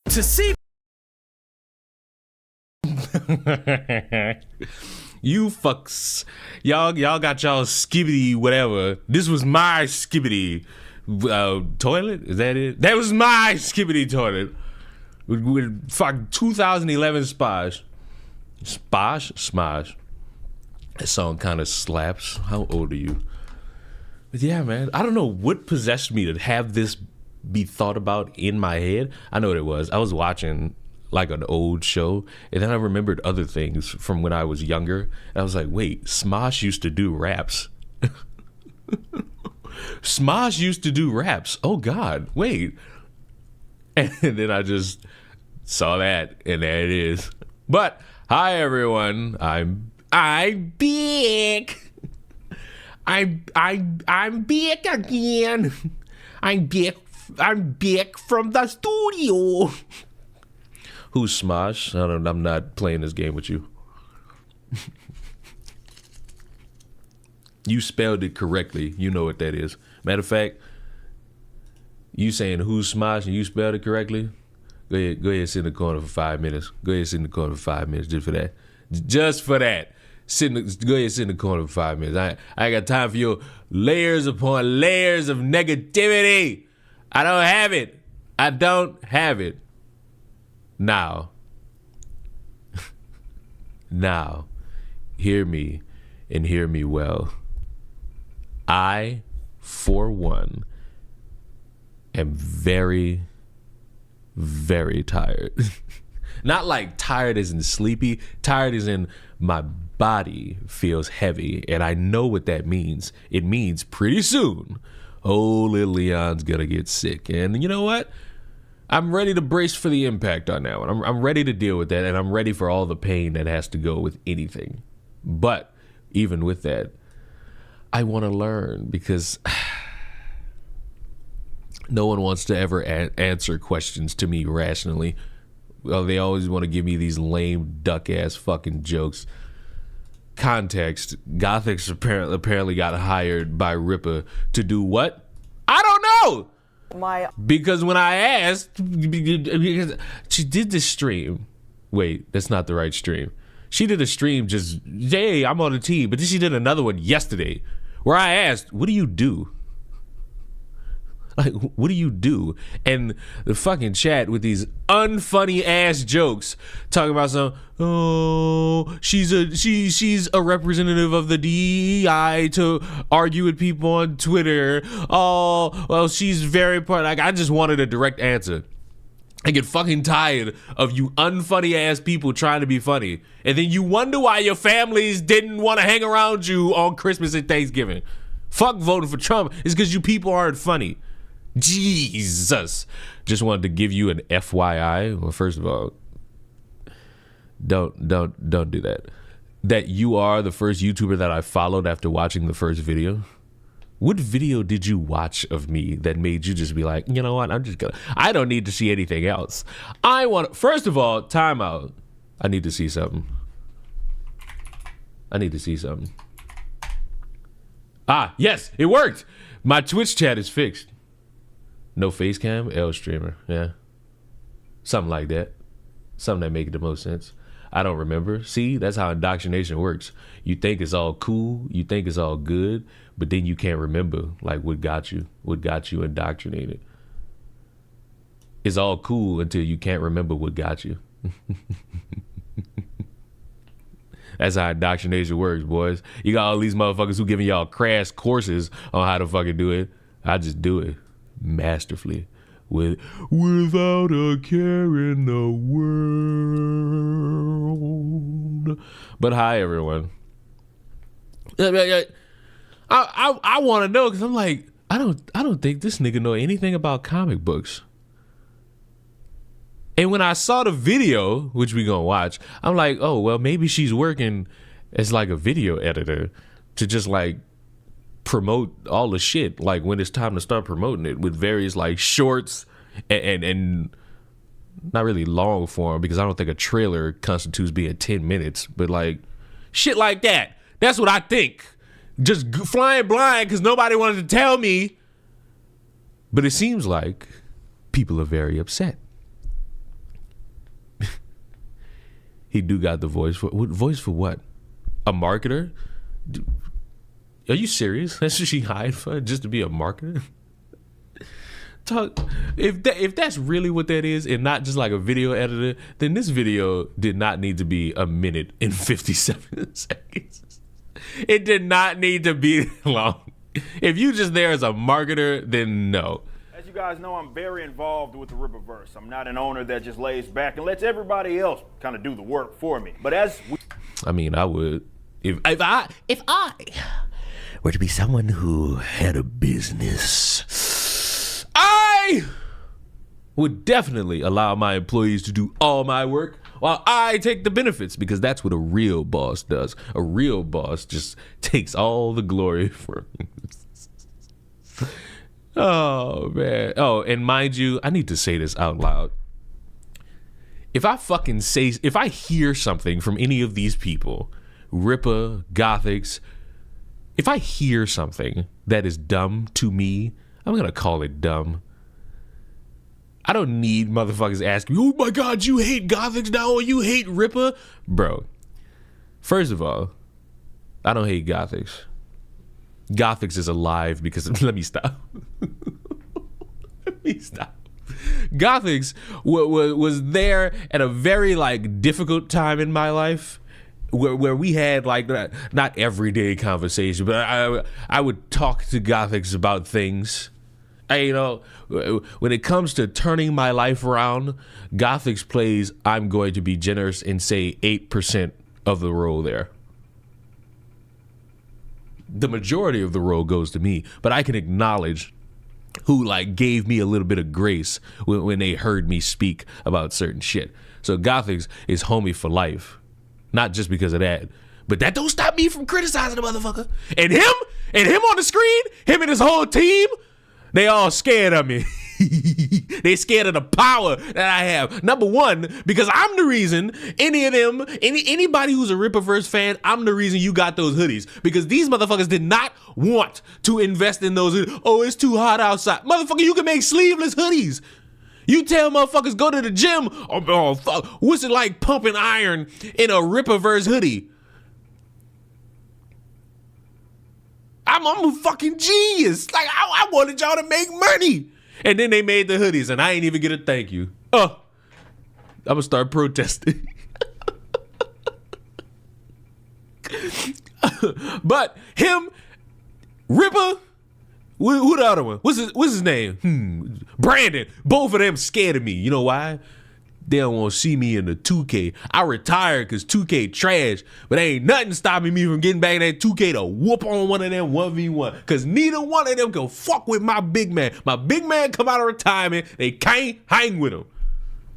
To see you fucks, y'all got y'all skibbity whatever. This was my skibbity toilet. Is that it? That was my skibbity toilet with fuck 2011 Smosh. That song kind of slaps. How old are you? But yeah, man, I don't know what possessed me to have this be thought about in my head. I know what it was. I was watching like an old show, and then I remembered other things from when I was younger. And I was like, wait, Smosh used to do raps. Smosh used to do raps. Oh God, wait. And then I just saw that, and there it is. But hi everyone, I'm back. I'm back again. I'm back from the studio. Who's Smosh? I'm not playing this game with you. You spelled it correctly. You know what that is. Matter of fact, you saying who's Smosh and you spelled it correctly? Go ahead, sit in the corner for 5 minutes. Go ahead, sit in the corner for 5 minutes just for that. Just for that. Go ahead, sit in the corner for 5 minutes. I ain't got time for your layers upon layers of negativity. I don't have it. I don't have it. Now, hear me and hear me well. I, for one, am very, very tired. Not like tired as in sleepy, tired as in my body feels heavy, and I know what that means. It means pretty soon, old little Leon's gonna get sick. And you know what? I'm ready to brace for the impact on that one. I'm ready to deal with that, and I'm ready for all the pain that has to go with anything. But even with that, I want to learn, because no one wants to ever answer questions to me rationally. Well, they always want to give me these lame duck-ass fucking jokes. Context: Gothics apparently got hired by Ripper to do what? I don't know! Because when I asked, because she did this stream. Wait, that's not the right stream. She did a stream just, hey, I'm on the team. But then she did another one yesterday where I asked, what do you do? Like, what do you do? And the fucking chat with these unfunny ass jokes talking about some, oh, she's a representative of the DEI to argue with people on Twitter. Oh, well, she's very part. Like, I just wanted a direct answer. I get fucking tired of you unfunny ass people trying to be funny, and then you wonder why your families didn't want to hang around you on Christmas and Thanksgiving. Fuck voting for Trump. It's because you people aren't funny. Jesus. Just wanted to give you an FYI. Well, first of all, don't do that. That you are the first YouTuber that I followed after watching the first video. What video did you watch of me that made you just be like, you know what, I don't need to see anything else. First of all, time out. I need to see something. Ah, yes, it worked. My Twitch chat is fixed. No face cam, L streamer, yeah. Something like that. Something that makes the most sense. I don't remember. See, that's how indoctrination works. You think it's all cool, you think it's all good, but then you can't remember like what got you indoctrinated. It's all cool until you can't remember what got you. That's how indoctrination works, boys. You got all these motherfuckers who giving y'all crash courses on how to fucking do it. I just do it masterfully without a care in the world. But hi, everyone. I want to know, because I'm like, I don't think this nigga know anything about comic books. And when I saw the video, which we gonna watch, I'm like, oh, well, maybe she's working as like a video editor to just like promote all the shit, like when it's time to start promoting it, with various like shorts and not really long form, because I don't think a trailer constitutes being 10 minutes, but like shit like that. That's what I think. Just flying blind because nobody wanted to tell me. But it seems like people are very upset. He do got the voice for what? A marketer? Are you serious? That's what she hired for, just to be a marketer? If that's really what that is, and not just like a video editor, then this video did not need to be 1 minute and 57 seconds. It did not need to be long. If you just there as a marketer, then no. As you guys know, I'm very involved with the Rippaverse. I'm not an owner that just lays back and lets everybody else kind of do the work for me. But I mean, I would if I were to be someone who had a business, I would definitely allow my employees to do all my work while I take the benefits, because that's what a real boss does. A real boss just takes all the glory for Oh, man. Oh, and mind you, I need to say this out loud. If I hear something from any of these people, Ripper, Gothics, if I hear something that is dumb to me, I'm going to call it dumb. I don't need motherfuckers asking me, oh my God, you hate Gothics now, or you hate Ripper? Bro, first of all, I don't hate Gothics. Gothics is alive because, let me stop. Gothics was there at a very like difficult time in my life, where we had like not everyday conversation, but I would talk to Gothics about things. When it comes to turning my life around, Gothics plays, I'm going to be generous and say 8% of the role there. The majority of the role goes to me, but I can acknowledge who like gave me a little bit of grace when they heard me speak about certain shit. So Gothics is homie for life. Not just because of that, but that don't stop me from criticizing the motherfucker. And him on the screen, him and his whole team, they all scared of me. They scared of the power that I have. Number one, because I'm the reason anybody who's a Rippaverse fan, I'm the reason you got those hoodies. Because these motherfuckers did not want to invest in those hoodies. Oh, it's too hot outside. Motherfucker, you can make sleeveless hoodies. You tell motherfuckers go to the gym. Oh, fuck. What's it like pumping iron in a Rippaverse hoodie? I'm a fucking genius. Like, I wanted y'all to make money. And then they made the hoodies, and I ain't even get a thank you. I'm gonna start protesting. But him, Ripper, who the other one? What's his name? Brandon. Both of them scared of me. You know why? They don't want to see me in the 2K. I retired because 2K trash, but ain't nothing stopping me from getting back in that 2K to whoop on one of them 1v1. Because neither one of them can fuck with my big man. My big man come out of retirement. They can't hang with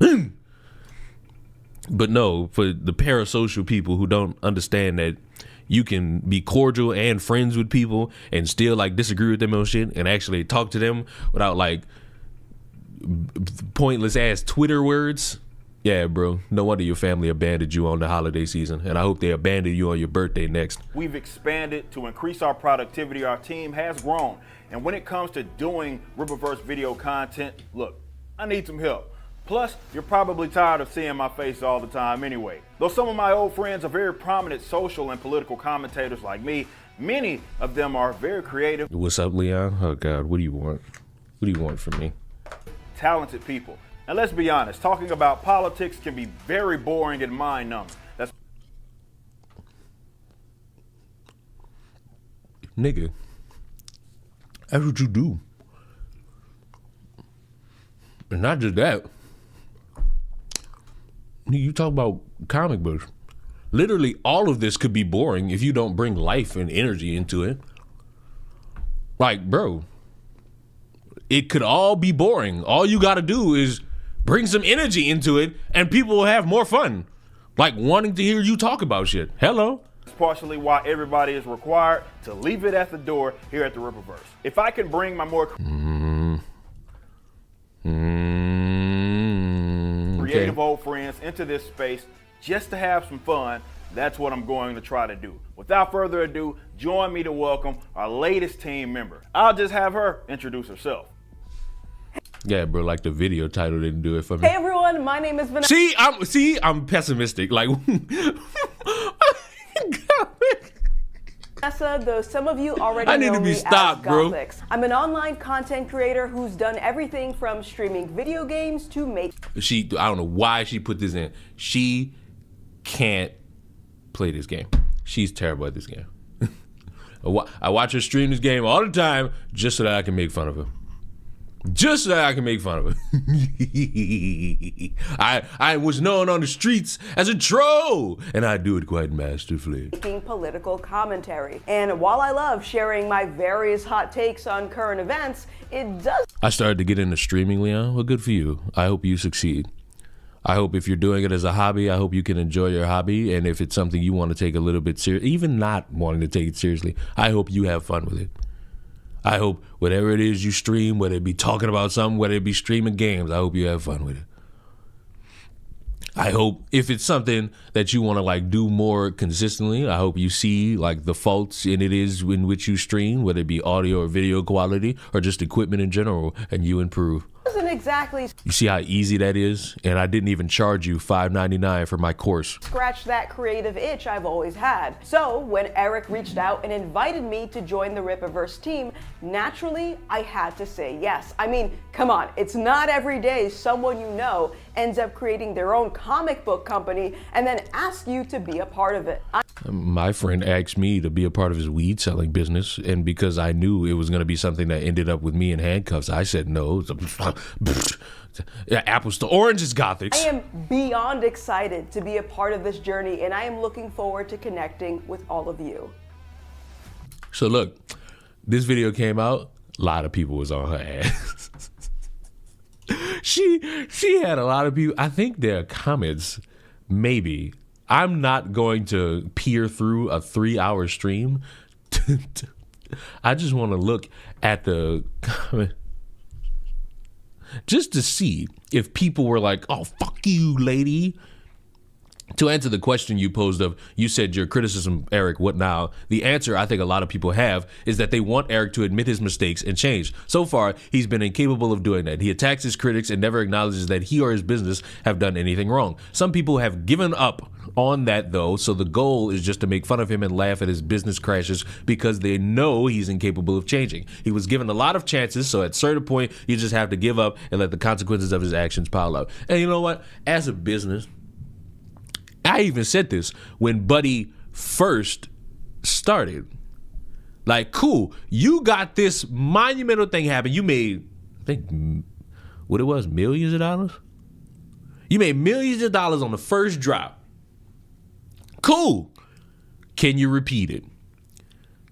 him. But no, for the parasocial people who don't understand that you can be cordial and friends with people and still like disagree with them on shit and actually talk to them without like pointless ass Twitter words. Yeah, bro. No wonder your family abandoned you on the holiday season, and I hope they abandon you on your birthday next. We've expanded to increase our productivity. Our team has grown. And when it comes to doing Rippaverse video content, look, I need some help. Plus, you're probably tired of seeing my face all the time anyway. Though some of my old friends are very prominent social and political commentators like me, many of them are very creative. What's up, Leon? Oh, God, what do you want? What do you want from me? Talented people. And let's be honest, talking about politics can be very boring and mind-numbing. Nigga, that's what you do. And not just that. You talk about comic books. Literally, all of this could be boring if you don't bring life and energy into it. Like, bro, it could all be boring. All you got to do is bring some energy into it, and people will have more fun. Like wanting to hear you talk about shit. Hello. It's partially why everybody is required to leave it at the door here at the Rippaverse. If I can bring my more creative old friends into this space just to have some fun, that's what I'm going to try to do. Without further ado, join me to welcome our latest team member. I'll just have her introduce herself. Yeah, bro, like the video title didn't do it for me. Hey everyone, my name is Vanessa. I'm pessimistic. Like Though some of you already I need know to be me stopped, as bro. Gothics. I'm an online content creator who's done everything from streaming video games to make. I don't know why she put this in. She can't play this game. She's terrible at this game. I watch her stream this game all the time just so that I can make fun of her. Just so that I can make fun of her. I was known on the streets as a troll, and I do it quite masterfully. Making political commentary. And while I love sharing my various hot takes on current events, it does. I started to get into streaming, Leon. Well, good for you. I hope you succeed. I hope if you're doing it as a hobby, I hope you can enjoy your hobby. And if it's something you want to take a little bit serious, even not wanting to take it seriously, I hope you have fun with it. I hope whatever it is you stream, whether it be talking about something, whether it be streaming games, I hope you have fun with it. I hope if it's something that you want to like do more consistently, I hope you see like the faults in it is in which you stream, whether it be audio or video quality or just equipment in general, and you improve. Doesn't exactly You see how easy that is? And I didn't even charge you $5.99 for my course. scratch that creative itch I've always had. So when Eric reached out and invited me to join the Rippaverse team, naturally I had to say yes. I mean, come on, it's not every day someone you know ends up creating their own comic book company and then ask you to be a part of it. My friend asked me to be a part of his weed selling business, and because I knew it was going to be something that ended up with me in handcuffs, I said no. Apples to oranges, Gothics. I am beyond excited to be a part of this journey, and I am looking forward to connecting with all of you. So look, this video came out A lot of people was on her ass. She had a lot of people. I think their comments, maybe. I'm not going to peer through a 3-hour stream. I just want to look at the comment just to see if people were like, oh, fuck you, lady. To answer the question you posed of, you said your criticism, Eric, what now? The answer I think a lot of people have is that they want Eric to admit his mistakes and change. So far, he's been incapable of doing that. He attacks his critics and never acknowledges that he or his business have done anything wrong. Some people have given up on that, though, so the goal is just to make fun of him and laugh at his business crashes because they know he's incapable of changing. He was given a lot of chances, so at a certain point, you just have to give up and let the consequences of his actions pile up. And you know what? As a business, I even said this when Buddy first started. Like, cool, you got this monumental thing happen. You made, I think, what it was, millions of dollars? You made millions of dollars on the first drop. Cool. Can you repeat it?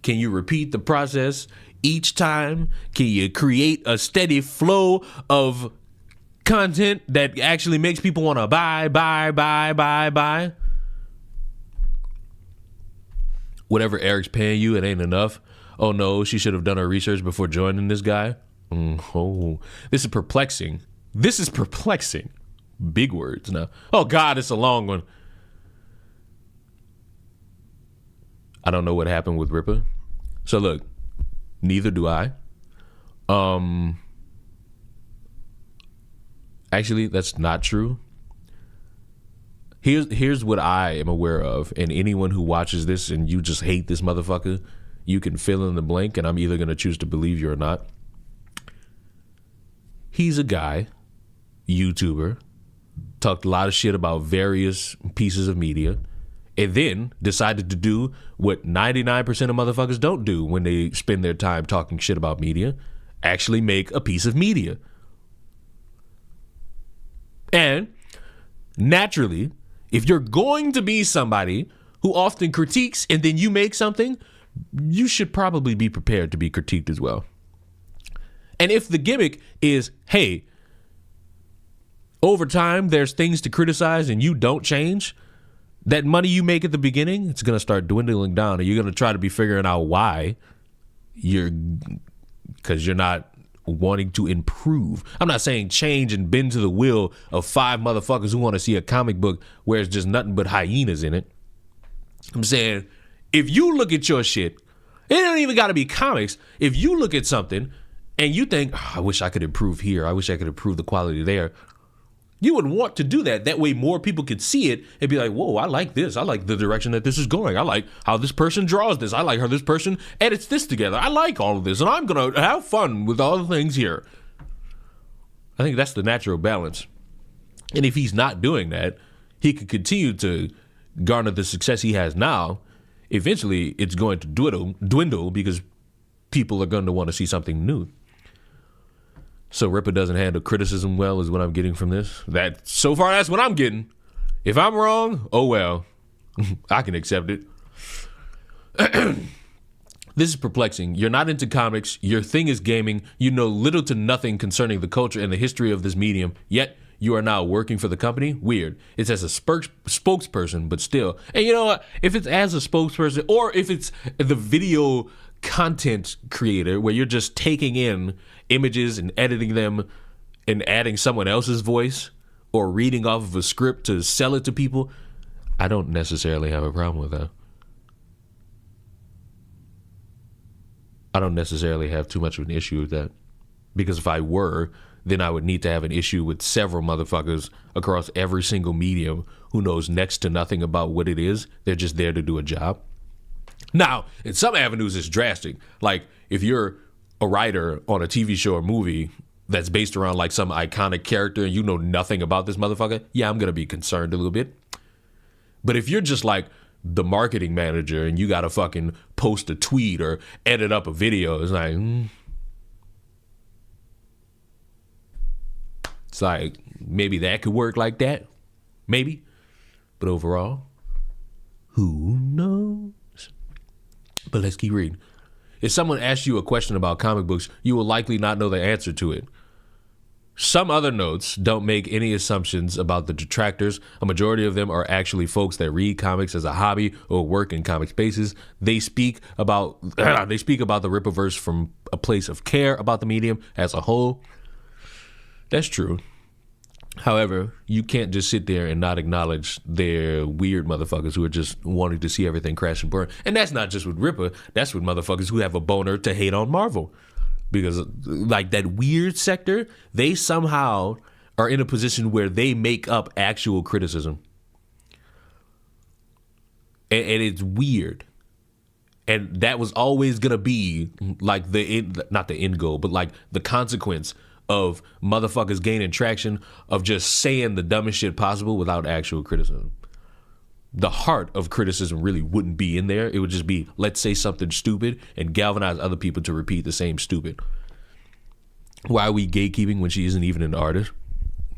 Can you repeat the process each time? Can you create a steady flow of content that actually makes people want to buy? Whatever Eric's paying you, it ain't enough. Oh no, she should have done her research before joining this guy. This is perplexing. Big words now. Oh God, it's a long one. I don't know what happened with Ripper. So look, neither do I. Actually, that's not true. Here's what I am aware of, and anyone who watches this and you just hate this motherfucker, you can fill in the blank, and I'm either going to choose to believe you or not. He's a guy, YouTuber, talked a lot of shit about various pieces of media, and then decided to do what 99% of motherfuckers don't do when they spend their time talking shit about media, actually make a piece of media. And naturally, if you're going to be somebody who often critiques and then you make something, you should probably be prepared to be critiqued as well. And if the gimmick is, hey, over time there's things to criticize and you don't change, that money you make at the beginning, it's going to start dwindling down, and you're going to try to be figuring out why because you're not wanting to improve. I'm not saying change and bend to the will of 5 motherfuckers who want to see a comic book where it's just nothing but hyenas in it. I'm saying if you look at your shit, it don't even got to be comics. If you look at something and you think, oh, I wish I could improve here, I wish I could improve the quality there, you would want to do that. That way more people could see it and be like, whoa, I like this. I like the direction that this is going. I like how this person draws this. I like how this person edits this together. I like all of this, and I'm going to have fun with all the things here. I think that's the natural balance. And if he's not doing that, he could continue to garner the success he has now. Eventually, it's going to dwindle because people are going to want to see something new. So Ripper doesn't handle criticism well is what I'm getting from this. So far, that's what I'm getting. If I'm wrong, oh well. I can accept it. This is perplexing. You're not into comics. Your thing is gaming. You know little to nothing concerning the culture and the history of this medium. Yet, you are now working for the company? Weird. It's as a spokesperson, but still. And you know what? If it's as a spokesperson, or if it's the video content creator where you're just taking in images and editing them and adding someone else's voice or reading off of a script to sell it to people, I don't necessarily have a problem with that. I don't necessarily have too much of an issue with that, because if I were, then I would need to have an issue with several motherfuckers across every single medium who knows next to nothing about what it is. They're just there to do a job. Now, in some avenues, it's drastic. Like, if you're a writer on a TV show or movie that's based around like some iconic character and you know nothing about this motherfucker, yeah, I'm going to be concerned a little bit. But if you're just like the marketing manager and you got to fucking post a tweet or edit up a video, it's like, it's like, maybe that could work like that. Maybe. But overall, who knows? But let's keep reading. if someone asks you a question about comic books, you will likely not know the answer to it. Some other notes: don't make any assumptions about the detractors. A majority of them are actually folks that read comics as a hobby or work in comic spaces. They speak about the Rippaverse from a place of care about the medium as a whole. That's true. However, you can't just sit there and not acknowledge they're weird motherfuckers who are just wanting to see everything crash and burn. And that's not just with Ripper. That's with motherfuckers who have a boner to hate on Marvel. Because like that weird sector, they somehow are in a position where they make up actual criticism. And it's weird. And that was always going to be like not the end goal, but like the consequence of motherfuckers gaining traction of just saying the dumbest shit possible without actual criticism. The heart of criticism really wouldn't be in there. It would just be, let's say something stupid and galvanize other people to repeat the same stupid. Why are we gatekeeping when she isn't even an artist?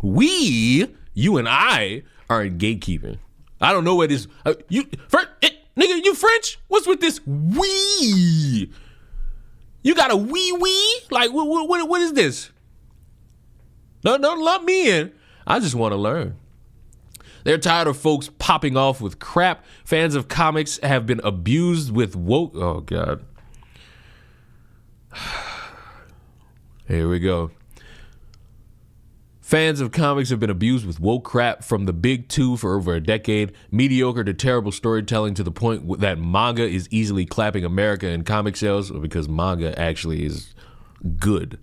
You and I are in gatekeeping. I don't know what this, nigga, you French? What's with this we? You got a wee? Like, what is this? No, don't lump me in. I just want to learn. They're tired of folks popping off with crap. Fans of comics have been abused with woke. Oh, God. Here we go. Fans of comics have been abused with woke crap from the big two for over a decade. Mediocre to terrible storytelling to the point that manga is easily clapping America in comic sales because manga actually is good.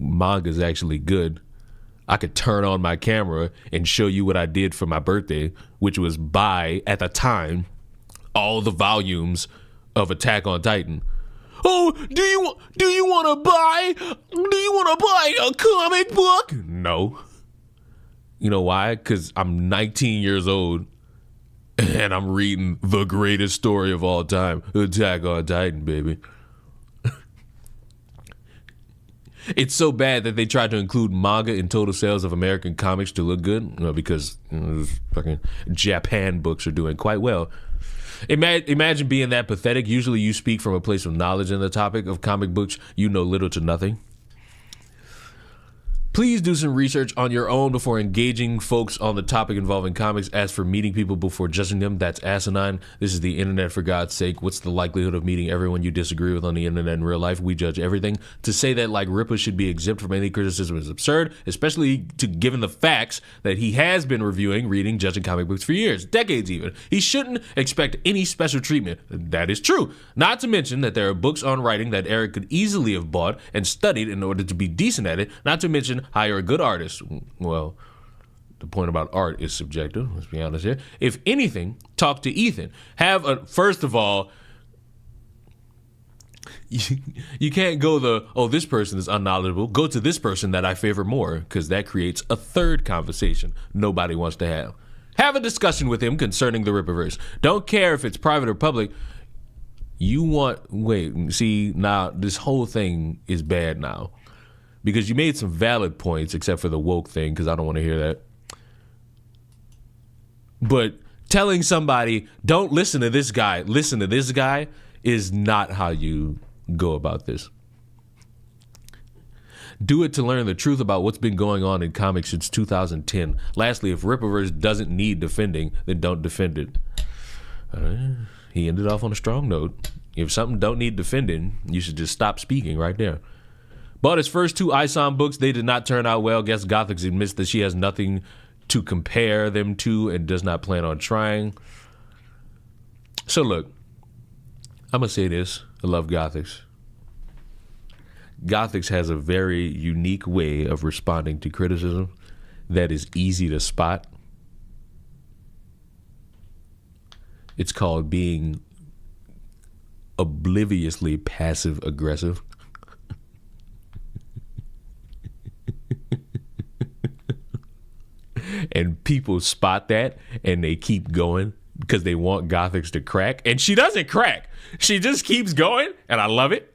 Manga is actually good. I could turn on my camera and show you what I did for my birthday, which was buy, at the time, all the volumes of Attack on Titan. Oh, do you want to buy a comic book? No. You know why? Because I'm 19 years old and I'm reading the greatest story of all time, Attack on Titan, baby. It's so bad that they tried to include manga in total sales of American comics to look good, because fucking Japan books are doing quite well. Imagine being that pathetic. Usually you speak from a place of knowledge in the topic of comic books. You know little to nothing. Please do some research on your own before engaging folks on the topic involving comics. As for meeting people before judging them, that's asinine. This is the internet, for God's sake. What's the likelihood of meeting everyone you disagree with on the internet in real life? We judge everything. To say that like Ripper should be exempt from any criticism is absurd, especially given the facts that he has been reviewing, reading, judging comic books for years, decades even. He shouldn't expect any special treatment. That is true. Not to mention that there are books on writing that Eric could easily have bought and studied in order to be decent at it. Not to mention hire a good artist. Well, the point about art is subjective. Let's be honest here. If anything, talk to Ethan. First of all, you can't go this person is unknowledgeable. Go to this person that I favor more, because that creates a third conversation nobody wants to have. Have a discussion with him concerning the Rippaverse. Don't care if it's private or public. Now this whole thing is bad now. Because you made some valid points, except for the woke thing, because I don't want to hear that. But telling somebody, don't listen to this guy, listen to this guy, is not how you go about this. Do it to learn the truth about what's been going on in comics since 2010. Lastly, if Rippaverse doesn't need defending, then don't defend it. He ended off on a strong note. If something don't need defending, you should just stop speaking right there. Bought his first 2 ISOM books. They did not turn out well. Guess Gothics admits that she has nothing to compare them to and does not plan on trying. So look, I'm going to say this. I love Gothics. Gothics has a very unique way of responding to criticism that is easy to spot. It's called being obliviously passive aggressive. And people spot that and they keep going because they want Gothics to crack. And she doesn't crack. She just keeps going, and I love it.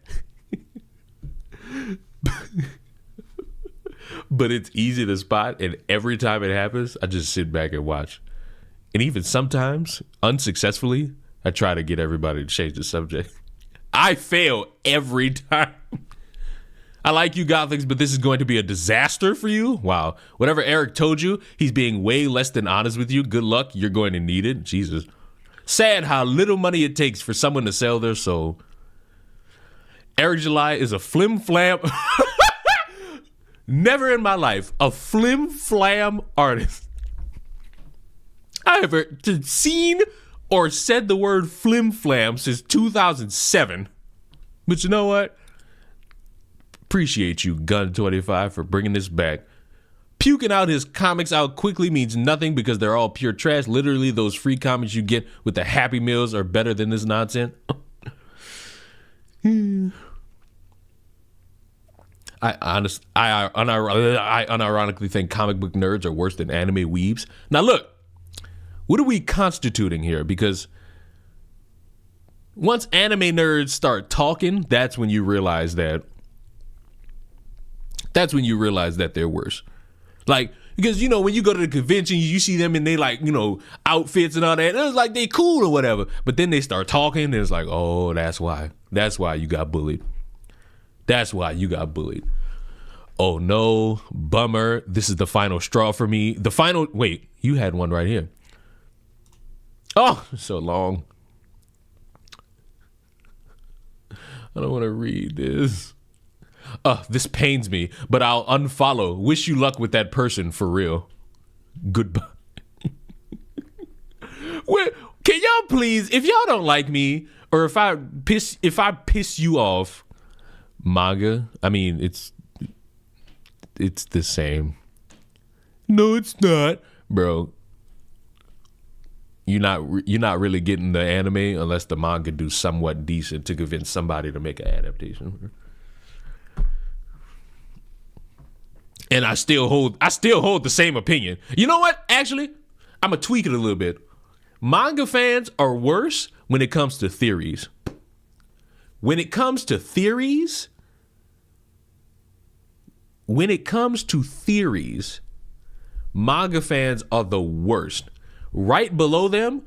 But it's easy to spot, and every time it happens, I just sit back and watch. And even sometimes, unsuccessfully, I try to get everybody to change the subject. I fail every time. I like you Gothics, but this is going to be a disaster for you. Wow. Whatever Eric told you, he's being way less than honest with you. Good luck. You're going to need it. Jesus. Sad how little money it takes for someone to sell their soul. Eric July is a flim-flam. Never in my life a flim-flam artist I have ever seen or said the word flim-flam since 2007. But you know what? Appreciate you, Gun25, for bringing this back. Puking out his comics out quickly means nothing because they're all pure trash. Literally, those free comics you get with the Happy Meals are better than this nonsense. I unironically think comic book nerds are worse than anime weebs. Now look, what are we constituting here? Because once anime nerds start talking, that's when you realize that they're worse. Like, because, you know, when you go to the convention, you see them and they like, you know, outfits and all that. And it's like they cool or whatever. But then they start talking and it's like, oh, that's why. That's why you got bullied. That's why you got bullied. Oh, no. Bummer. This is the final straw for me. Wait, you had one right here. Oh, so long. I don't want to read this. This pains me, but I'll unfollow. Wish you luck with that person for real. Goodbye. Wait, can y'all please, if y'all don't like me, or if I piss you off, manga, I mean, it's the same. No, it's not, bro. You're not really getting the anime unless the manga do somewhat decent to convince somebody to make an adaptation. And I still hold the same opinion. You know what? Actually, I'm gonna tweak it a little bit. Manga fans are worse when it comes to theories. When it comes to theories, manga fans are the worst. Right below them,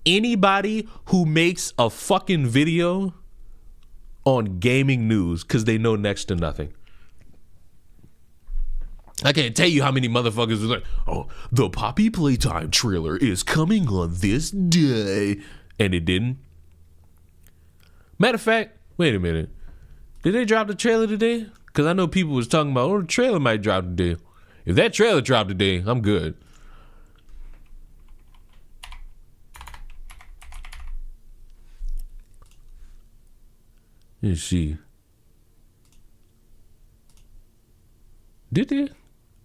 anybody who makes a fucking video on gaming news because they know next to nothing. I can't tell you how many motherfuckers are like, oh, the Poppy Playtime trailer is coming on this day. And it didn't. Matter of fact, wait a minute. Did they drop the trailer today? Because I know people was talking about, oh, the trailer might drop today. If that trailer dropped today, I'm good. Let's see. Did they?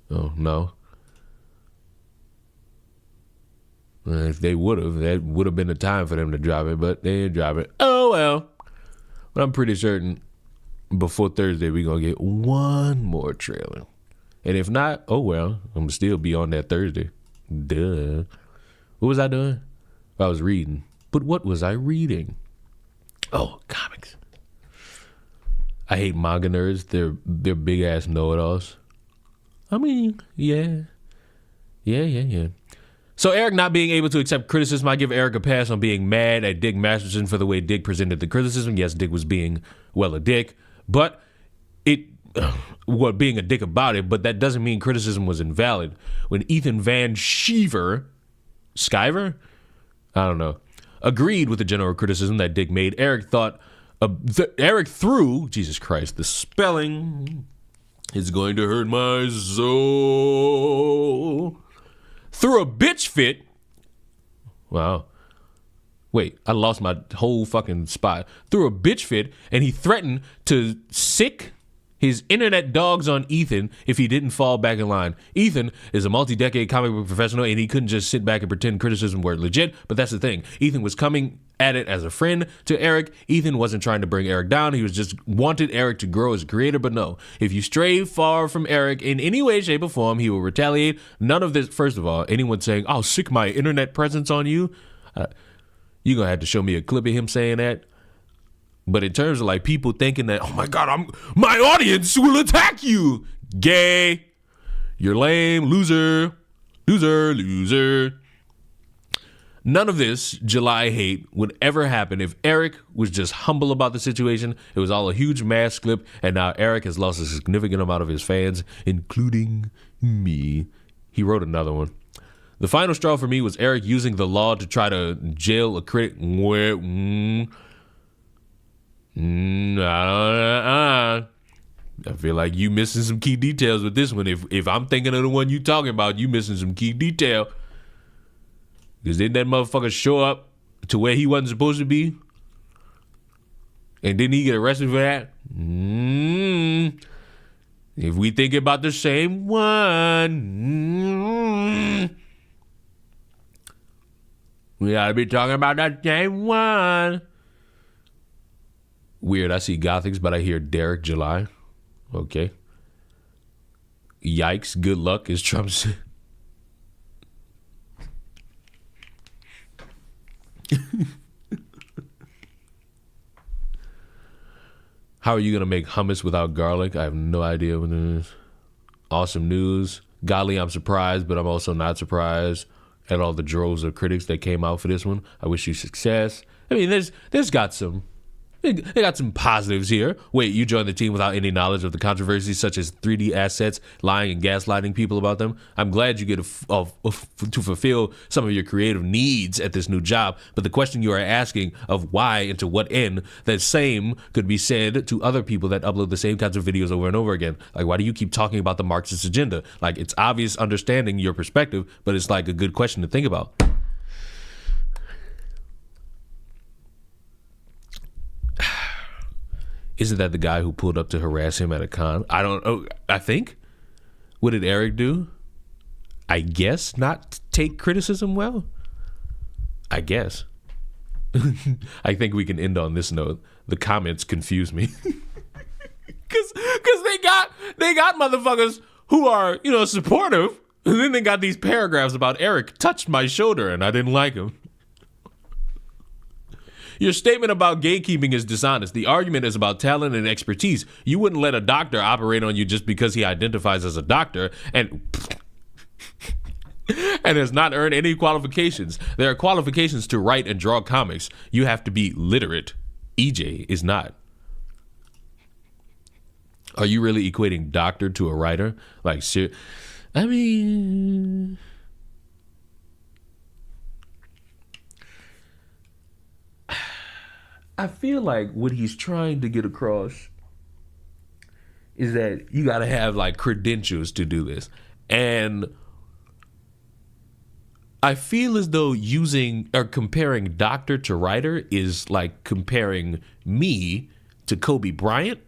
Oh, no. If they would have, that would have been the time for them to drop it, but they didn't drop it. Oh, well. But I'm pretty certain before Thursday, we're going to get one more trailer. And if not, oh, well. I'm going to still be on that Thursday. Duh. What was I doing? I was reading. But what was I reading? Oh, comics. I hate manga nerds. They're big-ass know-it-alls. I mean, yeah. So Eric not being able to accept criticism, I give Eric a pass on being mad at Dick Masterson for the way Dick presented the criticism. Yes, Dick was being, well, a dick, but being a dick about it, but that doesn't mean criticism was invalid. When Ethan Van Sciver, I don't know, agreed with the general criticism that Dick made, Eric threw, Jesus Christ, the spelling is going to hurt my soul. Threw a bitch fit. Wow. Wait, I lost my whole fucking spot. Threw a bitch fit, and he threatened to sick his internet dogs on Ethan if he didn't fall back in line. Ethan is a multi-decade comic book professional, and he couldn't just sit back and pretend criticism were legit. But that's the thing. Ethan was coming at it as a friend to Eric. Ethan wasn't trying to bring Eric down. He was just wanted Eric to grow as a creator. But no, if you stray far from Eric in any way, shape, or form, he will retaliate. None of this. First of all, anyone saying, "I'll sick my internet presence on you," you're gonna have to show me a clip of him saying that. But in terms of like people thinking that, oh my God, my audience will attack you. Gay. You're lame. Loser. None of this July hate would ever happen if Eric was just humble about the situation. It was all a huge mask clip, and now Eric has lost a significant amount of his fans, including me. He wrote another one. The final straw for me was Eric using the law to try to jail a critic. I feel like you missing some key details with this one. If I'm thinking of the one you talking about, you missing some key detail. Because didn't that motherfucker show up to where he wasn't supposed to be? And didn't he get arrested for that? If we think about the same one, we gotta be talking about that same one. Weird, I see Gothics, but I hear Derek July. Okay. Yikes, good luck, is Trump's. How are you going to make hummus without garlic? I have no idea what it is. Awesome news. Golly, I'm surprised, but I'm also not surprised at all the droves of critics that came out for this one. I wish you success. I mean, there's got some. They got some positives here. Wait, you joined the team without any knowledge of the controversies such as 3D assets, lying and gaslighting people about them. I'm glad you get to fulfill some of your creative needs at this new job, but the question you are asking of why and to what end, that same could be said to other people that upload the same kinds of videos over and over again. Like, why do you keep talking about the Marxist agenda? Like, it's obvious understanding your perspective, but it's like a good question to think about. Isn't that the guy who pulled up to harass him at a con? I don't know. I think. What did Eric do? I guess not take criticism well. I guess. I think we can end on this note. The comments confuse me. Cause they got motherfuckers who are, supportive. And then they got these paragraphs about Eric touched my shoulder and I didn't like him. Your statement about gatekeeping is dishonest. The argument is about talent and expertise. You wouldn't let a doctor operate on you just because he identifies as a doctor and has not earned any qualifications. There are qualifications to write and draw comics. You have to be literate. EJ is not. Are you really equating doctor to a writer? Like, I mean... I feel like what he's trying to get across is that you got to have like credentials to do this. And I feel as though using or comparing doctor to writer is like comparing me to Kobe Bryant.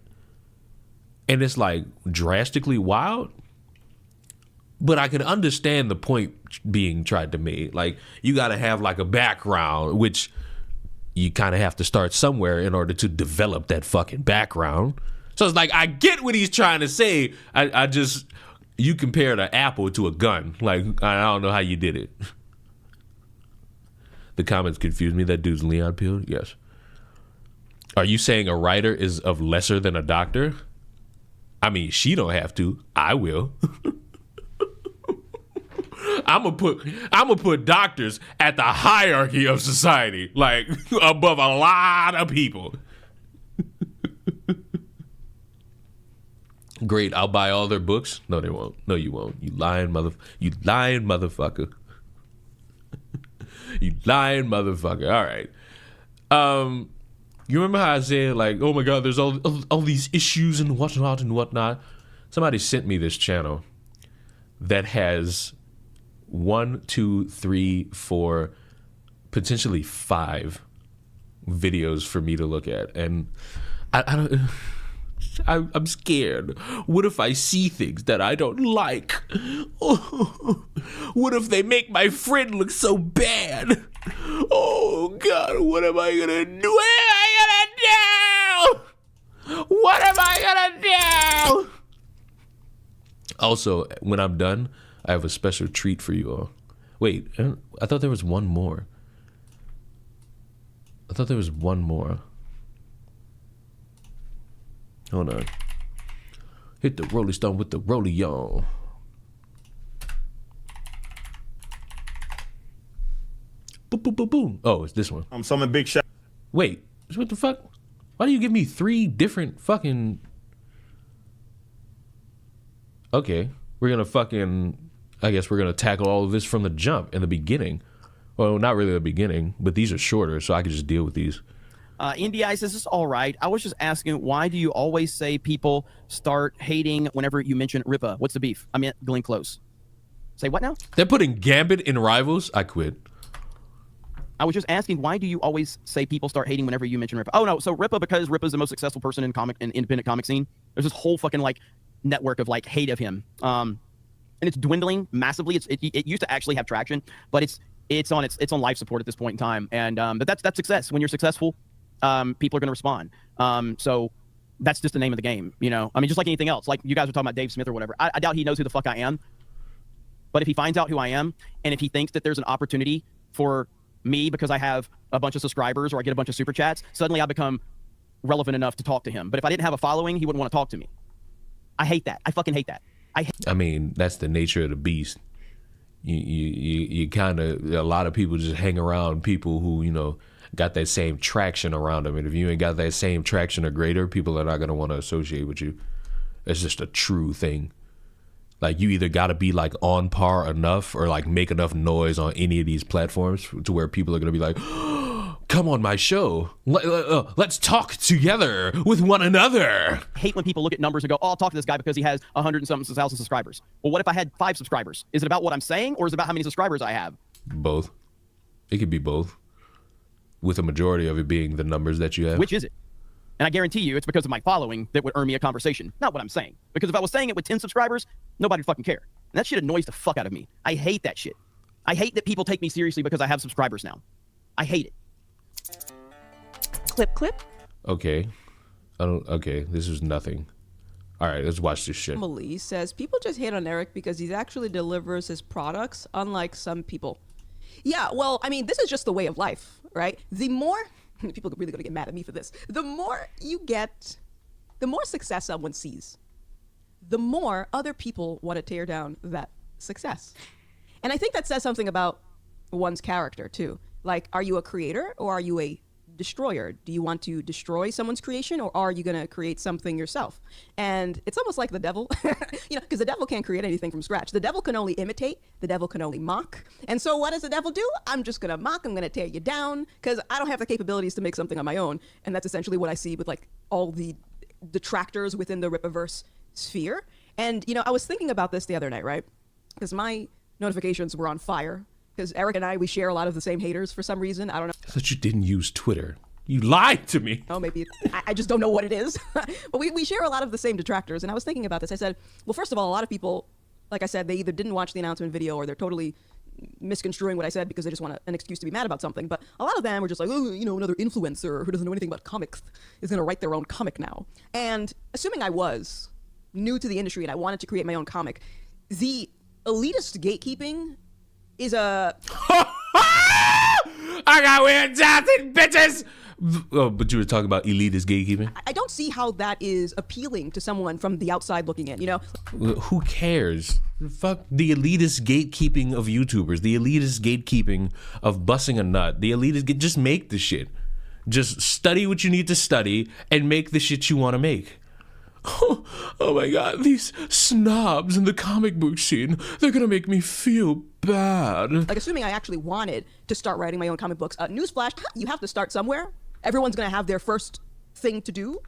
And it's like drastically wild. But I can understand the point being tried to make. Like, you got to have like a background, which you kind of have to start somewhere in order to develop that fucking background. So it's like, I get what he's trying to say. I just, you compared an apple to a gun. Like, I don't know how you did it. The comments confuse me. That dude's Leon Peel? Yes. Are you saying a writer is of lesser than a doctor? I mean, she don't have to. I will. I'm gonna put doctors at the hierarchy of society, like above a lot of people. Great, I'll buy all their books. No, they won't. No, you won't. You lying motherfucker. You lying motherfucker. All right. You remember how I said, like, oh my God, there's all these issues and whatnot. Somebody sent me this channel that has 1, 2, 3, 4, potentially 5 videos for me to look at, and I'm scared. What if I see things that I don't like? What if they make my friend look so bad? Oh God, what am I gonna do? What am I gonna do? Also, when I'm done, I have a special treat for you all. Wait, I thought there was one more. Hold on. Hit the Rolling Stone with the rollie on. boom, boom, boom. Oh, it's this one. So I'm a big shot. Wait, what the fuck? Why do you give me 3 different fucking... Okay, we're gonna fucking... I guess we're gonna tackle all of this from the jump in the beginning. Well, not really the beginning, but these are shorter, so I can just deal with these. NDI says, it's all right. I was just asking, why do you always say people start hating whenever you mention Ripa? What's the beef? I mean, Glenn Close. Say what now? They're putting Gambit in Rivals? I quit. I was just asking, why do you always say people start hating whenever you mention Ripa? Oh, no, so Ripa, because Ripa's the most successful person in independent comic scene. There's this whole fucking, like, network of, like, hate of him. And it's dwindling massively. It used to actually have traction, but it's on life support at this point in time. And but that's success. When you're successful, people are going to respond. So that's just the name of the game, you know? I mean, just like anything else. Like you guys were talking about Dave Smith or whatever. I doubt he knows who the fuck I am. But if he finds out who I am, and if he thinks that there's an opportunity for me because I have a bunch of subscribers or I get a bunch of super chats, suddenly I become relevant enough to talk to him. But if I didn't have a following, he wouldn't want to talk to me. I hate that. I fucking hate that. I mean, that's the nature of the beast. You kind of, a lot of people just hang around people who, you know, got that same traction around them. And if you ain't got that same traction or greater, people are not going to want to associate with you. It's just a true thing. Like, you either got to be, like, on par enough or, like, make enough noise on any of these platforms to where people are going to be like, oh, come on my show. Let's talk together with one another. I hate when people look at numbers and go, oh, I'll talk to this guy because he has 100 and something thousand subscribers. Well, what if I had 5 subscribers? Is it about what I'm saying, or is it about how many subscribers I have? Both. It could be both, with a majority of it being the numbers that you have. Which is it? And I guarantee you it's because of my following that would earn me a conversation, not what I'm saying. Because if I was saying it with 10 subscribers, nobody would fucking care. And that shit annoys the fuck out of me. I hate that shit. I hate that people take me seriously because I have subscribers now. I hate it. Clip. Okay. Okay, this is nothing. All right, let's watch this shit. Emily says, people just hate on Eric because he actually delivers his products, unlike some people. Yeah, well, I mean, this is just the way of life, right? The more... people are really going to get mad at me for this. The more you get, the more success someone sees, the more other people want to tear down that success. And I think that says something about one's character too. Like, are you a creator or are you a destroyer? Do you want to destroy someone's creation, or are you going to create something yourself? And it's almost like the devil, you know, because the devil can't create anything from scratch. The devil can only imitate. The devil can only mock. And so what does the devil do? I'm just going to mock. I'm going to tear you down because I don't have the capabilities to make something on my own. And that's essentially what I see with like all the detractors within the Ripaverse sphere. And, you know, I was thinking about this the other night, right? Because my notifications were on fire. Because Eric and I, we share a lot of the same haters for some reason. I don't know. I thought you didn't use Twitter. You lied to me. Oh, maybe I just don't know what it is. But we share a lot of the same detractors. And I was thinking about this. I said, well, first of all, a lot of people, like I said, they either didn't watch the announcement video or they're totally misconstruing what I said because they just want an excuse to be mad about something. But a lot of them were just like, oh, you know, another influencer who doesn't know anything about comics is going to write their own comic now. And assuming I was new to the industry and I wanted to create my own comic, the elitist gatekeeping is a... I got weird Johnson, bitches! Oh, but you were talking about elitist gatekeeping? I don't see how that is appealing to someone from the outside looking in, you know? Who cares? Fuck the elitist gatekeeping of YouTubers, the elitist gatekeeping of busting a nut, the elitist... Just make the shit. Just study what you need to study and make the shit you want to make. Oh my god, these snobs in the comic book scene, they're gonna make me feel bad. Like, assuming I actually wanted to start writing my own comic books, newsflash, you have to start somewhere. Everyone's gonna have their first thing to do,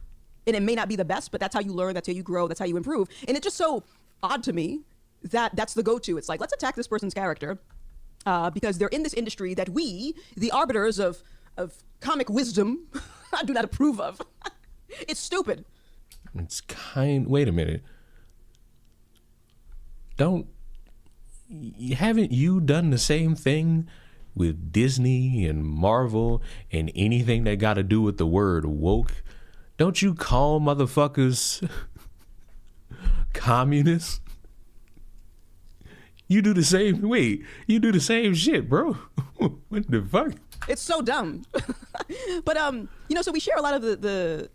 and it may not be the best, but that's how you learn, that's how you grow, that's how you improve. And it's just so odd to me that that's the go-to. It's like, let's attack this person's character because they're in this industry that we, the arbiters of comic wisdom, do not approve of. It's stupid. It's wait a minute. Haven't you done the same thing with Disney and Marvel and anything that got to do with the word woke? Don't you call motherfuckers communists? You do the same, you do the same shit, bro. What the fuck? It's so dumb. But, you know, so we share a lot of the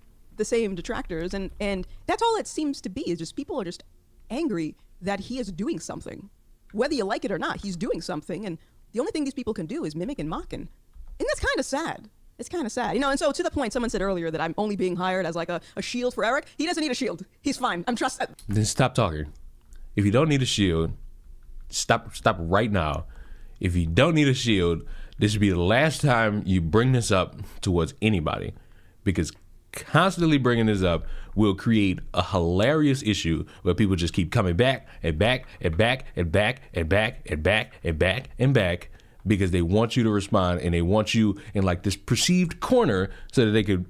same detractors, and that's all it seems to be, is just people are just angry that he is doing something. Whether you like it or not, he's doing something, and the only thing these people can do is mimic and mock. And that's kind of sad. It's kind of sad, you know. And so to the point, someone said earlier that I'm only being hired as like a shield for Eric. He doesn't need a shield. He's fine. I'm trusted. Then stop talking. If you don't need a shield, stop right now. If you don't need a shield, this should be the last time you bring this up towards anybody, because constantly bringing this up will create a hilarious issue where people just keep coming back and back and back and back and back and back and back and back because they want you to respond, and they want you in like this perceived corner so that they could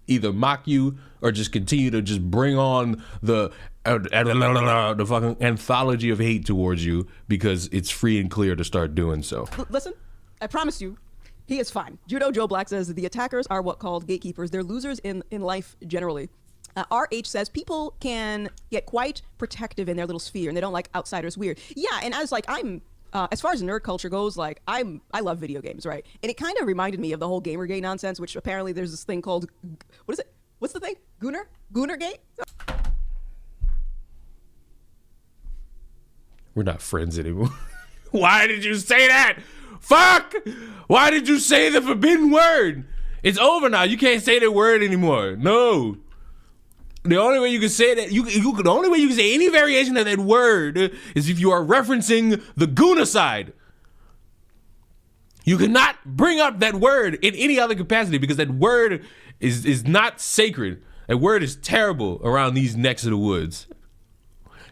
either mock you or just continue to just bring on the fucking anthology of hate towards you because it's free and clear to start doing so. Listen, I promise you, he is fine. Judo Joe Black says the attackers are what called gatekeepers. They're losers in life generally. RH says people can get quite protective in their little sphere and they don't like outsiders weird. Yeah, and as like as far as nerd culture goes, like I love video games, right? And it kind of reminded me of the whole Gamergate nonsense, which apparently there's this thing called, what is it? What's the thing? Goonergate? We're not friends anymore. Why did you say that? Fuck! Why did you say the forbidden word? It's over now. You can't say that word anymore. No. The only way you can say that, the only way you can say any variation of that word is if you are referencing the Guna side. You cannot bring up that word in any other capacity because that word is not sacred. That word is terrible around these necks of the woods.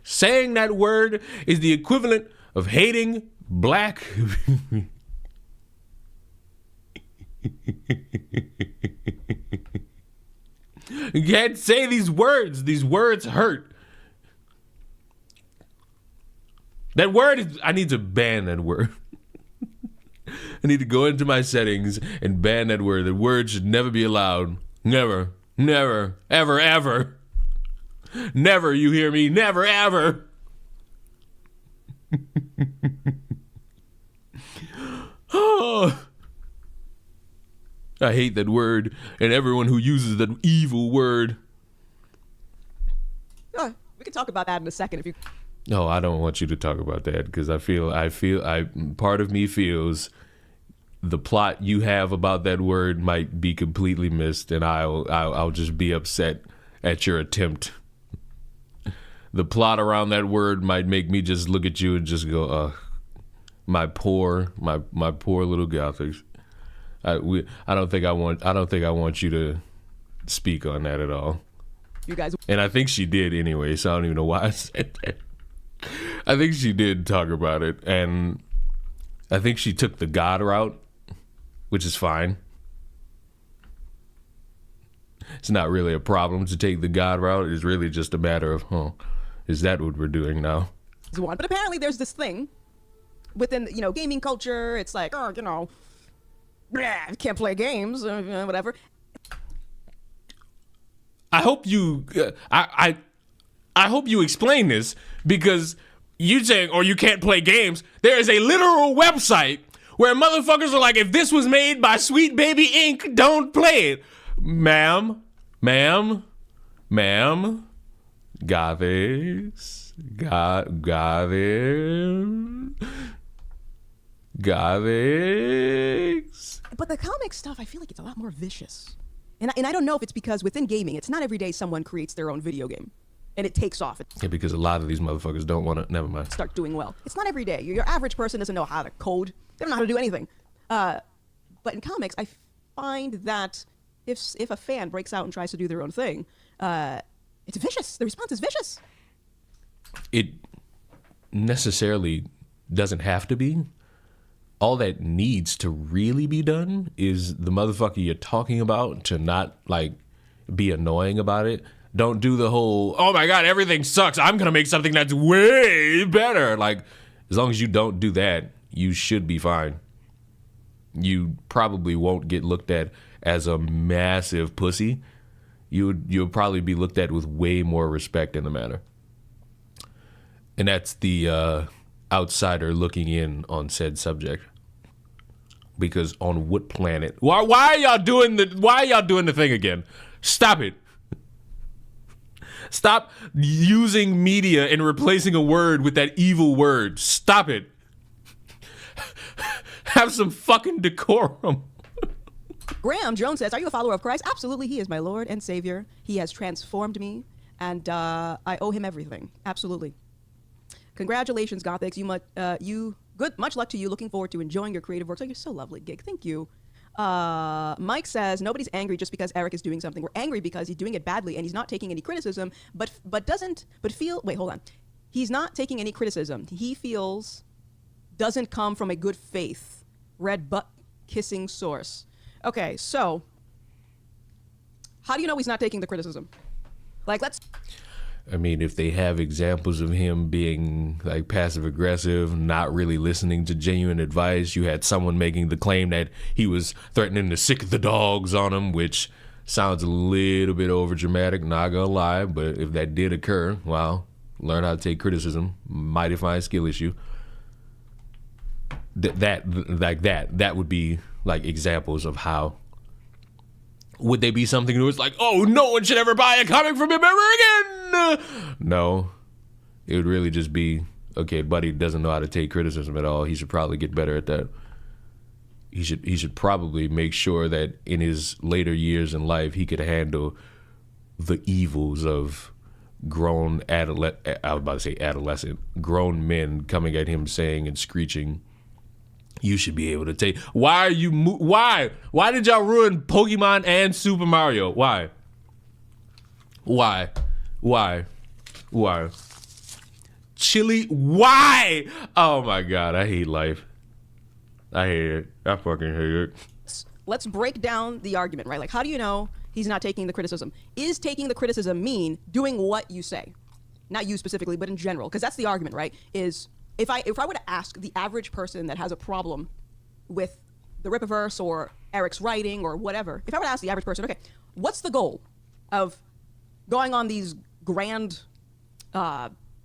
Saying that word is the equivalent of hating black. You can't say these words. These words hurt. That word is, I need to ban that word. I need to go into my settings and ban that word. That word should never be allowed. Never, never, ever, ever. Never, you hear me? Never, ever. Oh. I hate that word and everyone who uses that evil word. We can talk about that in a second if you. No, I don't want you to talk about that because part of me feels the plot you have about that word might be completely missed, and I'll just be upset at your attempt. The plot around that word might make me just look at you and just go, my poor little Gothics. I don't think I want you to speak on that at all. You guys. And I think she did anyway, so I don't even know why I said that. I think she did talk about it, and I think she took the God route, which is fine. It's not really a problem to take the God route. It's really just a matter of, is that what we're doing now? But apparently there's this thing within, gaming culture. It's like, can't play games, whatever. I hope you, I hope you explain this, because you saying, or you can't play games. There is a literal website where motherfuckers are like, if this was made by Sweet Baby Inc., don't play it. Ma'am, Gothics. But the comic stuff, I feel like it's a lot more vicious. And I don't know if it's because within gaming, it's not every day someone creates their own video game and it takes off. Yeah, because a lot of these motherfuckers don't want to, never mind. Start doing well. It's not every day. Your average person doesn't know how to code. They don't know how to do anything. But in comics, I find that if a fan breaks out and tries to do their own thing, it's vicious. The response is vicious. It necessarily doesn't have to be. All that needs to really be done is the motherfucker you're talking about to not be annoying about it. Don't do the whole, oh my God, everything sucks, I'm gonna make something that's way better. As long as you don't do that, you should be fine. You probably won't get looked at as a massive pussy. You'll probably be looked at with way more respect in the matter. And that's the outsider looking in on said subject. Because on what planet? Why are y'all doing the thing again? Stop it. Stop using media and replacing a word with that evil word. Stop it. Have some fucking decorum. Graham Jones says, "Are you a follower of Christ?" Absolutely, he is my Lord and Savior. He has transformed me, and I owe him everything. Absolutely. Congratulations, Gothics. Much luck to you. Looking forward to enjoying your creative works. Oh, you're so lovely, Gig. Thank you. Mike says, nobody's angry just because Eric is doing something. We're angry because he's doing it badly and he's not taking any criticism, he's not taking any criticism. He feels doesn't come from a good faith, red butt kissing source. Okay, so how do you know he's not taking the criticism? I mean, if they have examples of him being like passive aggressive, not really listening to genuine advice, you had someone making the claim that he was threatening to sick the dogs on him, which sounds a little bit over dramatic, not gonna lie, but if that did occur, well, learn how to take criticism, mighty fine skill issue. That would be like examples of how. Would they be something that was like, oh, no one should ever buy a comic from him ever again? No. It would really just be, okay, buddy doesn't know how to take criticism at all. He should probably get better at that. He should probably make sure that in his later years in life, he could handle the evils of grown adolescent, grown men coming at him saying and screeching, you should be able to take. Why did y'all ruin Pokemon and Super Mario? Why? Chili, why? Oh my God, I hate life. I hate it. I fucking hate it. Let's break down the argument, right? Like, how do you know he's not taking the criticism? Is taking the criticism mean doing what you say? Not you specifically, but in general, because that's the argument, right? Is if I were to ask the average person that has a problem with the Rippaverse or Eric's writing or whatever, if I were to ask the average person, okay, what's the goal of going on these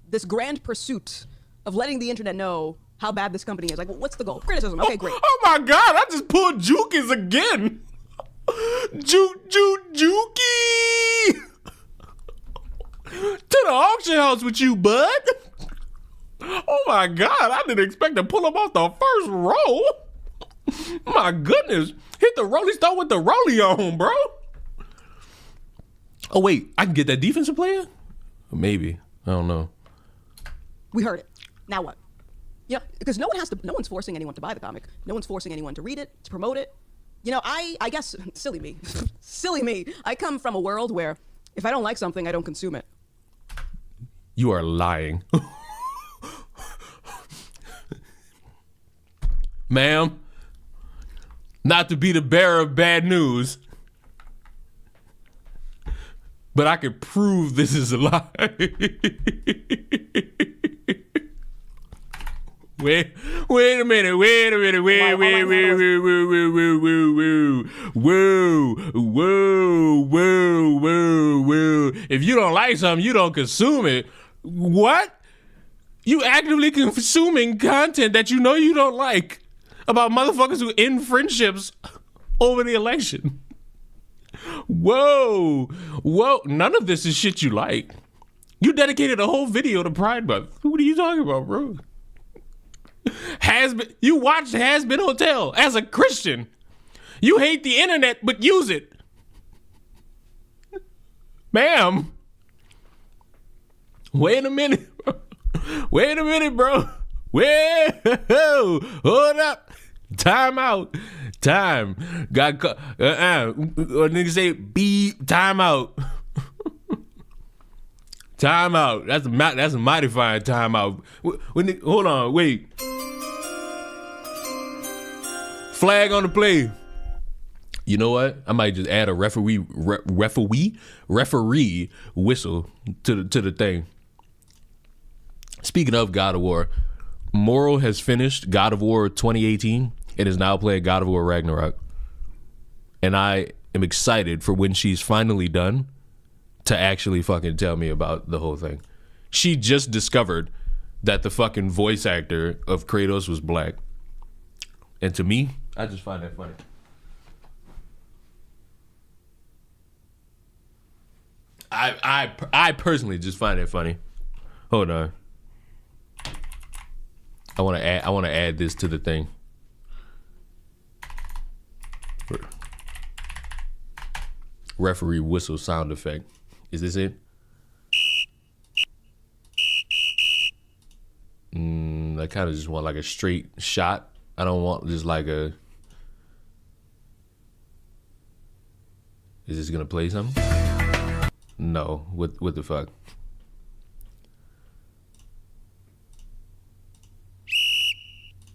this grand pursuit of letting the internet know how bad this company is? Like, what's the goal? Criticism. Okay, great. Oh my God, I just pulled Jukies again. Juki. To the auction house with you, bud. Oh my God, I didn't expect to pull him off the first row. My goodness. Hit the rollie, start with the rollie on, bro. Oh wait, I can get that defensive player? Maybe. I don't know. We heard it. Now what? You know, because no one's forcing anyone to buy the comic. No one's forcing anyone to read it, to promote it. You know, I guess, silly me. Silly me. I come from a world where if I don't like something, I don't consume it. You are lying. Ma'am, not to be the bearer of bad news, but I can prove this is a lie. Wait a minute. Whoa. If you don't like something, you don't consume it. What? You actively consuming content that you know you don't like about motherfuckers who end friendships over the election. Whoa. None of this is shit you like. You dedicated a whole video to Pride Month. What are you talking about, bro? You watched Has Been Hotel as a Christian. You hate the internet, but use it. Ma'am. Wait a minute, bro. Hold up. Time out. Time. Nigga say beep. Time out. Time out. That's a mighty fine time out. Hold on. Wait. Flag on the play. You know what? I might just add a referee whistle to the thing. Speaking of God of War, Moral has finished God of War 2018 and is now playing God of War Ragnarok. And I am excited for when she's finally done to actually fucking tell me about the whole thing. She just discovered that the fucking voice actor of Kratos was black. And to me, I just find that funny. I personally just find that funny. Hold on. I want to add this to the thing. referee whistle sound effect. Is this it? I kind of just want like a straight shot. I don't want just like a... Is this gonna play something? No. What the fuck?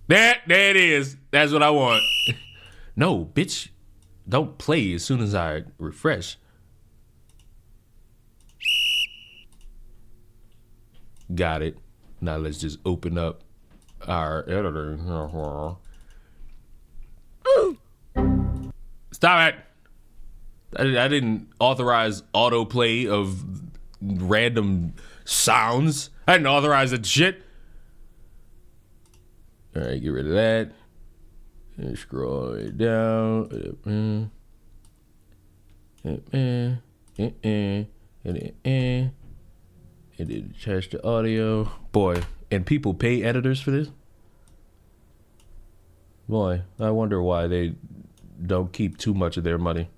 There it is. That's what I want. No, bitch. Don't play as soon as I refresh. Got it. Now let's just open up our editor. Stop it. I didn't authorize autoplay of random sounds. I didn't authorize that shit. All right, get rid of that. And scroll it down. And then attach the audio. Boy, and people pay editors for this? Boy, I wonder why they don't keep too much of their money.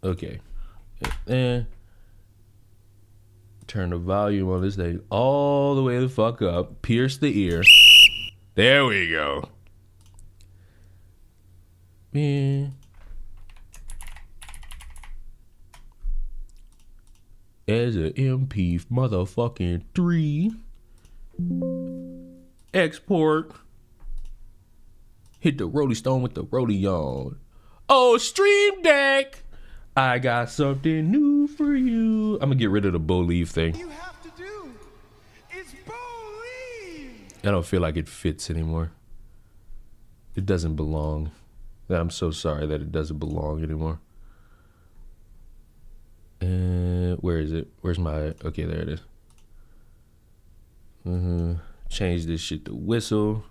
Okay. And turn the volume on this thing all the way the fuck up. Pierce the ear. There we go. Man. As a MP motherfucking 3. Export. Hit the Rolling Stone with the Rolling on. Oh, Stream Deck. I got something new for you. I'm gonna get rid of the believe thing. You have to do is believe. I don't feel like it fits anymore. It doesn't belong. I'm so sorry that it doesn't belong anymore. Where is it? Where's my... Okay, there it is. Change this shit to whistle.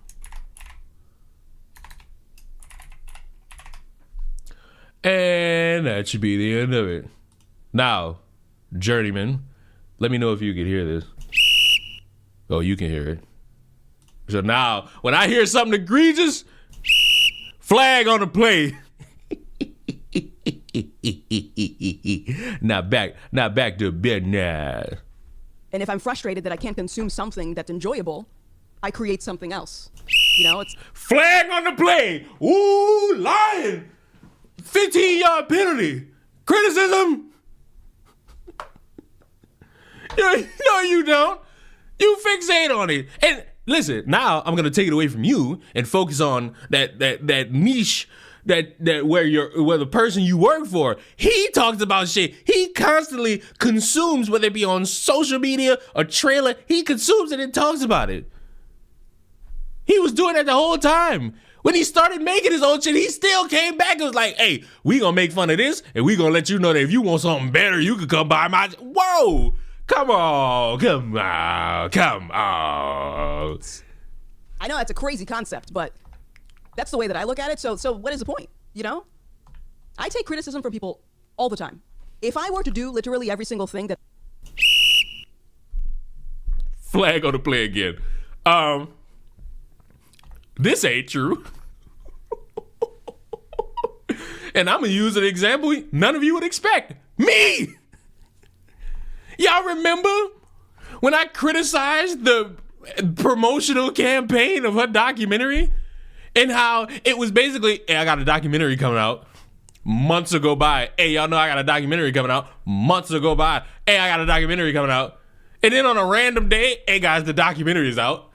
And that should be the end of it. Now, Journeyman, let me know if you can hear this. Oh, you can hear it. So now, when I hear something egregious, flag on the play. Now back to business. And if I'm frustrated that I can't consume something that's enjoyable, I create something else. You know, it's Flag on the play. Ooh, lion. 15-yard penalty. Criticism. No, you don't. You fixate on it. And listen, now I'm gonna take it away from you and focus on that niche that where the person you work for. He talks about shit. He constantly consumes, whether it be on social media or trailer. He consumes it and talks about it. He was doing that the whole time. When he started making his own shit, he still came back and was like, hey, we gonna make fun of this, and we gonna let you know that if you want something better, you can come by my... Whoa! Come on. I know that's a crazy concept, but that's the way that I look at it. So what is the point? You know? I take criticism from people all the time. If I were to do literally every single thing that... Flag on the play again. This ain't true. And I'm gonna use an example none of you would expect. Me! Y'all remember when I criticized the promotional campaign of her documentary and how it was basically, hey, I got a documentary coming out. Months will go by. Hey, y'all know I got a documentary coming out. Months will go by. Hey, I got a documentary coming out. And then on a random day, hey guys, the documentary is out.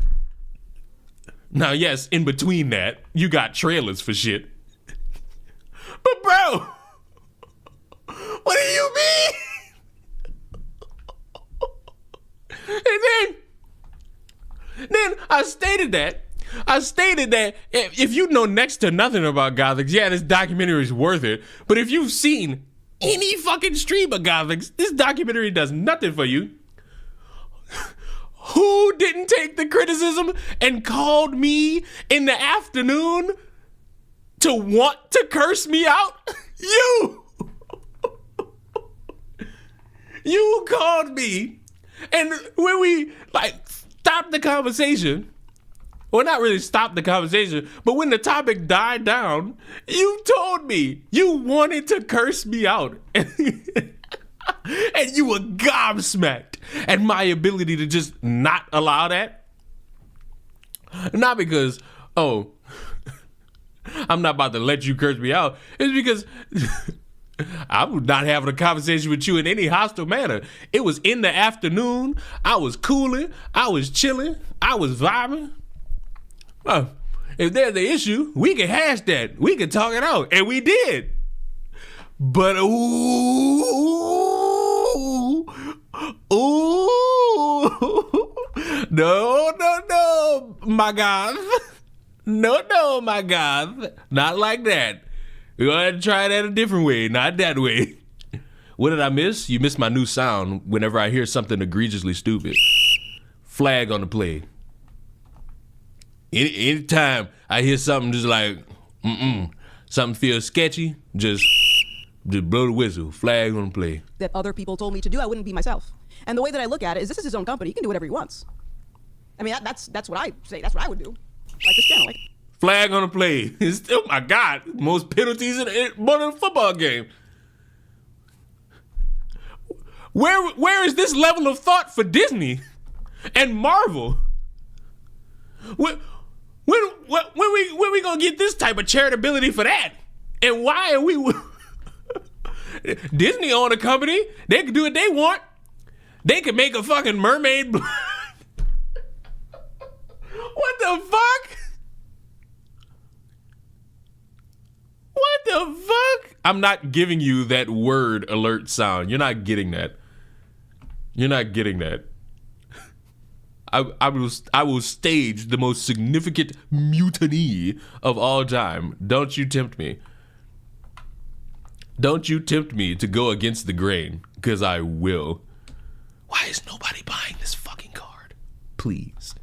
Now, yes, in between that, you got trailers for shit. But bro, what do you mean? And then I stated that if you know next to nothing about Gothics, yeah, this documentary is worth it. But if you've seen any fucking stream of Gothics, this documentary does nothing for you. Who didn't take the criticism and called me in the afternoon to want to curse me out? You! You called me. And when we stopped the conversation, Well, not really stop the conversation, but when the topic died down, you told me you wanted to curse me out. And you were gobsmacked at my ability to just not allow that. Not because, oh, I'm not about to let you curse me out. It's because I'm not having a conversation with you in any hostile manner. It was in the afternoon. I was cooling. I was chilling. I was vibing. If there's an issue, we can hash that. We can talk it out. And we did. But no, my God. No, my God. Not like that. We're going to try that a different way, not that way. What did I miss? You missed my new sound whenever I hear something egregiously stupid. Flag on the play. Anytime I hear something just like, something feels sketchy, just blow the whistle. Flag on the play. That other people told me to do, I wouldn't be myself. And the way that I look at it is this is his own company. He can do whatever he wants. I mean, that's what I say. That's what I would do. Like this channel. Flag on the play. Oh my God. Most penalties in more than a football game. Where is this level of thought for Disney and Marvel? When we gonna get this type of charitability for that? And why are we... Disney own a company. They can do what they want. They can make a fucking mermaid... What the fuck? What the fuck? I'm not giving you that word alert sound. You're not getting that. You're not getting that. I will stage the most significant mutiny of all time. Don't you tempt me. Don't you tempt me to go against the grain, because I will. Why is nobody buying this fucking card? Please.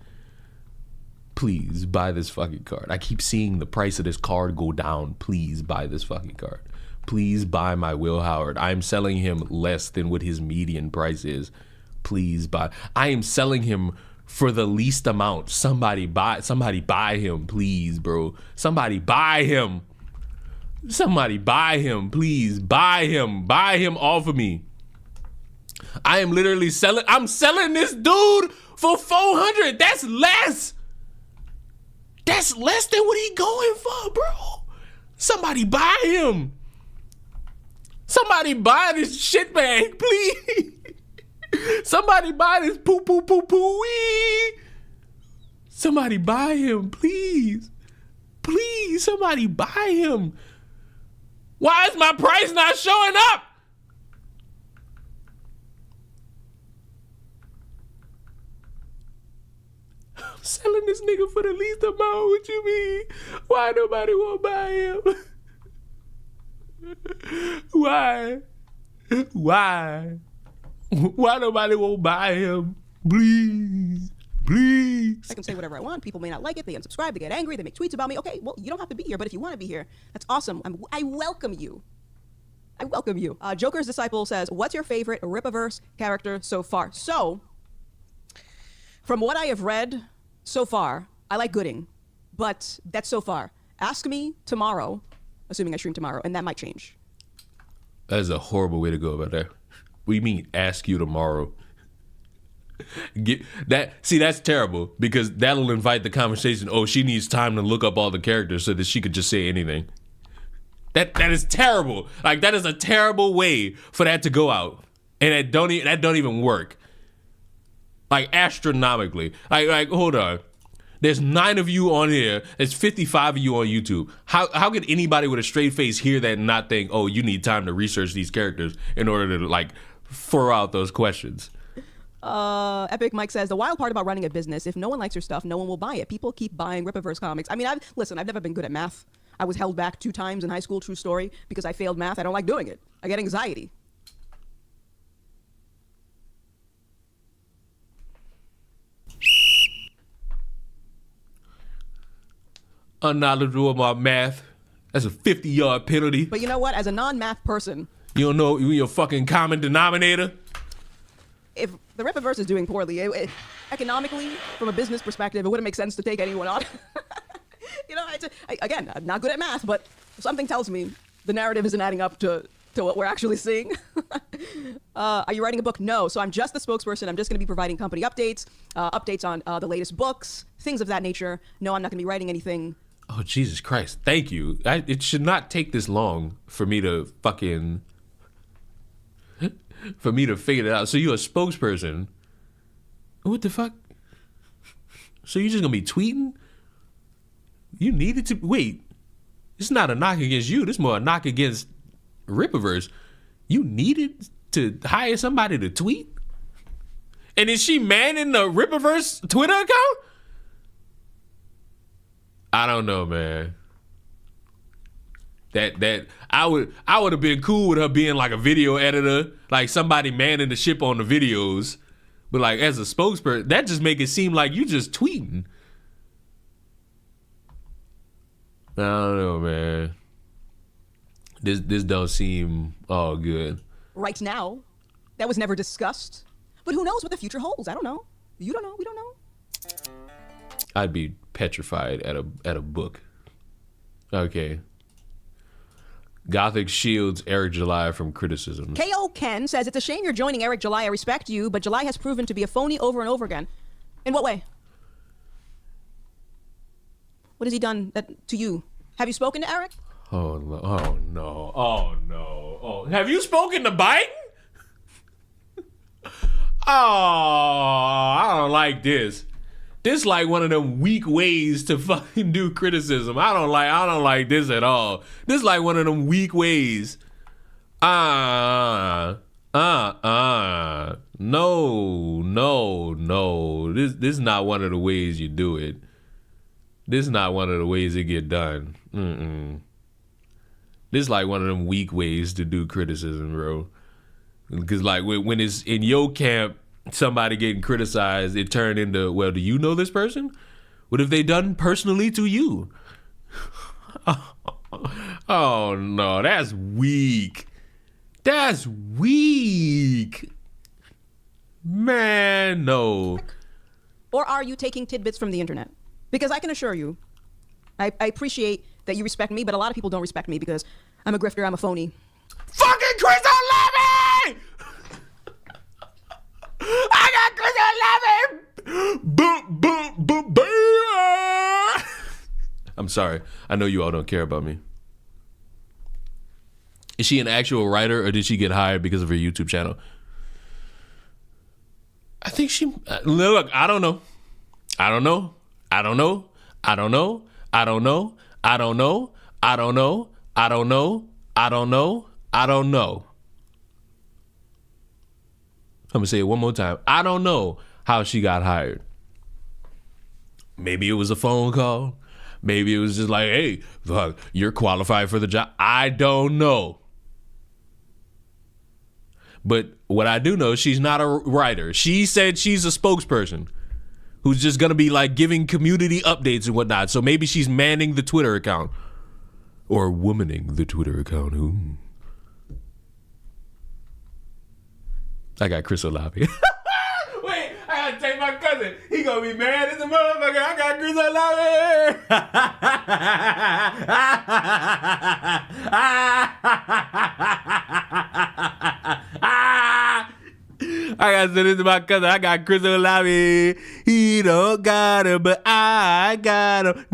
Please buy this fucking card. I keep seeing the price of this card go down. Please buy this fucking card. Please buy my Will Howard. I'm selling him less than what his median price is. Please buy. I am selling him for the least amount. Somebody buy him, please, bro. Somebody buy him. Somebody buy him, please. Buy him. Buy him off of me. I am literally selling. I'm selling this dude for $400. That's less. That's less than what he going for, bro. Somebody buy him. Somebody buy this shit bag, please. Somebody buy this poo-wee. Somebody buy him, please. Please, somebody buy him. Why is my price not showing up? I'm selling this nigga for the least amount. What you mean? Why nobody won't buy him? Why? Why? Why nobody won't buy him? Please. Please. I can say whatever I want. People may not like it. They unsubscribe. They get angry. They make tweets about me. Okay, well, you don't have to be here, but if you want to be here, that's awesome. I welcome you. I welcome you. Joker's Disciple says, what's your favorite Rippaverse character so far? So, from what I have read so far, I like Gooding, but that's so far. Ask me tomorrow, assuming I stream tomorrow, and that might change. That is a horrible way to go about that. What do you mean, ask you tomorrow? That's terrible, because that'll invite the conversation. Oh, she needs time to look up all the characters so that she could just say anything. That is terrible. Like, that is a terrible way for that to go out, and that don't even work. Like, astronomically. Like, hold on. There's 9 of you on here. There's 55 of you on YouTube. How could anybody with a straight face hear that and not think, oh, you need time to research these characters in order to, like, throw out those questions? Epic Mike says, the wild part about running a business, if no one likes your stuff, no one will buy it. People keep buying Rippaverse comics. I mean, I've never been good at math. I was held back 2 times in high school, true story, because I failed math. I don't like doing it. I get anxiety. Unknowledgeable about math. That's a 50-yard penalty. But you know what? As a non-math person, you don't know your fucking common denominator. if the Rippaverse is doing poorly, economically, from a business perspective, it wouldn't make sense to take anyone on. Again, I'm not good at math, but something tells me the narrative isn't adding up to what we're actually seeing. Are you writing a book? No. So I'm just the spokesperson. I'm just going to be providing company updates, updates on the latest books, things of that nature. No, I'm not going to be writing anything. Oh, Jesus Christ. Thank you. It should not take this long for me to figure it out. So you're a spokesperson. What the fuck? So you're just going to be tweeting? You needed to... Wait. It's not a knock against you. This is more a knock against Rippaverse. You needed to hire somebody to tweet? And is she manning the Rippaverse Twitter account? I don't know, man. That I would have been cool with her being like a video editor, like somebody manning the ship on the videos. But like as a spokesperson, that just make it seem like you just tweeting. I don't know, man. This don't seem all good. Right now, that was never discussed. But who knows what the future holds? I don't know. You don't know. We don't know. I'd be petrified at a book. Okay. Gothic shields Eric July from criticism. K.O. Ken says, it's a shame you're joining Eric July. I respect you, but July has proven to be a phony over and over again. In what way? What has he done to you? Have you spoken to Eric? Oh no. Oh, have you spoken to Biden? Oh, I don't like this. This like one of them weak ways to fucking do criticism. I don't like this at all. This like one of them weak ways. No. This is not one of the ways you do it. This is not one of the ways it get done. This is like one of them weak ways to do criticism, bro. Because like when it's in your camp, somebody getting criticized, it turned into, well, do you know this person? What have they done personally to you? Oh no, that's weak. That's weak. Man, no. Or are you taking tidbits from the internet? Because I can assure you, I appreciate that you respect me, but a lot of people don't respect me because I'm a grifter, I'm a phony. Fucking Chris Olave! I got Chris Olave! Boom, boom, boom, boom! I'm sorry. I know you all don't care about me. Is she an actual writer or did she get hired because of her YouTube channel? I think she... Look, I don't know. I don't know. I don't know. I don't know. I don't know. I don't know. I don't know. I don't know. I don't know. I don't know. I'm gonna say it one more time. I don't know how she got hired. Maybe it was a phone call. Maybe it was just like, hey, fuck, you're qualified for the job. I don't know. But what I do know, she's not a writer. She said she's a spokesperson who's just gonna be like giving community updates and whatnot. So maybe she's manning the Twitter account or womaning the Twitter account. Ooh. I got Chris Olave. Wait, I gotta take my cousin. He gonna be mad as a motherfucker. I got Chris Olave. I gotta say this to my cousin. I got Chris Olave. He don't got him, but I got him.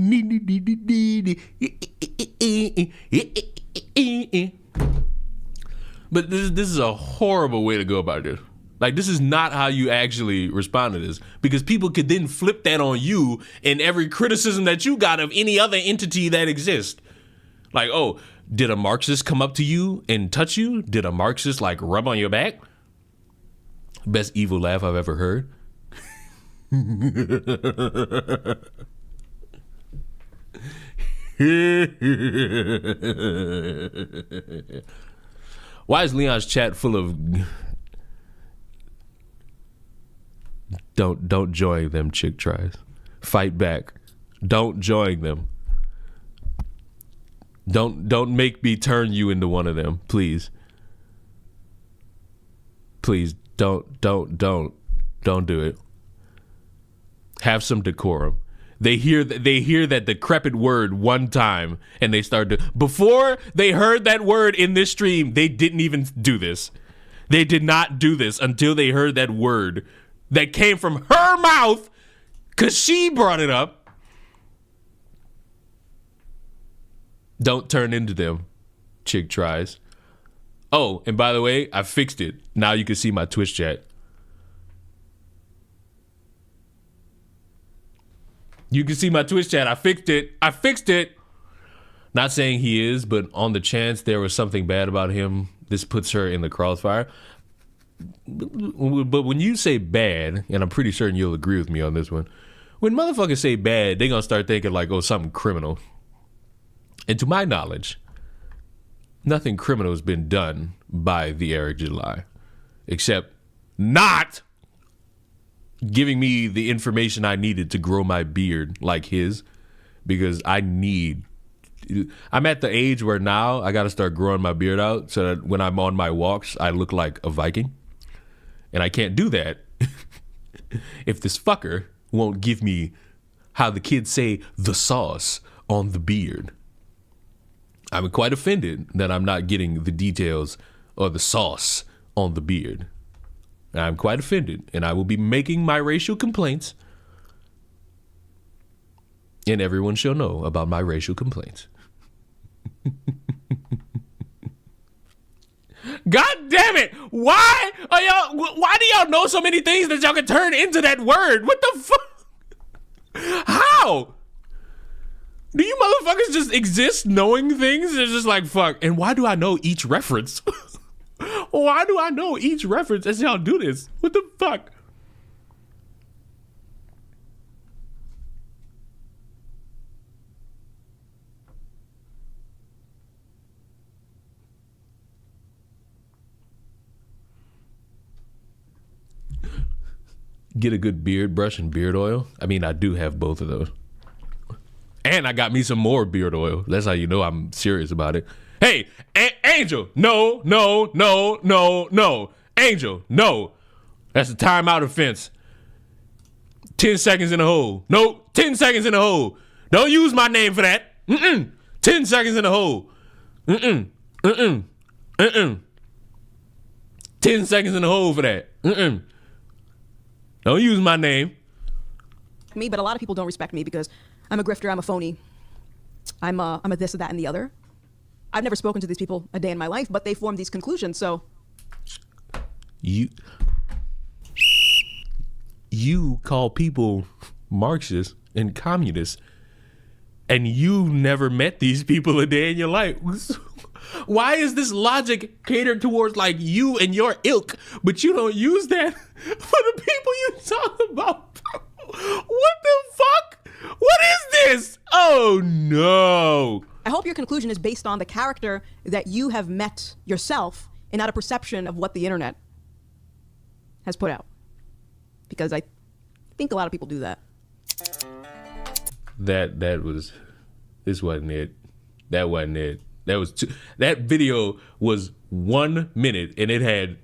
But this is a horrible way to go about this. Like, this is not how you actually respond to this. Because people could then flip that on you in every criticism that you got of any other entity that exists. Like, oh, did a Marxist come up to you and touch you? Did a Marxist, like, rub on your back? Best evil laugh I've ever heard. Why is Leon's chat full of don't join them chick tries? Fight back. Don't join them. Don't make me turn you into one of them, please. Please Don't do it. Have some decorum. They hear that decrepit word one time and they start to. Before they heard that word in this stream, they didn't even do this. They did not do this until they heard that word that came from her mouth because she brought it up. Don't turn into them, chick tries. Oh, and by the way, I fixed it. Now you can see my Twitch chat. You can see my Twitch chat. I fixed it. Not saying he is, but on the chance there was something bad about him, this puts her in the crossfire. But when you say bad, and I'm pretty certain you'll agree with me on this one, when motherfuckers say bad, they're going to start thinking like, oh, something criminal. And to my knowledge, nothing criminal has been done by the Eric July, except not giving me the information I needed to grow my beard like his, because I'm at the age where now I got to start growing my beard out so that when I'm on my walks, I look like a Viking. And I can't do that if this fucker won't give me, how the kids say, the sauce on the beard. I'm quite offended that I'm not getting the details or the sauce on the beard. I'm quite offended, and I will be making my racial complaints, and everyone shall know about my racial complaints. God damn it! Why do y'all know so many things that y'all can turn into that word? What the fuck? How? Do you motherfuckers just exist knowing things? It's just like, fuck. And why do I know each reference? Why do I know each reference as y'all do this? What the fuck? Get a good beard brush and beard oil. I mean, I do have both of those. And I got me some more beard oil. That's how you know I'm serious about it. Hey, Angel, no. Angel, no. That's a timeout offense. 10 seconds in the hole. No, 10 seconds in the hole. Don't use my name for that. 10 seconds in the hole. 10 seconds in the hole for that. Don't use my name. Me, but a lot of people don't respect me because I'm a grifter, I'm a phony. I'm a this, a that, and the other. I've never spoken to these people a day in my life, but they form these conclusions, so. You call people Marxists and communists, and you never met these people a day in your life. Why is this logic catered towards like you and your ilk, but you don't use that for the people you talk about? What the fuck? What is this? Oh no. I hope your conclusion is based on the character that you have met yourself and not a perception of what the internet has put out. Because I think a lot of people do that. This wasn't it. That wasn't it. That video was 1 minute and it had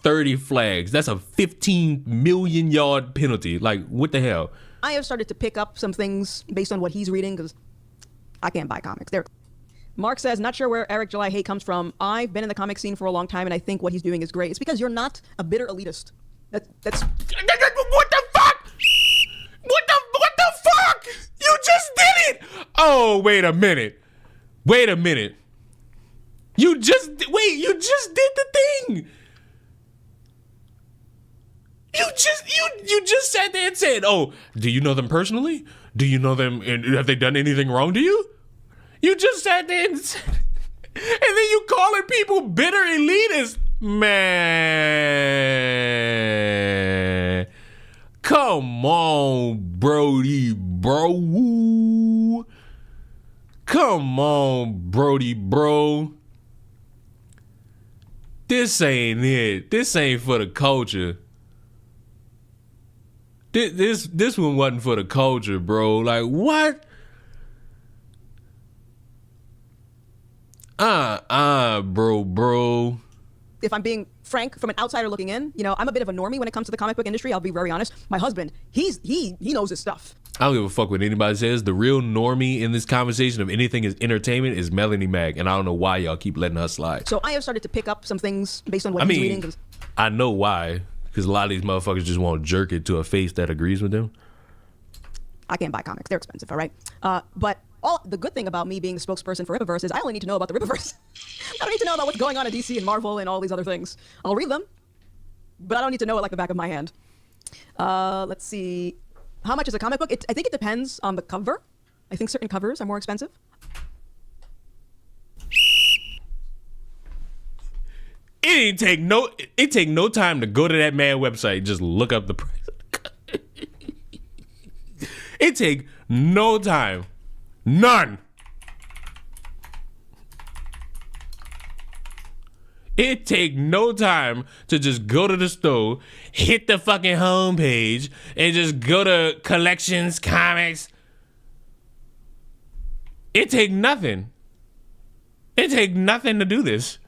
30 flags. That's a 15 million yard penalty. Like, what the hell? I have started to pick up some things based on what he's reading because I can't buy comics. There. Mark says, not sure where Eric July hate comes from. I've been in the comic scene for a long time and I think what he's doing is great. It's because you're not a bitter elitist. That's what the fuck? What the fuck? You just did it. Oh, wait a minute. You just did the thing. You just sat there and said, "Oh, do you know them personally? Do you know them? And have they done anything wrong to you?" You just sat there and said, and then you calling people bitter elitists, man. Come on, Brody, bro. Come on, Brody, bro. This ain't it. This ain't for the culture. This one wasn't for the culture, bro. Like, what? Bro. if I'm being frank, from an outsider looking in, you know, I'm a bit of a normie when it comes to the comic book industry. I'll be very honest. My husband, he knows his stuff. I don't give a fuck what anybody says. The real normie in this conversation of anything is entertainment is Melanie Mack, and I don't know why y'all keep letting her slide. So I have started to pick up some things based on what he's reading. I know why, because a lot of these motherfuckers just want to jerk it to a face that agrees with them. I can't buy comics. They're expensive, all right? But the good thing about me being the spokesperson for Rippaverse is I only need to know about the Rippaverse. I don't need to know about what's going on in DC and Marvel and all these other things. I'll read them, but I don't need to know it like the back of my hand. Let's see. How much is a comic book? I think it depends on the cover. I think certain covers are more expensive. It take no time to go to that man website and just look up the price. It take no time. None. It take no time to just go to the store, hit the fucking homepage, and just go to collections, comics. It take nothing. It take nothing to do this.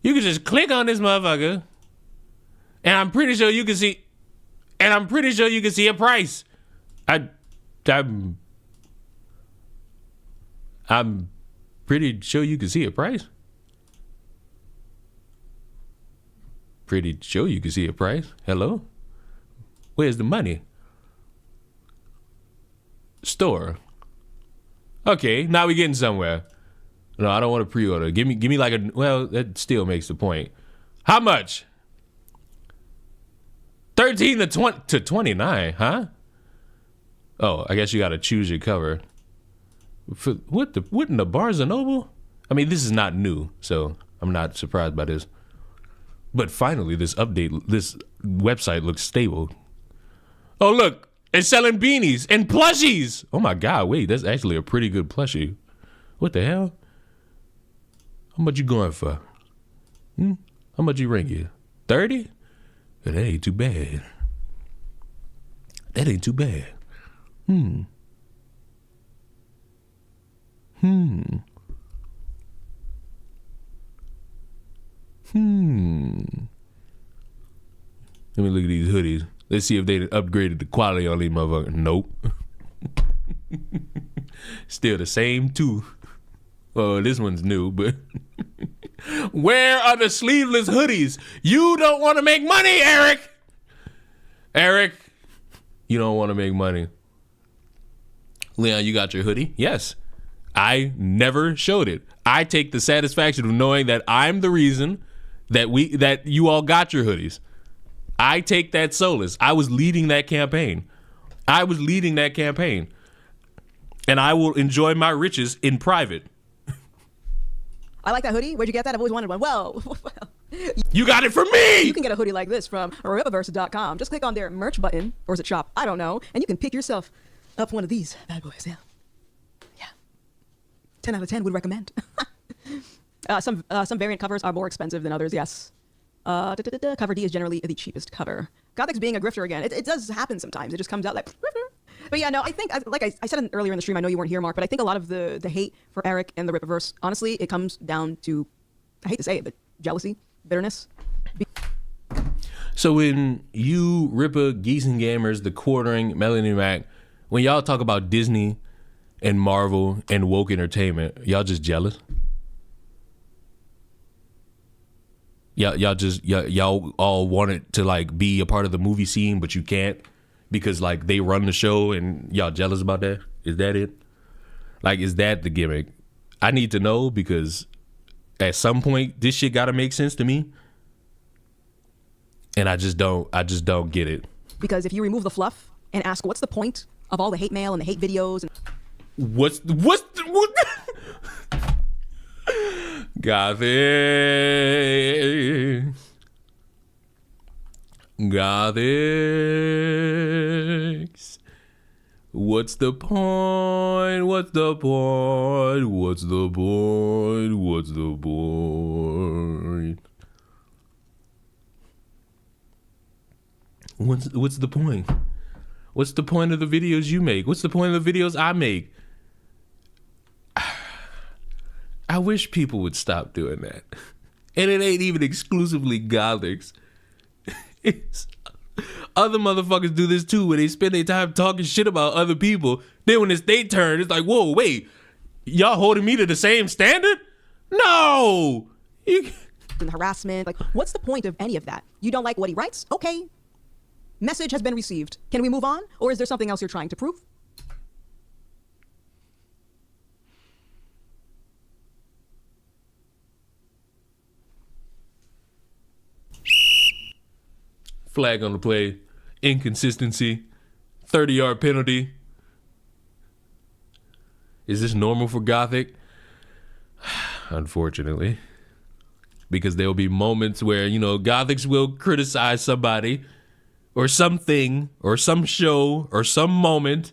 You can just click on this motherfucker, and I'm pretty sure you can see a price. I'm pretty sure you can see a price. Pretty sure you can see a price. Hello? Where's the money? Store. Okay, now we're getting somewhere. No, I don't want to pre-order. Give me like that still makes the point. How much? 13 to 29, huh? Oh, I guess you got to choose your cover. For what in the Barnes and Noble? I mean, this is not new, so I'm not surprised by this. But finally, this website looks stable. Oh, look, it's selling beanies and plushies. Oh my God, wait, that's actually a pretty good plushie. What the hell? How much you going for? How much you rank it? 30? That ain't too bad. That ain't too bad. Let me look at these hoodies. Let's see if they upgraded the quality on these motherfuckers. Nope. Still the same too. Well, this one's new, but where are the sleeveless hoodies? You don't want to make money, Eric. Eric, you don't want to make money. Leon, you got your hoodie? Yes. I never showed it. I take the satisfaction of knowing that I'm the reason that you all got your hoodies. I take that solace. I was leading that campaign. And I will enjoy my riches in private. I like that hoodie. Where'd you get that? I've always wanted one. Well, you got it from me! You can get a hoodie like this from Rippaverse.com. Just click on their merch button, or is it shop? I don't know. And you can pick yourself up one of these bad boys. Yeah. 10 out of 10 would recommend. Some variant covers are more expensive than others, yes. Cover D is generally the cheapest cover. Gothic's being a grifter again. It does happen sometimes. It just comes out like grifter. But yeah, no, I think, like I said earlier in the stream, I know you weren't here, Mark, but I think a lot of the hate for Eric and the Rippaverse, honestly, it comes down to, I hate to say it, but jealousy, bitterness. So when you, Ripper, Geese and Gamers, The Quartering, Melanie Mac, when y'all talk about Disney and Marvel and woke entertainment, y'all just jealous? Y'all all want it to like be a part of the movie scene, but you can't because like they run the show and y'all jealous about that? Is that it? Like, is that the gimmick? I need to know because at some point this shit gotta make sense to me. And I just don't get it. Because if you remove the fluff and ask what's the point of all the hate mail and the hate videos and what Gothics. What's the point? What's the point? What's the point? What's the point? What's the point? What's the point of the videos you make? What's the point of the videos I make? I wish people would stop doing that. And it ain't even exclusively Gothics. It's, other motherfuckers do this too, where they spend their time talking shit about other people. Then when it's their turn, it's like, whoa, wait, y'all holding me to the same standard? No! And harassment. Like, what's the point of any of that? You don't like what he writes? Okay. Message has been received. Can we move on? Or is there something else you're trying to prove? Flag on the play. Inconsistency. 30-yard penalty. Is this normal for Gothic? Unfortunately. Because there'll be moments where, you know, Gothics will criticize somebody or something or some show or some moment.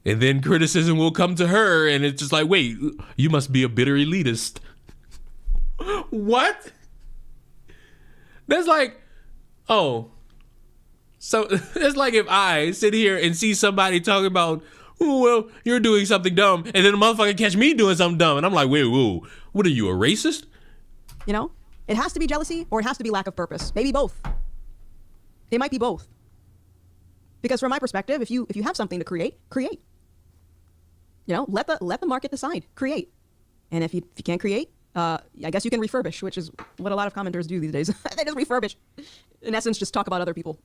And then criticism will come to her and it's just like, wait, you must be a bitter elitist. What? That's like, oh. So it's like if I sit here and see somebody talking about, oh, well, you're doing something dumb, and then the motherfucker catch me doing something dumb, and I'm like, wait, whoa, what are you, a racist? You know, it has to be jealousy or it has to be lack of purpose. Maybe both. It might be both. Because from my perspective, if you have something to create. You know, let the market decide. Create. And if you can't create, I guess you can refurbish, which is what a lot of commenters do these days. They just refurbish. In essence, just talk about other people.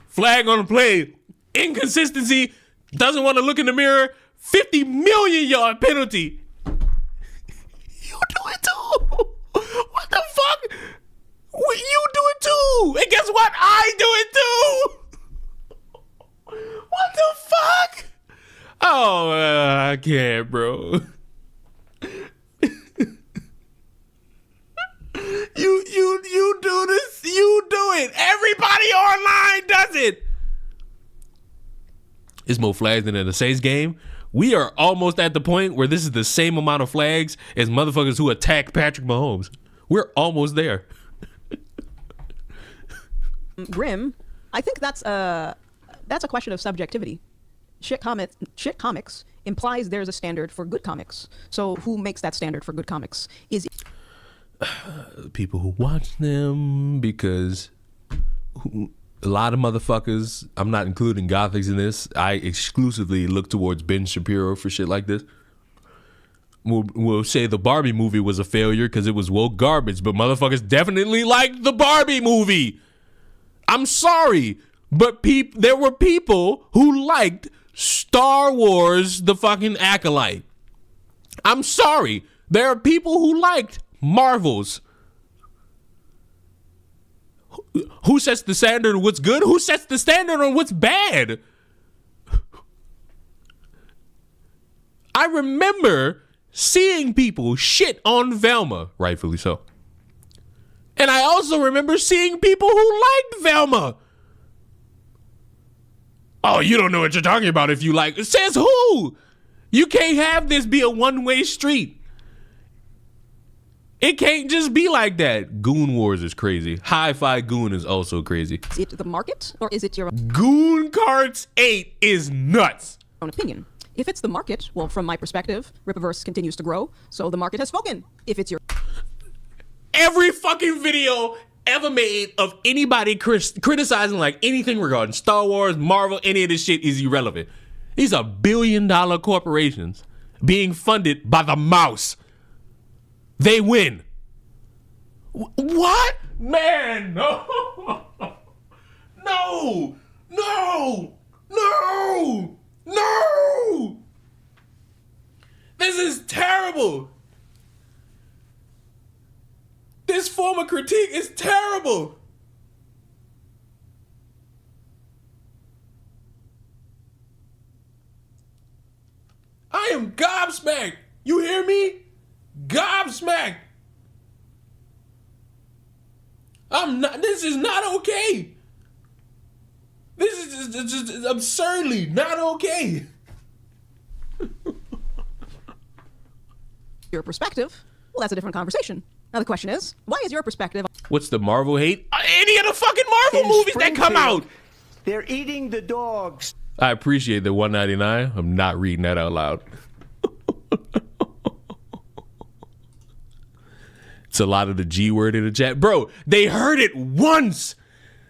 Flag on the play. Inconsistency. Doesn't want to look in the mirror. 50 million yard penalty. You do it too. What the fuck? You do it too. And guess what? I do it too. What the fuck? Oh, I can't, bro. You do this. You do it. Everybody online does it. It's more flags than in the Saints game. We are almost at the point where this is the same amount of flags as motherfuckers who attack Patrick Mahomes. We're almost there. Grim, I think that's a question of subjectivity. Shit comics implies there's a standard for good comics. So who makes that standard for good comics? Is people who watch them, because a lot of motherfuckers, I'm not including Gothics in this, I exclusively look towards Ben Shapiro for shit like this. We'll say the Barbie movie was a failure because it was woke garbage, but motherfuckers definitely liked the Barbie movie. I'm sorry, but there were people who liked Star Wars the fucking Acolyte. I'm sorry. There are people who liked Marvels. Who sets the standard on what's good? Who sets the standard on what's bad? I remember seeing people shit on Velma, rightfully so. And I also remember seeing people who liked Velma. Oh, you don't know what you're talking about if you like. Says who? You can't have this be a one-way street. It can't just be like that. Goon Wars is crazy. Hi-Fi Goon is also crazy. it the market or is it your Goon Carts 8 is nuts. own opinion? If it's the market, well, from my perspective, Rippaverse continues to grow, so the market has spoken. If it's your Every fucking video ever made of anybody criticizing like anything regarding Star Wars, Marvel, any of this shit is irrelevant. These are billion-dollar corporations being funded by the mouse. They win. What? Man, no. No. No. No. No. This is terrible. This form of critique is terrible. I am gobsmacked. You hear me? Gobsmacked. This is not okay. This is just absurdly not okay. your perspective, well, that's a different conversation. Now the question is, why is your perspective What's the Marvel hate? Any of the fucking Marvel movies that come out. They're eating the dogs. I appreciate the $1.99. I'm not reading that out loud. It's a lot of the G word in the chat. Bro, they heard it once.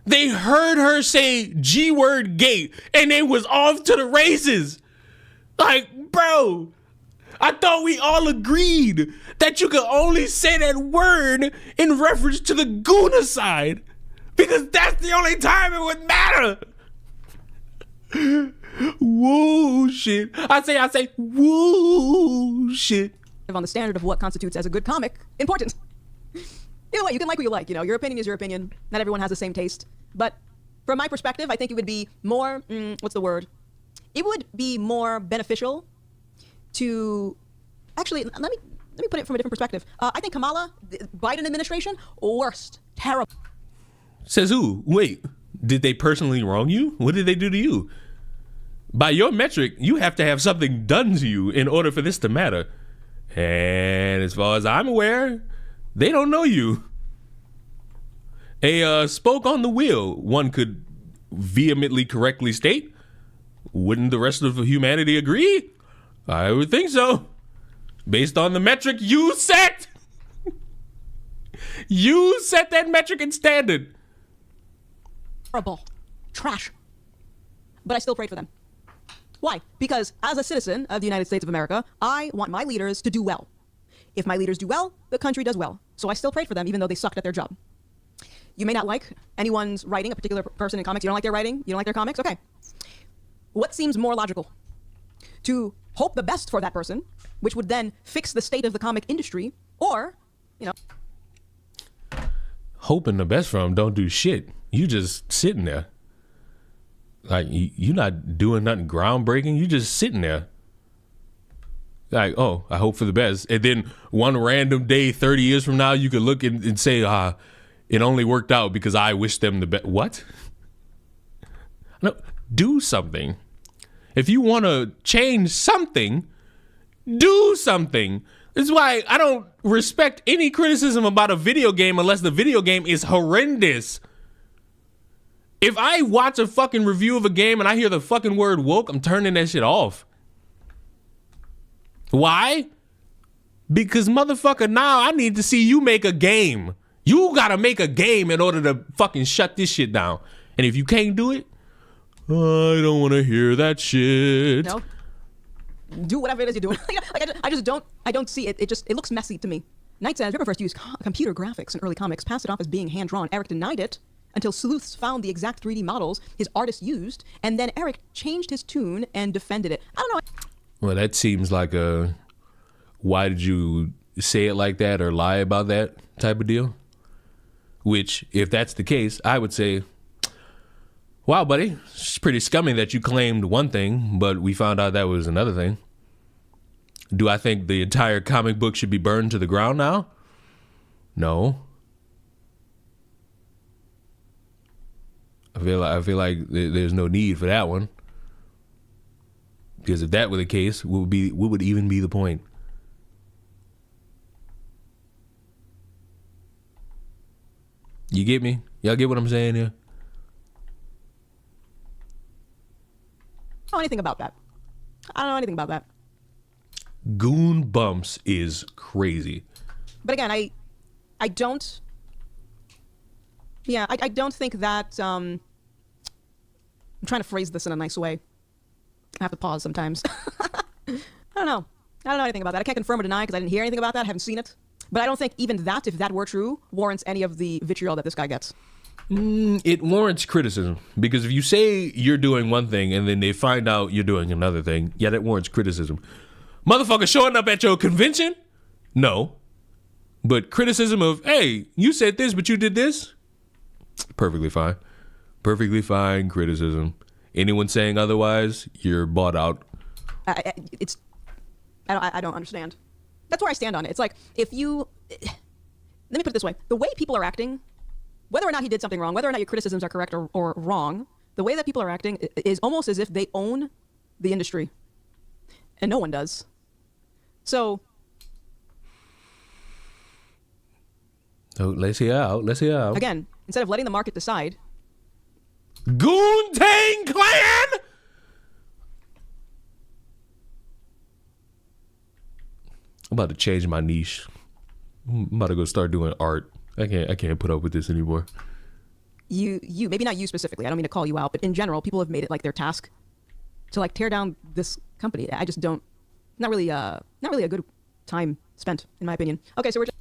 They heard her say G word gate and they was off to the races. Like, bro, I thought we all agreed that you could only say that word in reference to the Guna side because that's the only time it would matter. Whoa, shit. I say, whoa, shit. On the standard of what constitutes as a good comic, important. Either way, you can like what you like. You know, your opinion is your opinion. Not everyone has the same taste. But from my perspective, I think it would be more, what's the word? It would be more beneficial to, actually, let me put it from a different perspective. I think Kamala, the Biden administration, worst, terrible. Says who? Wait, did they personally wrong you? What did they do to you? By your metric, you have to have something done to you in order for this to matter. And as far as I'm aware, they don't know you. A spoke on the wheel, one could vehemently correctly state. Wouldn't the rest of humanity agree? I would think so. Based on the metric you set. You set that metric and standard. Horrible. Trash. But I still prayed for them. Why? Because as a citizen of the United States of America, I want my leaders to do well. If my leaders do well, the country does well. So I still prayed for them, even though they sucked at their job. You may not like anyone's writing, a particular person in comics. You don't like their writing? You don't like their comics? Okay. What seems more logical? To hope the best for that person, which would then fix the state of the comic industry, or, you know. Hoping the best for them don't do shit. You just sitting there. Like, you're not doing nothing groundbreaking. You just sitting there. Like, oh, I hope for the best. And then one random day, 30 years from now, you could look and say, it only worked out because I wish them the best. What? No, do something. If you want to change something, do something. This is why I don't respect any criticism about a video game unless the video game is horrendous. If I watch a fucking review of a game and I hear the fucking word woke, I'm turning that shit off. Why? Because motherfucker, now I need to see you make a game. You gotta make a game in order to fucking shut this shit down. And if you can't do it, I don't want to hear that shit. No. Do whatever it is you're doing. I don't see it. It looks messy to me. Knight says, Ripper first used computer graphics in early comics, passed it off as being hand-drawn. Eric denied it until sleuths found the exact 3D models his artist used, and then Eric changed his tune and defended it. I don't know. Well, that seems like a why did you say it like that or lie about that type of deal? Which, if that's the case, I would say, wow, buddy, it's pretty scummy that you claimed one thing, but we found out that was another thing. Do I think the entire comic book should be burned to the ground now? No. I feel like there's no need for that one. Because if that were the case, what would even be the point? You get me? Y'all get what I'm saying here? I don't know anything about that. I don't know anything about that. Goon bumps is crazy. But again, I don't. Yeah, I don't think that. I'm trying to phrase this in a nice way. I have to pause sometimes. I don't know. I don't know anything about that. I can't confirm or deny because I didn't hear anything about that. I haven't seen it. But I don't think even that, if that were true, warrants any of the vitriol that this guy gets. It warrants criticism. Because if you say you're doing one thing and then they find out you're doing another thing, yeah, that warrants criticism. Motherfucker showing up at your convention? No. But criticism of, hey, you said this, but you did this? Perfectly fine. Perfectly fine criticism. Anyone saying otherwise, you're bought out. I don't understand. That's where I stand on it. It's like, if you... Let me put it this way. The way people are acting, whether or not he did something wrong, whether or not your criticisms are correct or wrong, the way that people are acting is almost as if they own the industry. And no one does. So... Oh, let's hear out. Let's hear out. Again, instead of letting the market decide... Goontang Clan! I'm about to change my niche. I'm about to go start doing art. I can't put up with this anymore. You maybe not you specifically. I don't mean to call you out, but in general, people have made it like their task to like tear down this company. I just don't. Not really a good time spent, in my opinion. Okay, so we're just.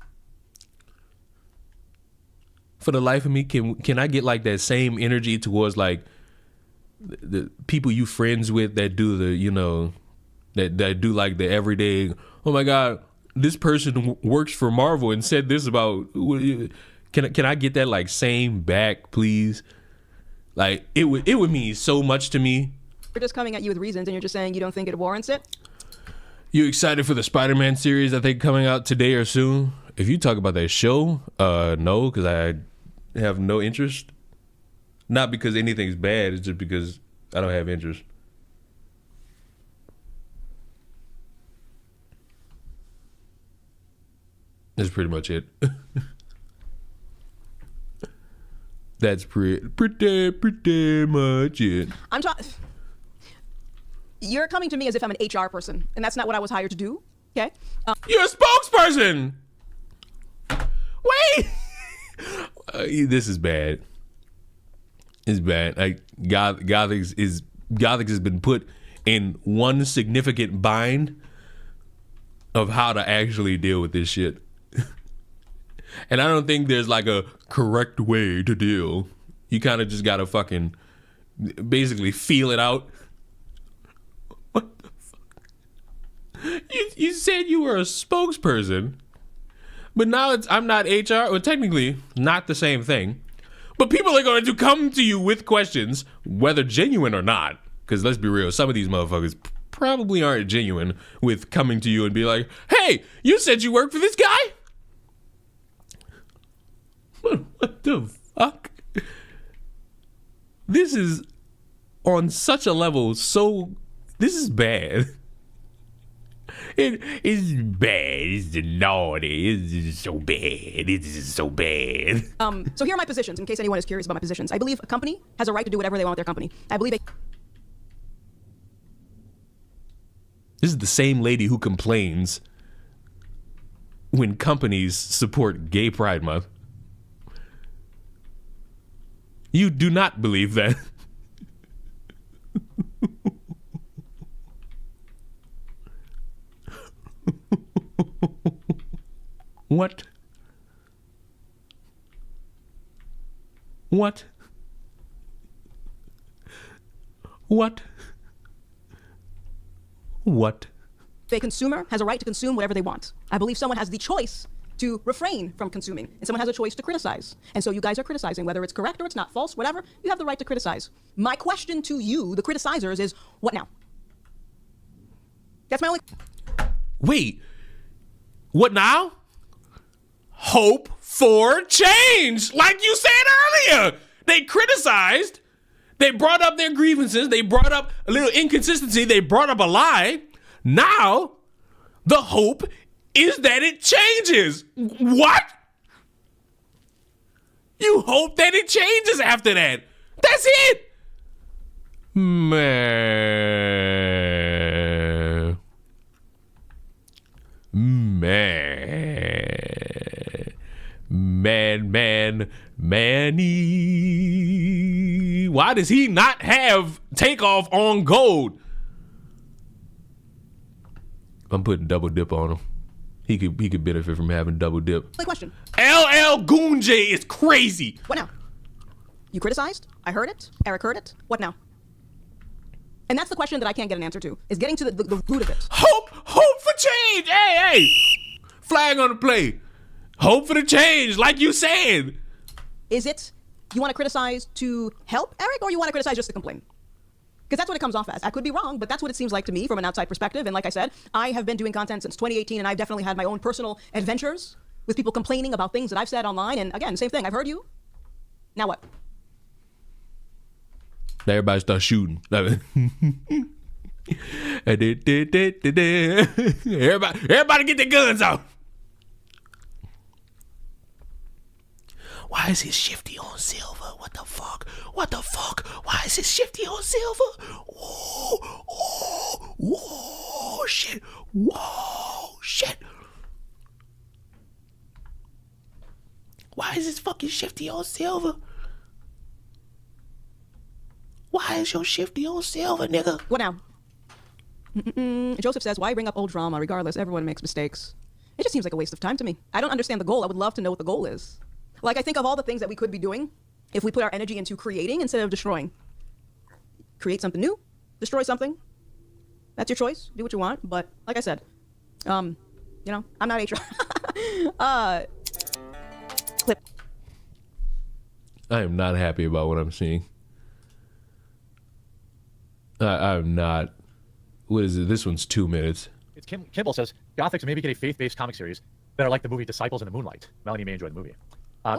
For the life of me, can I get like that same energy towards like the people you friends with that do the, you know, that do like the everyday, oh my God, this person works for Marvel and said this about, can I get that like same back, please? Like it would mean so much to me. We're just coming at you with reasons and you're just saying you don't think it warrants it? You excited for the Spider-Man series I think coming out today or soon? If you talk about that show, no, because I have no interest. Not because anything's bad, it's just because I don't have interest. That's pretty much it. That's pretty much it. I'm talking. You're coming to me as if I'm an HR person, and that's not what I was hired to do. Okay. You're a spokesperson. Wait. This is bad. It's bad. Like Gothics has been put in one significant bind of how to actually deal with this shit. And I don't think there's like a correct way to deal. You kind of just gotta fucking basically feel it out. What the fuck? You said you were a spokesperson, but now I'm not HR. Well, technically, not the same thing. But people are going to come to you with questions, whether genuine or not. Because let's be real, some of these motherfuckers probably aren't genuine with coming to you and be like, hey, you said you work for this guy? What the fuck? This is on such a level, this is bad. It is bad. It's naughty. It's so bad. It's so bad. So here are my positions, in case anyone is curious about my positions. I believe a company has a right to do whatever they want with their company. I believe This is the same lady who complains when companies support Gay Pride Month. You do not believe that. What? What? What? What? a consumer has a right to consume whatever they want. I believe someone has the choice to refrain from consuming, and someone has a choice to criticize. And so you guys are criticizing, whether it's correct or it's not, false, whatever, you have the right to criticize. My question to you, the criticizers, is what now? That's my only... Wait, what now? Hope for change, like you said earlier. They criticized, they brought up their grievances, they brought up a little inconsistency, they brought up a lie. Now, the hope is that it changes. What? You hope that it changes after that. That's it. Man. Manny. Why does he not have takeoff on gold? I'm putting double dip on him. He could benefit from having double dip. My question. LL Goon J is crazy. What now? You criticized? I heard it. Eric heard it. What now? And that's the question that I can't get an answer to, is getting to the root of it. Hope for change. Hey. Flag on the play. Hope for the change, like you said. Is it you want to criticize to help Eric, or you want to criticize just to complain? Because that's what it comes off as. I could be wrong, but that's what it seems like to me from an outside perspective. And like I said, I have been doing content since 2018, and I've definitely had my own personal adventures with people complaining about things that I've said online. And again, same thing. I've heard you. Now what? Now everybody starts shooting. Everybody get their guns out. Why is his shifty on silver? What the fuck? What the fuck? Why is his shifty on silver? Whoa, shit. Whoa, shit. Why is this fucking shifty on silver? Why is your shifty on silver, nigga? What now? Joseph says, why bring up old drama? Regardless, everyone makes mistakes. It just seems like a waste of time to me. I don't understand the goal. I would love to know what the goal is. Like, I think of all the things that we could be doing if we put our energy into creating instead of destroying. Create something new, destroy something. That's your choice. Do what you want. But like I said, I'm not HR. Clip. I am not happy about what I'm seeing. I'm not. What is it? This one's 2 minutes. It's Kimball says, Gothics maybe get a faith-based comic series that are like the movie Disciples in the Moonlight. Melanie may enjoy the movie.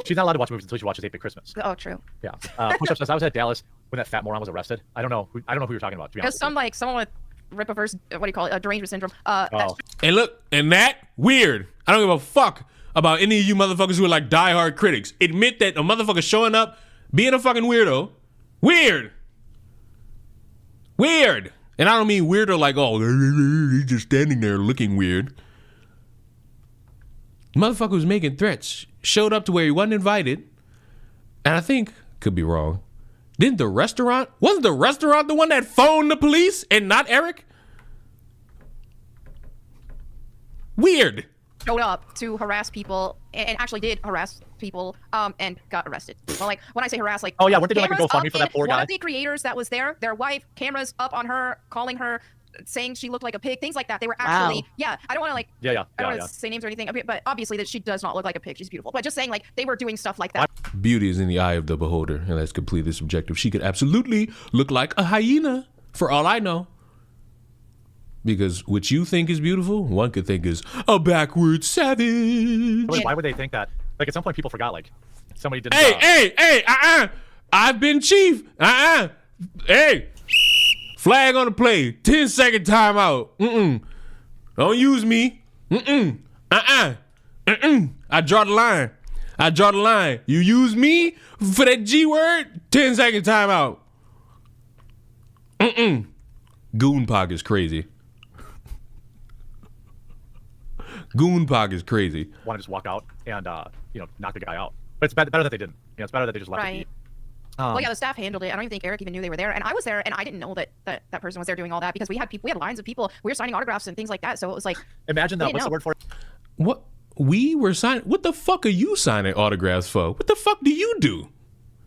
She's not allowed to watch movies until she watches 8-Bit Christmas. Oh, true. Yeah. Push-Up says, I was at Dallas when that fat moron was arrested. I don't know who you're talking about, to be honest. Because someone with Rippaverse, what do you call it, derangement syndrome. And look, and that, weird. I don't give a fuck about any of you motherfuckers who are like diehard critics. Admit that a motherfucker showing up, being a fucking weirdo, weird. Weird. And I don't mean weirdo like, oh, he's just standing there looking weird. Motherfucker was making threats, showed up to where he wasn't invited, and I think, could be wrong, wasn't the restaurant the one that phoned the police and not Eric? Weird. Showed up to harass people and actually did harass people and got arrested. Well, like when I say harass, like, oh yeah, weren't they doing like a cameras GoFundMe up for that poor guy? One of the creators that was there, their wife, cameras up on her, calling her, saying she looked like a pig, things like that. They were actually, Wow. I don't want to like, Yeah. I don't want to say names or anything, but obviously that she does not look like a pig. She's beautiful. But just saying, like, they were doing stuff like that. Beauty is in the eye of the beholder, and that's completely subjective. She could absolutely look like a hyena, for all I know. Because what you think is beautiful, one could think is a backward savage. Why would they think that? Like, at some point, people forgot, like, somebody didn't... Hey, I've been chief. Hey, flag on the play. 10-second timeout. Don't use me. I draw the line. You use me for that G word, 10-second timeout. Goonpock is crazy. Goonpock is crazy. Want to just walk out and, knock the guy out. But it's better that they didn't. It's better that they just left Right. it be. Well, yeah, the staff handled it. I don't even think Eric even knew they were there, and I was there, and I didn't know that person was there doing all that because we had lines of people. We were signing autographs and things like that. So it was like, Imagine that. I didn't What's the know. word for it? What? We were signing. What the fuck are you signing autographs for? What the fuck do you do?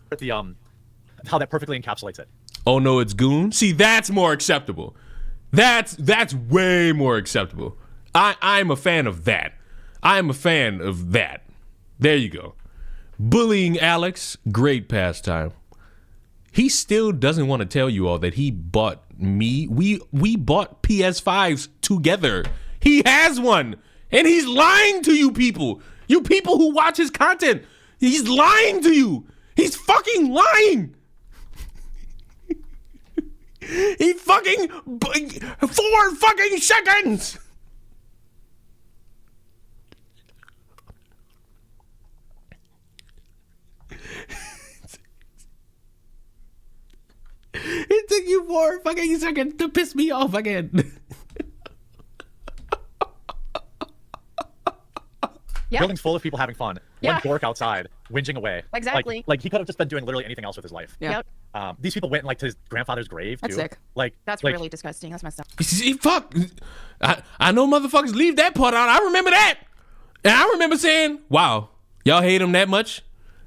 The, how that perfectly encapsulates it. Oh no, it's goon. See, that's more acceptable. That's way more acceptable. I'm a fan of that. I'm a fan of that. There you go. Bullying Alex, great pastime. He still doesn't want to tell you all that he bought me. We bought PS5s together. He has one. And he's lying to you people. You people who watch his content. He's lying to you. He's fucking lying. He fucking 4 fucking seconds. It took you 4 fucking seconds to piss me off again. yeah, Building's full of people having fun. Yeah. One dork outside, whinging away. Exactly. Like he could have just been doing literally anything else with his life. Yeah. Yep. These people went like to his grandfather's grave That's too. sick. That's like, really disgusting. That's messed up. See, fuck. I know motherfuckers leave that part out. I remember that. And I remember saying, wow, y'all hate him that much?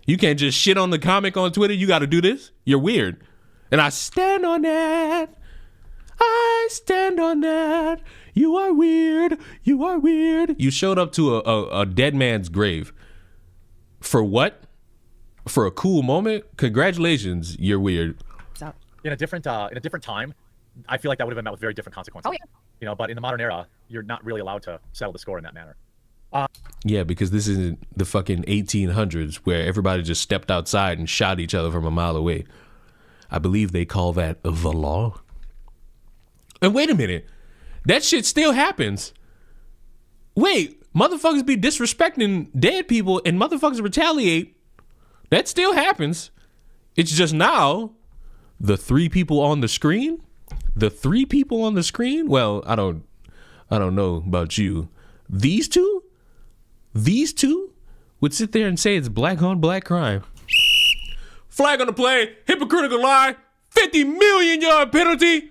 You can't just shit on the comic on Twitter. You got to do this. You're weird. And I stand on that. I stand on that. You are weird. You are weird. You showed up to a dead man's grave. For what? For a cool moment? Congratulations. You're weird. So, in a different time, I feel like that would have been met with very different consequences. Oh, yeah. But in the modern era, you're not really allowed to settle the score in that manner. Yeah, because this isn't the fucking 1800s where everybody just stepped outside and shot each other from a mile away. I believe they call that the law. And wait a minute. That shit still happens. Wait, motherfuckers be disrespecting dead people and motherfuckers retaliate. That still happens. It's just now the 3 people on the screen. The 3 people on the screen? Well, I don't know about you. These two would sit there and say it's black on black crime. Flag on the play, hypocritical lie, 50 million yard penalty.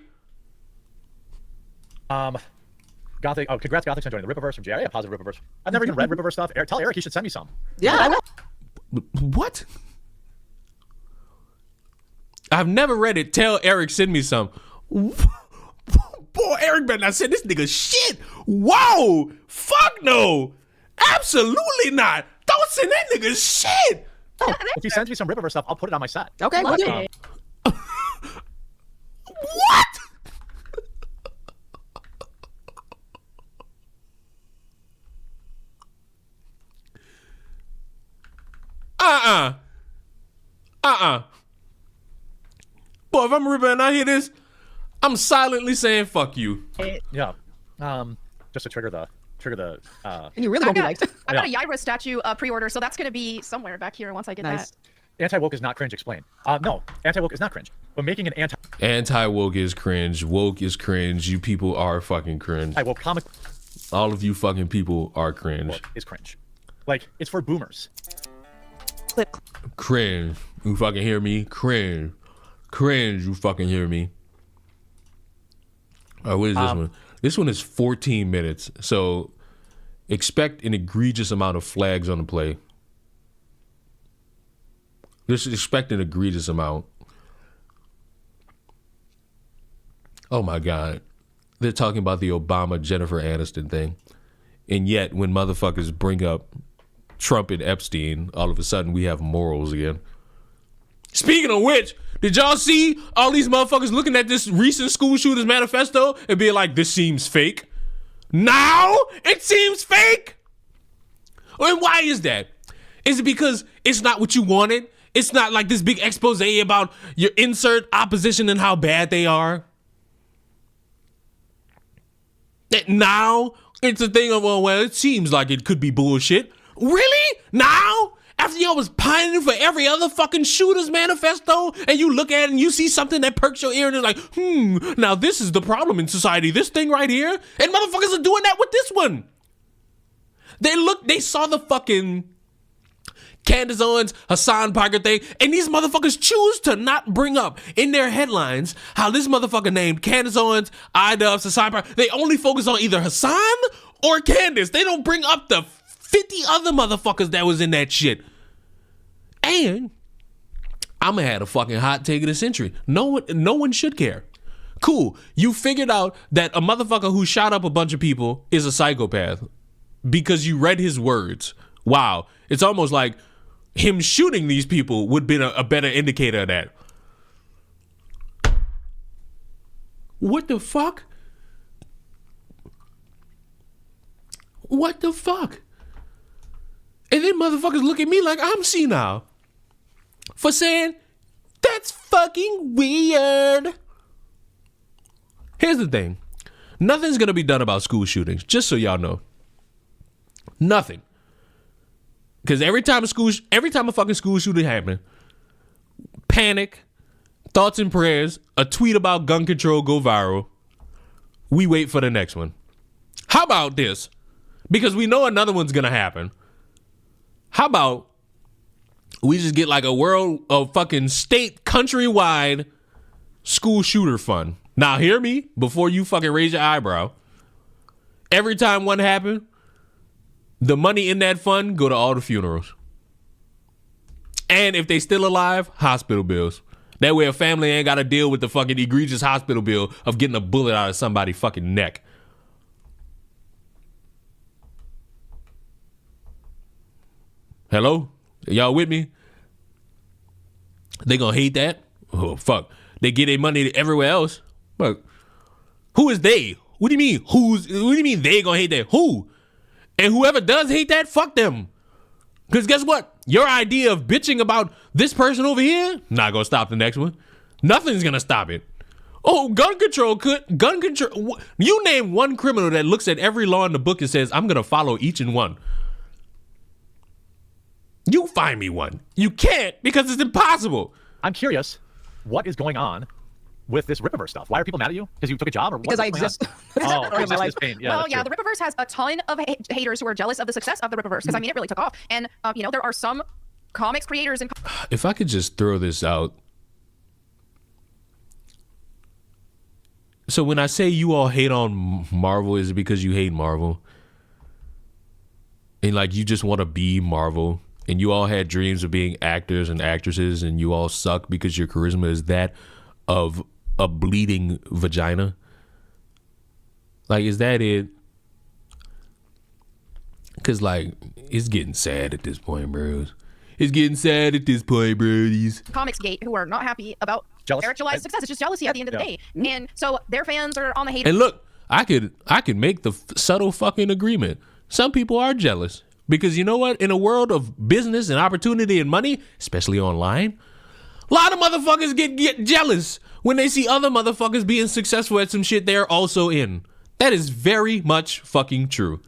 Gothic. Oh, congrats, Gothic, on joining the Rippaverse from JR. Yeah, positive Rippaverse. I've never even read Rippaverse stuff. Eric, tell Eric he should send me some. Yeah, I will. What? I've never read it. Tell Eric send me some. Boy, Eric better not send this nigga shit. Whoa. Fuck no. Absolutely not. Don't send that nigga shit. If he sends me some Rippaverse stuff, I'll put it on my set. Okay, we'll do. What? Boy, if I'm a Ripper and I hear this, I'm silently saying fuck you. Yeah. Just to trigger the And you really won't be liked. I've got a Yaira statue pre-order, so that's gonna be somewhere back here once I get Nice. that. anti-woke is not cringe. Explain. No, anti-woke is not cringe. But making an Anti-woke is cringe. Woke is cringe. You people are fucking cringe. anti-woke comic All of you fucking people are cringe. book is cringe. Like, it's for boomers. Clip. Cringe. You fucking hear me? Cringe. Cringe. You fucking hear me? All right, what is this one? This one is 14 minutes. So expect an egregious amount of flags on the play. Just expect an egregious amount. Oh my God. They're talking about the Obama Jennifer Aniston thing. And yet when motherfuckers bring up Trump and Epstein, all of a sudden we have morals again. Speaking of which, did y'all see all these motherfuckers looking at this recent school shooters manifesto and being like, this seems fake? Now it seems fake? And why is that? Is it because it's not what you wanted? It's not like this big expose about your insert opposition and how bad they are? That now it's a thing of, well, it seems like it could be bullshit. Really? Now? After y'all was pining for every other fucking shooter's manifesto, and you look at it and you see something that perks your ear and is like, now this is the problem in society, this thing right here. And motherfuckers are doing that with this one. They saw the fucking Candace Owens, Hassan Parker thing, and these motherfuckers choose to not bring up in their headlines how this motherfucker named Candace Owens, iDubbbz, Hassan Parker, they only focus on either Hassan or Candace. They don't bring up the 50 other motherfuckers that was in that shit. And I'm gonna have a fucking hot take of the century. No one should care. Cool. You figured out that a motherfucker who shot up a bunch of people is a psychopath because you read his words. Wow. It's almost like him shooting these people would be a better indicator of that. What the fuck? What the fuck? And then motherfuckers look at me like I'm senile for saying, that's fucking weird. Here's the thing. Nothing's going to be done about school shootings, just so y'all know. Nothing. Because every time a fucking school shooting happens, panic, thoughts and prayers, a tweet about gun control go viral, we wait for the next one. How about this? Because we know another one's going to happen. How about we just get like a world of fucking state countrywide school shooter fund? Now hear me before you fucking raise your eyebrow. Every time one happens, the money in that fund go to all the funerals. And if they still alive, hospital bills. That way a family ain't got to deal with the fucking egregious hospital bill of getting a bullet out of somebody's fucking neck. Hello? Y'all with me? They gonna hate that? Oh, fuck. They get their money everywhere else. But who is they? What do you mean? What do you mean they gonna hate that? Who? And whoever does hate that, fuck them. Because guess what? Your idea of bitching about this person over here, not gonna stop the next one. Nothing's gonna stop it. Oh, gun control. You name one criminal that looks at every law in the book and says, I'm gonna follow each and one. You find me one. You can't because it's impossible. I'm curious what is going on with this Rippaverse stuff? Why are people mad at you? Because you took a job or what? Because I exist. Oh, exist is pain. Yeah, well, that's yeah, true. the Rippaverse has a ton of haters who are jealous of the success of the Rippaverse because I mean it really took off, and you know there are some comics creators and If I could just throw this out. So when I say you all hate on Marvel, is it because you hate Marvel? And like you just want to be Marvel, and you all had dreams of being actors and actresses, and you all suck because your charisma is that of a bleeding vagina? Like, is that it? Because, like, it's getting sad at this point, bros. It's getting sad at this point, brodies. Comicsgate who are not happy about Jealous. Eric July's success. It's just jealousy at the end of the day. And so their fans are on the hate. And look, I could make the subtle fucking agreement. Some people are jealous because you know what? In a world of business and opportunity and money, especially online, a lot of motherfuckers get jealous when they see other motherfuckers being successful at some shit they're also in. That is very much fucking true.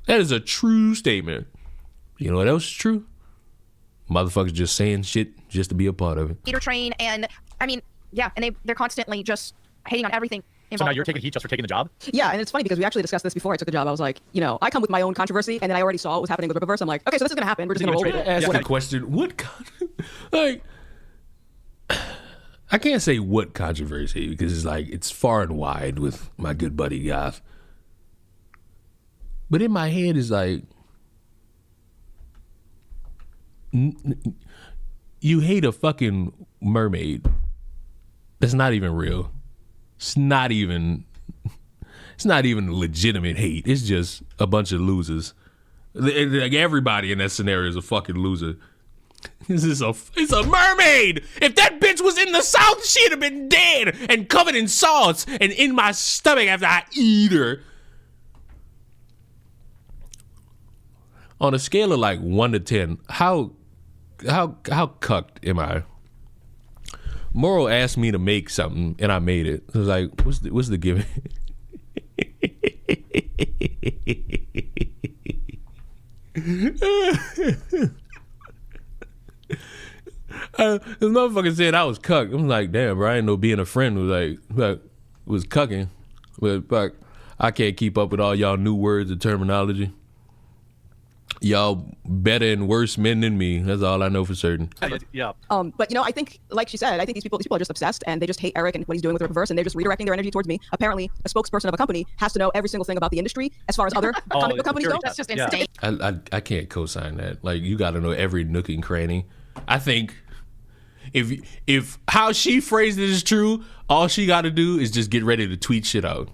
That is a true statement. You know what else is true? Motherfuckers just saying shit just to be a part of it. Hater train, and I mean, yeah, and they're constantly just hating on everything. So now you're taking heat just for taking the job? Yeah, and it's funny because we actually discussed this before I took the job. I was like, you know, I come with my own controversy, and then I already saw what was happening with Rippaverse. I'm like, okay, so this is gonna happen. We're just gonna roll with it. Ask the question, like, I can't say what controversy because it's like it's far and wide with my good buddy Goth. But in my head is like, you hate a fucking mermaid that's not even real. It's not even legitimate hate. It's just a bunch of losers. Like everybody in that scenario is a fucking loser. It's a mermaid. If that bitch was in the South, she'd have been dead and covered in salts and in my stomach after I eat her. On a scale of like 1 to 10, how cucked am I? Moral asked me to make something and I made it. I was like, what's the giving? This motherfucker said I was cucked. I'm like, damn, bro, I didn't know being a friend was cucking. But fuck, I can't keep up with all y'all new words and terminology. Y'all better and worse men than me. That's all I know for certain. Yeah. But you know, I think, like she said, I think these people are just obsessed and they just hate Eric and what he's doing with Rippaverse, and they're just redirecting their energy towards me. Apparently, a spokesperson of a company has to know every single thing about the industry as far as other comic book companies go. That's just insane. I can't co-sign that. Like, you got to know every nook and cranny. I think if how she phrased it is true, all she got to do is just get ready to tweet shit out.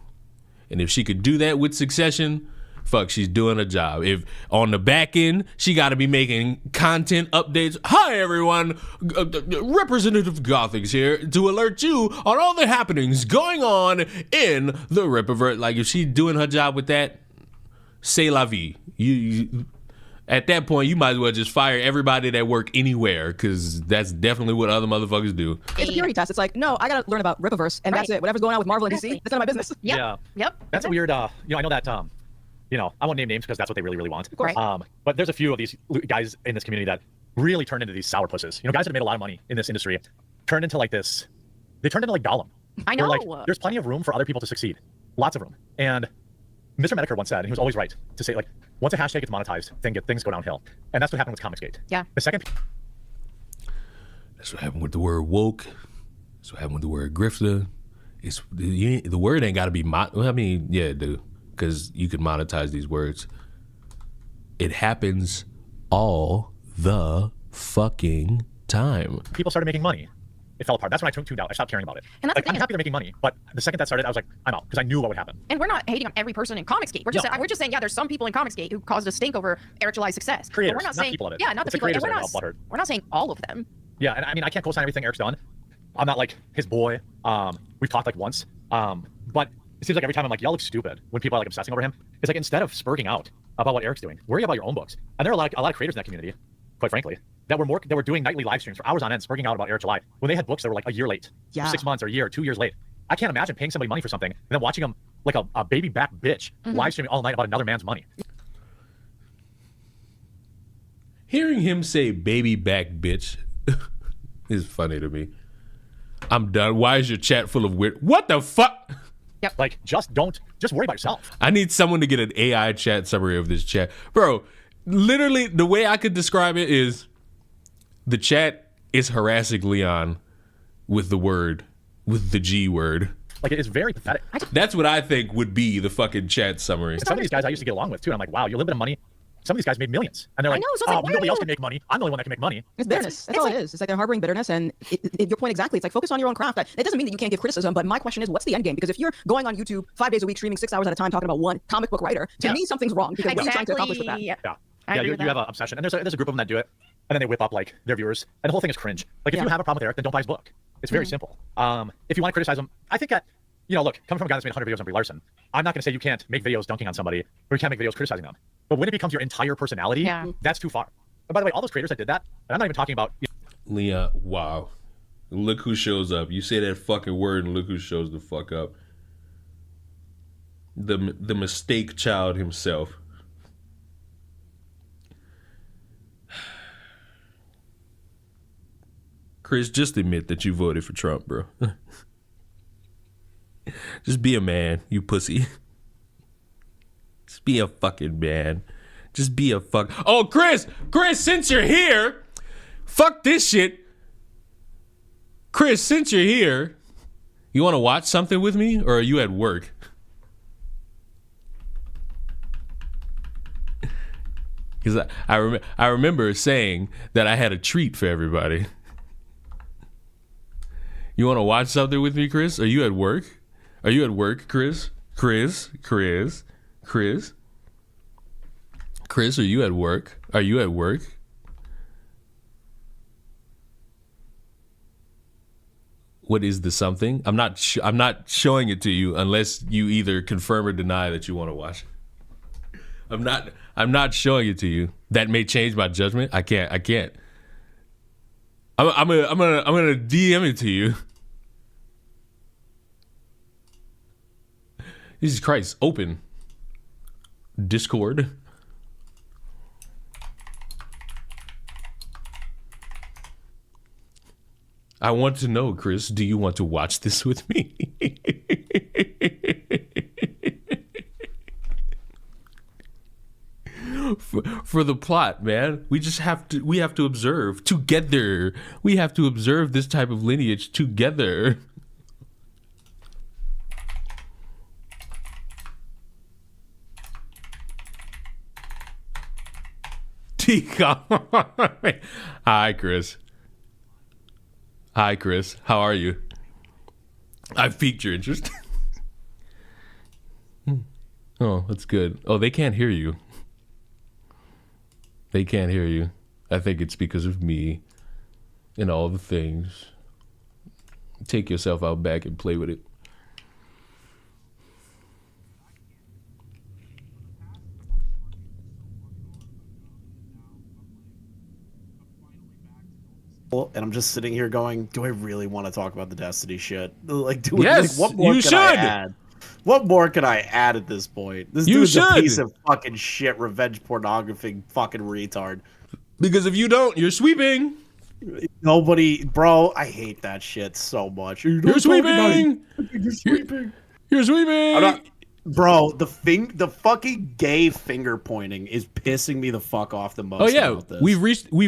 And if she could do that with Succession, fuck, she's doing a job. If on the back end, she got to be making content updates. Hi, everyone. Representative Gothics here to alert you on all the happenings going on in the Rippaverse. Like, if she's doing her job with that, c'est la vie. You at that point, you might as well just fire everybody that work anywhere, because that's definitely what other motherfuckers do. It's a purity test. It's like, no, I gotta learn about Rippaverse, and that's it. Whatever's going on with Marvel and DC, that's none of my business. Yep. Yeah. Yep. That's a weird, I know that, I won't name names because that's what they really, really want. Of course. But there's a few of these guys in this community that really turned into these sourpusses. You know, guys that have made a lot of money in this industry turned into like this. They turned into like Gollum. I know. Like, there's plenty of room for other people to succeed. Lots of room. And Mr. Medicare once said, and he was always right, to say, like, once a hashtag gets monetized, things go downhill. And that's what happened with Comicsgate. Yeah. The second. That's what happened with the word woke. That's what happened with the word grifter. The word ain't got to be, yeah, it do. Because you can monetize these words. It happens all the fucking time. People started making money. It fell apart. That's when I tuned out. I stopped caring about it. And that's like, the thing I'm happy they're making money, but the second that started, I was like, I'm out, because I knew what would happen. And we're not hating on every person in Comicsgate. We're just saying, yeah, there's some people in Comicsgate who caused a stink over Eric July's success. Creators, but we're not not saying people of it. Yeah, not It's the people. the And creators that are all butthurt. we're not saying all of them. Yeah, and I mean, I can't co-sign everything Eric's done. I'm not like his boy. We've talked like once. But it seems like every time I'm like, y'all look stupid when people are like obsessing over him. It's like, instead of spurging out about what Eric's doing, worry about your own books. And there are a lot of creators in that community, quite frankly, that were doing nightly live streams for hours on end, spurting out about Eric July when they had books that were like a year late, 6 months or a year, 2 years late. I can't imagine paying somebody money for something and then watching them like a baby back bitch live streaming all night about another man's money. Hearing him say baby back bitch is funny to me. I'm done. Why is your chat full of weird? What the fuck? Like, just worry about yourself. I need someone to get an AI chat summary of this chat. Bro, literally, the way I could describe it is the chat is harassing Leon with the G word. Like, it is very pathetic. That's what I think would be the fucking chat summary. Some of these guys I used to get along with, too. And I'm like, wow, you have a little bit of money. Some of these guys made millions. And they're like, I know, so it's like, why nobody are else you- can make money. I'm the only one that can make money. It's bitterness. That's all it is. It's like they're harboring bitterness, and your point exactly. It's like focus on your own craft. It doesn't mean that you can't give criticism, but my question is, what's the end game? Because if you're going on YouTube 5 days a week, streaming 6 hours at a time, talking about one comic book writer, to me something's wrong. Because what are you trying to accomplish with that? Yeah. Yeah. I Yeah, agree you with have that. an obsession. And there's a group of them that do it. And then they whip up, like, their viewers. And the whole thing is cringe. Like, if you have a problem with Eric, then don't buy his book. It's very simple. If you want to criticize him, I think that, look, coming from a guy that's made 100 videos on Brie Larson, I'm not going to say you can't make videos dunking on somebody, or you can't make videos criticizing them. But when it becomes your entire personality, that's too far. And by the way, all those creators that did that, and I'm not even talking about... Leon, wow. Look who shows up. You say that fucking word and look who shows the fuck up. The mistake child himself. Chris, just admit that you voted for Trump, bro. Just be a man, you pussy. Just be a fucking man. Just be a fuck. Oh, Chris, since you're here, fuck this shit. Chris, since you're here, you want to watch something with me, or are you at work? Because I remember saying that I had a treat for everybody. You want to watch something with me, Chris? Are you at work? Are you at work, Chris? Chris, are you at work? Are you at work? What is the something? I'm not showing it to you unless you either confirm or deny that you want to watch it. I'm not showing it to you. That may change my judgment. I can't. I'm gonna DM it to you. Jesus Christ, open Discord. I want to know, Chris, do you want to watch this with me? For the plot, man. We have to observe together. We have to observe this type of lineage together. Hi, Chris. Hi, Chris. How are you? I've piqued your interest. Oh, that's good. Oh, they can't hear you. They can't hear you. I think it's because of me and all the things. Take yourself out back and play with it. And I'm just sitting here going, do I really want to talk about the Destiny shit? Like, Yes, what more you can I should. add? What more can I add at this point? This You dude's a should. piece of fucking shit, revenge pornography, fucking retard. Because if you don't, you're sweeping. Nobody, bro, I hate that shit so much. You're sweeping. You're sweeping. You're sweeping. I'm not, bro, the fucking gay finger pointing is pissing me the fuck off the most. Oh yeah, about this. we've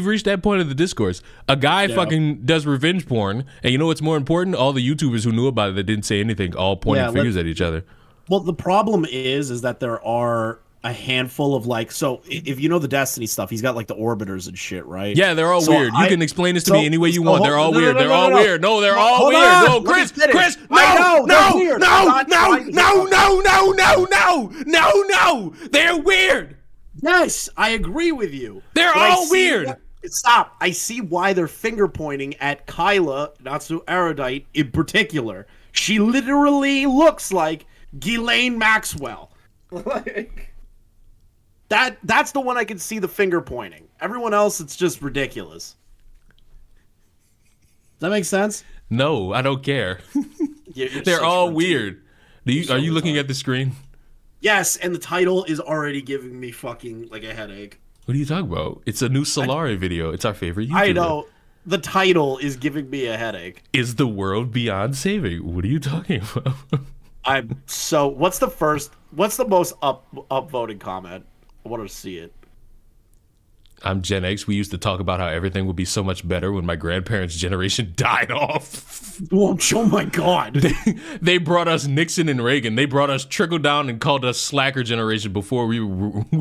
reached that point of the discourse. A guy fucking does revenge porn, and you know what's more important? All the YouTubers who knew about it that didn't say anything, all pointing fingers at each other. Well, the problem is that there are a handful of like, so if you know the Destiny stuff, he's got like the orbiters and shit, right? Yeah, they're all So weird. You can explain this to me any way you want. They're all no, weird. no, They're no, all no. weird. No, they're all Hold weird. on, No, let me Chris, finish. Chris, I know, no, they're no, weird. no, I'm not no, trying to no, get no, no. They're weird. Yes, I agree with you. They're But I all see weird. Stop. I see why they're finger pointing at Kyla, not so erudite in particular. She literally looks like Ghislaine Maxwell. Like, that's the one I can see the finger pointing. Everyone else, it's just ridiculous. Does that make sense? No, I don't care. You're They're such all a- weird. Are you looking at the screen? Yes, and the title is already giving me fucking like a headache. What are you talking about? It's a new Solari video. It's our favorite YouTuber. I know. the title is giving me a headache. Is the world beyond saving? What are you talking about? I'm so. What's the most upvoted comment? I want to see it. I'm Gen X. We used to talk about how everything would be so much better when my grandparents' generation died off. Oh my God. They brought us Nixon and Reagan. They brought us trickle down and called us slacker generation before we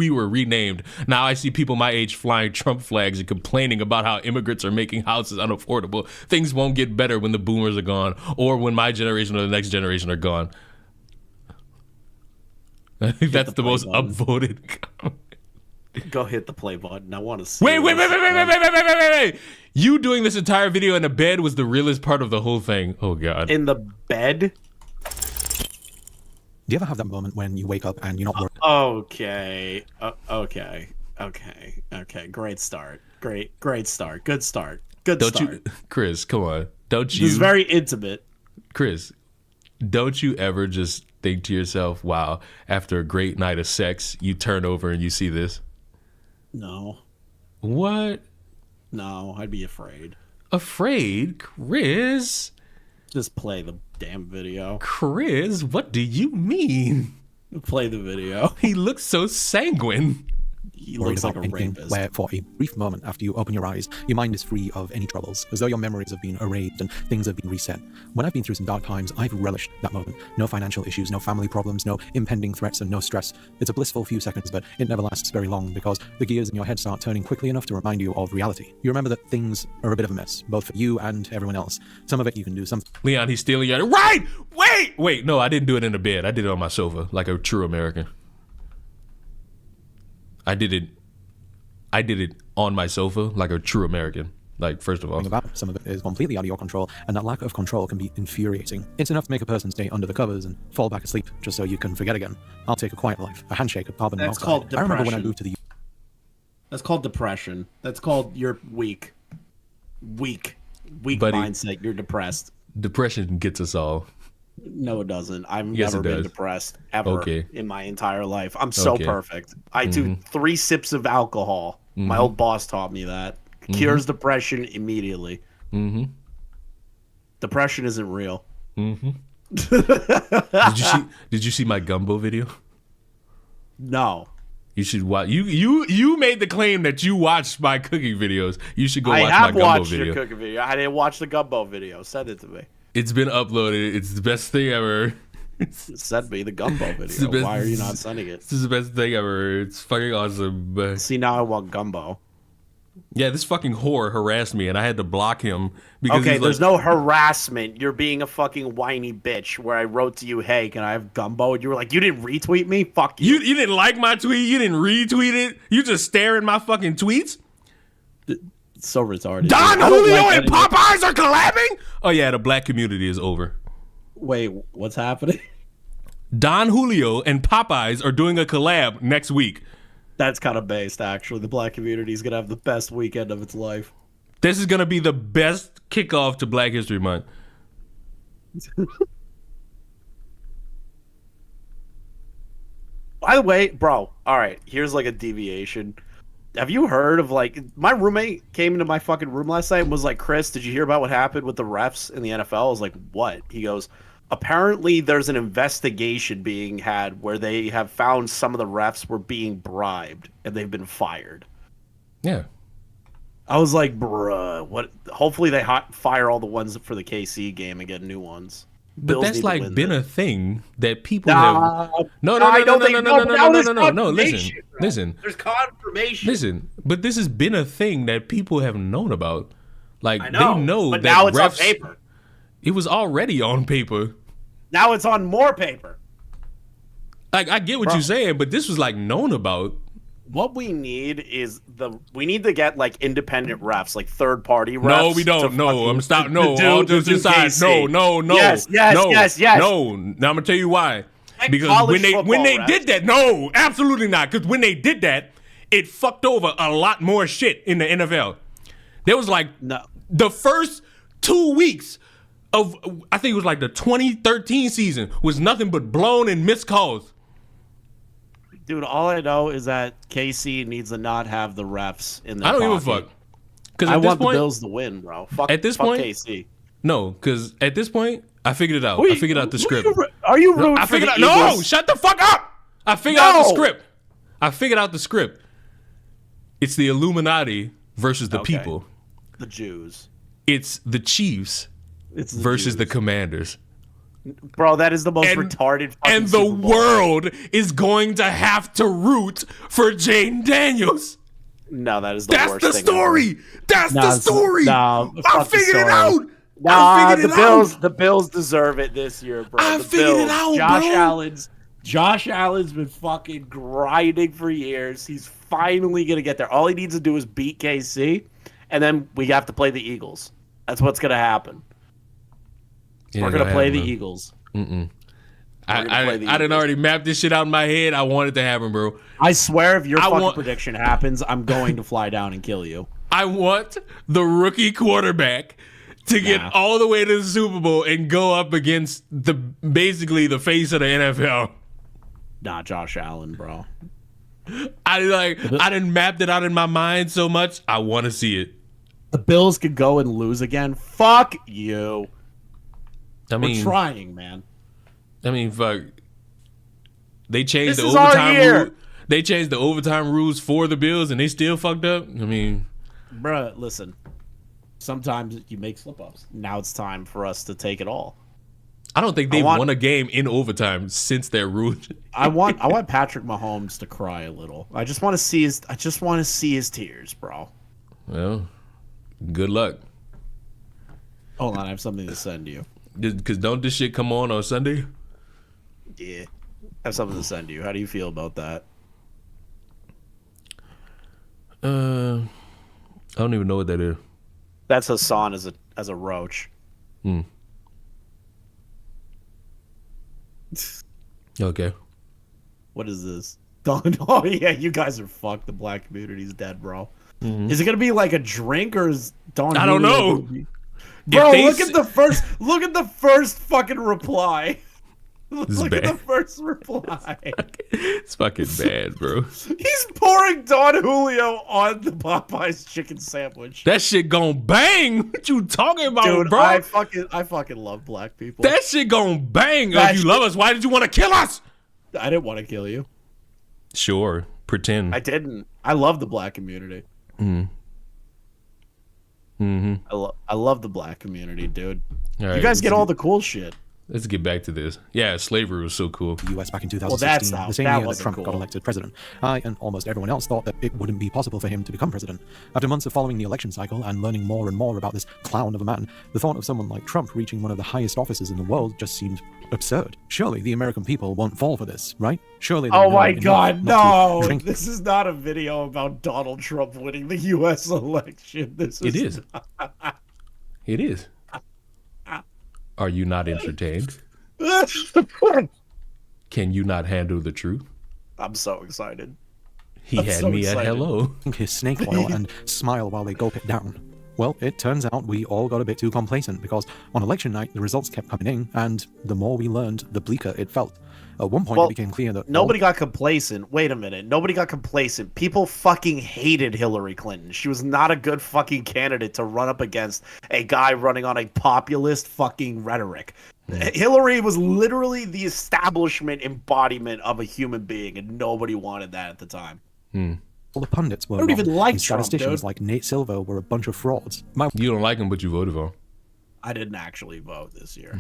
were renamed. Now I see people my age flying Trump flags and complaining about how immigrants are making houses unaffordable. Things won't get better when the boomers are gone or when my generation or the next generation are gone. I think that's the most upvoted comment. Go hit the play button. I want to see. Wait. You doing this entire video in a bed was the realest part of the whole thing. Oh, God. In the bed? Do you ever have that moment when you wake up and you're not worried? Okay. Okay. Great start. Great start. Good start. Good don't start. You, Chris, come on. Don't you? This is very intimate. Chris, don't you ever just think to yourself, wow, after a great night of sex, you turn over and you see this? No. What? No, I'd be afraid. Afraid? Chris? Just play the damn video. Chris, what do you mean? Play the video. He looks so sanguine. He looks like a rapist. Where for a brief moment after you open your eyes, your mind is free of any troubles, as though your memories have been erased and things have been reset. When I've been through some dark times, I've relished that moment. No financial issues, no family problems, no impending threats, and no stress. It's a blissful few seconds, but it never lasts very long because the gears in your head start turning quickly enough to remind you of reality. You remember that things are a bit of a mess, both for you and everyone else. Some of it you can do, some... Leon, he's stealing your... Right! Wait! No, I didn't do it in the bed. I did it on my sofa, like a true American. I did it on my sofa like a true American. Like, first of all. About some of it is completely out of your control, and that lack of control can be infuriating. It's enough to make a person stay under the covers and fall back asleep just so you can forget again. I'll take a quiet life, a handshake, a carbon That's monoxide. called I remember when I depression. moved to the... That's called depression. That's called you're weak. Weak Buddy, mindset. You're depressed. Depression gets us all. No, it doesn't. I've Yes, never it been does. depressed ever Okay. in my entire life. I'm so Okay. perfect. I do 3 sips of alcohol. My old boss taught me that. Cures depression immediately. Depression isn't real. Did you see my gumbo video? No. You should watch. You made the claim that you watched my cooking videos. You should go I watch my have gumbo watched video. your cooking video. I didn't watch the gumbo video. Send it to me. It's been uploaded. It's the best thing ever. Send me the gumbo the video. best- Why are you not sending it? This is the best thing ever. It's fucking awesome. See, now I want gumbo. Yeah, this fucking whore harassed me, and I had to block him because Okay, he's there's like, no harassment. You're being a fucking whiny bitch. Where I wrote to you, "Hey, can I have gumbo?" And you were like, "You didn't retweet me? Fuck you." You didn't like my tweet. You didn't retweet it. You just stare at my fucking tweets. So retarded. Don I don't Julio like and any- Popeyes are collabing. Oh yeah, the black community is over. Wait, what's happening? Don Julio and Popeyes are doing a collab next week. That's kind of based, actually. The black community is gonna have the best weekend of its life. This is gonna be the best kickoff to Black History Month. By the way, bro, all right, here's like a deviation. Have you heard of like my roommate came into my fucking room last night and was like, "Chris, did you hear about what happened with the refs in the NFL?" I was like, "What?" He goes, "Apparently there's an investigation being had where they have found some of the refs were being bribed and they've been fired." Yeah. I was like, "Bruh, what? Hopefully they fire all the ones for the KC game and get new ones." But Bills that's need to like win been this. a thing that people Nah, have. No. I don't think- but now there's No. confirmation, bro. Listen. There's confirmation. Listen. But this has been a thing that people have known about. Like I know, they know but that now it's on refs- paper. It was already on paper. Now it's on more paper. Like I get what Bro. you're saying, but this was like known about. What we need is we need to get like independent refs, like third party refs. No, we don't. to No, fucking- I'm stop. to No, do- all to jokes do aside. KC. No. Yes. No. No. Now I'm gonna tell you why. Like Because college when they football did that, no, absolutely not. Because when they did that, it fucked over a lot more shit in the NFL. There was like No. the first 2 weeks of I think it was like the 2013 season was nothing but blown and missed calls. Dude, all I know is that KC needs to not have the refs in their I don't give a pocket. fuck. Because I want the Bills to win, bro. Fuck, at this fuck point, KC. no, because at this point, I figured it out. Wait, I figured out the script. Are you rooting I for figured the out. No, Eagles? shut the fuck up. I figured out the script. I figured out the script. It's the Illuminati versus the people. The Jews. It's the Chiefs It's the versus Jews. the Commanders. Bro, that is the most retarded fucking And the Super Bowl. world is going to have to root for Jaden Daniels. No, that is the That's worst the thing story. ever. That's No, the it's- story. no, I fuck the figured it story. out. Nah, I figured the it Bills. out. The Bills deserve it this year, bro. I the figured it Bills. out, bro. Josh Allen's been fucking grinding for years. He's finally gonna get there. All he needs to do is beat KC, and then we have to play the Eagles. That's what's gonna happen. We're gonna play the Eagles. I didn't already map this shit out in my head. I want it to happen, bro. I swear, if your fucking prediction happens, I'm going to fly down and kill you. I want the rookie quarterback to get all the way to the Super Bowl and go up against basically the face of the NFL. Nah, Josh Allen, bro. I didn't map it out in my mind so much. I want to see it. The Bills could go and lose again. Fuck you. We're trying, man. I mean, fuck. They changed This the is our overtime year. rule. They changed the overtime rules for the Bills, and they still fucked up. I mean, bruh, listen. Sometimes you make slip-ups. Now it's time for us to take it all. I don't think they've won a game in overtime since their rule. I want Patrick Mahomes to cry a little. I just want to see his tears, bro. Well, good luck. Hold on, I have something to send you. Because don't this shit come on Sunday? Yeah. I have something to send you. How do you feel about that? I don't even know what that is. That's Hassan as a roach. Okay. What is this? Oh yeah, you guys are fucked. The black community's dead, bro. Is it gonna be like a drink or is Don? I don't know. Bro, look at the first fucking reply. Look at the first reply. It's fucking bad, bro. He's pouring Don Julio on the Popeyes chicken sandwich. That shit gon' bang. What you talking about, Dude, bro? I fucking love black people. That shit gon' bang. If you love us, why did you want to kill us? I didn't want to kill you. Sure, pretend. I didn't. I love the black community. I love the black community, dude. All You right, guys get all the cool shit. Let's get back to this. Yeah, slavery was so cool. The US back in 2016, Well, the same that year that wasn't Trump cool. got elected president. I and almost everyone else thought that it wouldn't be possible for him to become president. After months of following the election cycle and learning more and more about this clown of a man, the thought of someone like Trump reaching one of the highest offices in the world just seemed absurd. Surely the American people won't fall for this, right? Surely they Oh know my enough god, not to no! drink This is not a video about Donald Trump winning the U.S. election. It is. It is. Are you not entertained? Can you not handle the truth? I'm so excited. He had me at hello. his snake oil and smile while they gulp it down. Well, it turns out we all got a bit too complacent because on election night the results kept coming in, and the more we learned, the bleaker it felt. At one point, it became clear that nobody got complacent. Wait a minute. Nobody got complacent. People fucking hated Hillary Clinton. She was not a good fucking candidate to run up against a guy running on a populist fucking rhetoric. Hillary was literally the establishment embodiment of a human being, and nobody wanted that at the time. all the pundits were I don't wrong, even like and Trump, statisticians dude. like Nate Silver were a bunch of frauds. You don't like him, but you voted for him. I didn't actually vote this year.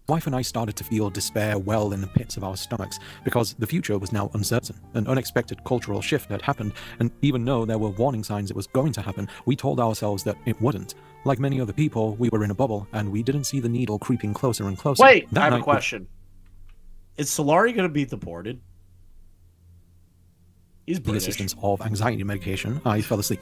Wife and I started to feel despair well in the pits of our stomachs because the future was now uncertain. An unexpected cultural shift had happened, and even though there were warning signs it was going to happen, we told ourselves that it wouldn't. Like many other people, we were in a bubble, and we didn't see the needle creeping closer and closer. Wait, That I have a night, question. Is Solari going to be deported? He's with the British. assistance of anxiety medication, I fell asleep.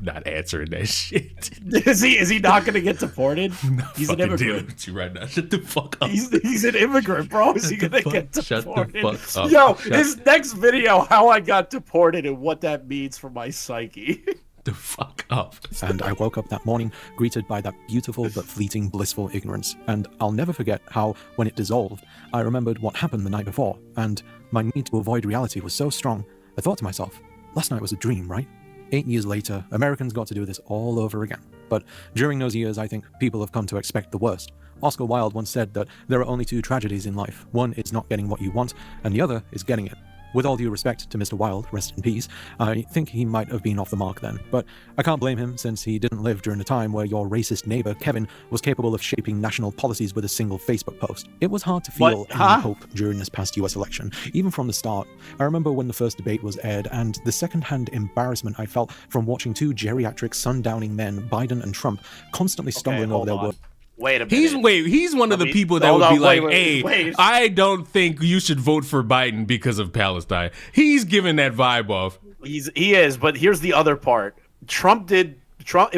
Not answering that shit. Is he not going to get deported? He's an Fucking dealing immigrant. with you right now. Shut the fuck up. He's an immigrant, bro. Is he Shut going the to get fuck- shut the deported? fuck up. Yo, Shut- his next video, how I got deported and what that means for my psyche. The fuck up. And I woke up that morning greeted by that beautiful but fleeting blissful ignorance. And I'll never forget how, when it dissolved, I remembered what happened the night before, and my need to avoid reality was so strong, I thought to myself, last night was a dream, right? 8 years later, Americans got to do this all over again. But during those years, I think people have come to expect the worst. Oscar Wilde once said that there are only two tragedies in life. One is not getting what you want, and the other is getting it. With all due respect to Mr. Wilde, rest in peace, I think he might have been off the mark then. But I can't blame him, since he didn't live during a time where your racist neighbor, Kevin, was capable of shaping national policies with a single Facebook post. It was hard to feel any hope during this past US election, even from the start. I remember when the first debate was aired, and the second-hand embarrassment I felt from watching two geriatric, sundowning men, Biden and Trump, constantly stumbling over their words. Wait a minute. He's one of the people that would be like, hey, I don't think you should vote for Biden because of Palestine. He's giving that vibe off. He is, but here's the other part. Trump, it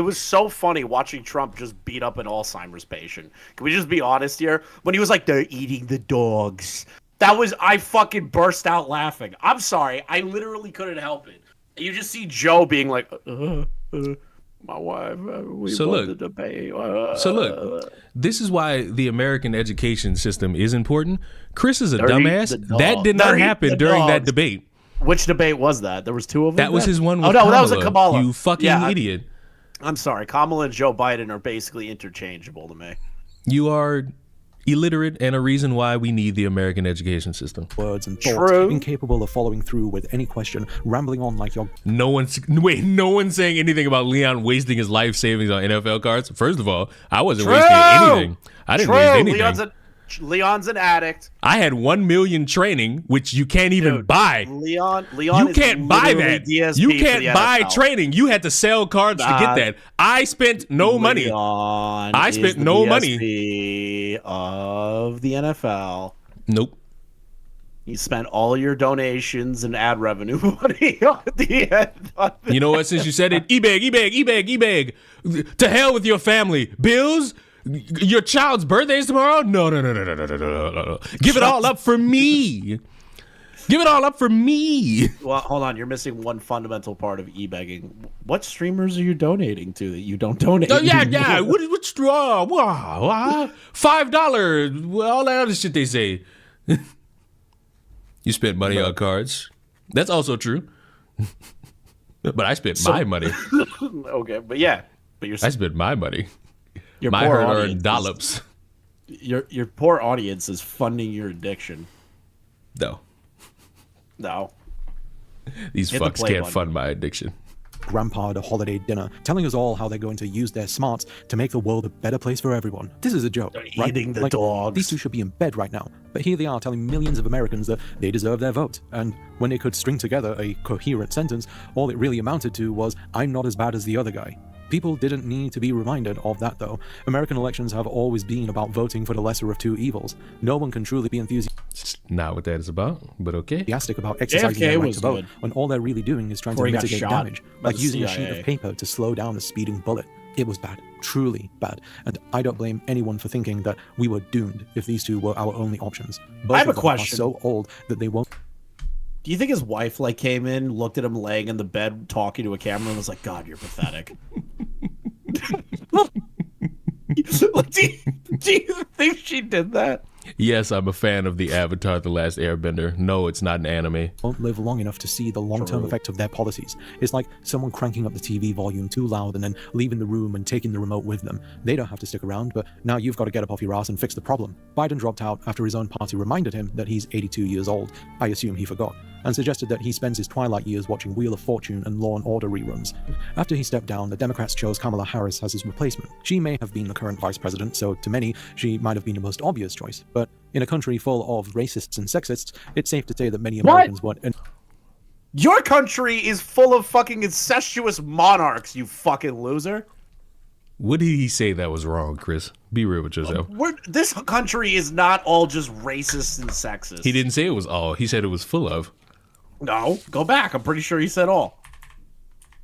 was so funny watching Trump just beat up an Alzheimer's patient. Can we just be honest here? When he was like, they're eating the dogs. I fucking burst out laughing. I'm sorry. I literally couldn't help it. You just see Joe being like, my wife, so look, this is why the American education system is important. Chris is a dumbass. That did not happen during that debate. Which debate was that? There was two of them? That was his one with Kamala. That was a Kamala. You fucking idiot. I'm sorry. Kamala and Joe Biden are basically interchangeable to me. You are illiterate, and a reason why we need the American education system. Words and thoughts, incapable of following through with any question, rambling on like you're... No one's saying anything about Leon wasting his life savings on NFL cards. First of all, I wasn't wasting anything. I didn't waste anything. Leon's an addict. I had 1 million training, which you can't even buy. Leon, you can't buy that. DSP you can't buy training. You had to sell cards to get that. I spent no money. I spent no money of the NFL. Nope. You spent all your donations and ad revenue money on the end. You know what? Since you said it, e-bag. To hell with your family. Bills. Your child's birthday is tomorrow? No. Give it all up for me. Give it all up for me. Well, hold on. You're missing one fundamental part of e-begging. What streamers are you donating to that you don't donate? Oh, yeah. What's $5? All that other shit they say. You spent money on cards. That's also true. But I spent my money. Okay, but yeah. I spent my money. Your my poor hard-earned dollops. Your poor audience is funding your addiction. No. These fucks can't fund my addiction. Grandpa at a holiday dinner, telling us all how they're going to use their smarts to make the world a better place for everyone. This is a joke, right? Eating the dogs. These two should be in bed right now. But here they are telling millions of Americans that they deserve their vote. And when they could string together a coherent sentence, all it really amounted to was, I'm not as bad as the other guy. People didn't need to be reminded of that, though. American elections have always been about voting for the lesser of two evils. No one can truly be not what that is about, but okay. Enthusiastic about exercising their right to vote when all they're really doing is trying to mitigate damage, like using a sheet of paper to slow down a speeding bullet. It was bad, truly bad, and I don't blame anyone for thinking that we were doomed if these two were our only options. Both I have a of them question. Are so old that they won't. Do you think his wife came in, looked at him laying in the bed talking to a camera, and was like, "God, you're pathetic." Do you think she did that? Yes, I'm a fan of the Avatar: The Last Airbender. No, it's not an anime. Won't live long enough to see the long-term effect of their policies. It's like someone cranking up the TV volume too loud and then leaving the room and taking the remote with them. They don't have to stick around, but now you've got to get up off your ass and fix the problem. Biden dropped out after his own party reminded him that he's 82 years old. I assume he forgot. And suggested that he spends his twilight years watching Wheel of Fortune and Law & Order reruns. After he stepped down, the Democrats chose Kamala Harris as his replacement. She may have been the current vice president, so to many, she might have been the most obvious choice. But in a country full of racists and sexists, it's safe to say that many Americans want... Your country is full of fucking incestuous monarchs, you fucking loser. What did he say that was wrong, Chris? Be real with yourself. This country is not all just racist and sexist. He didn't say it was all. He said it was full of. No, go back. I'm pretty sure he said all.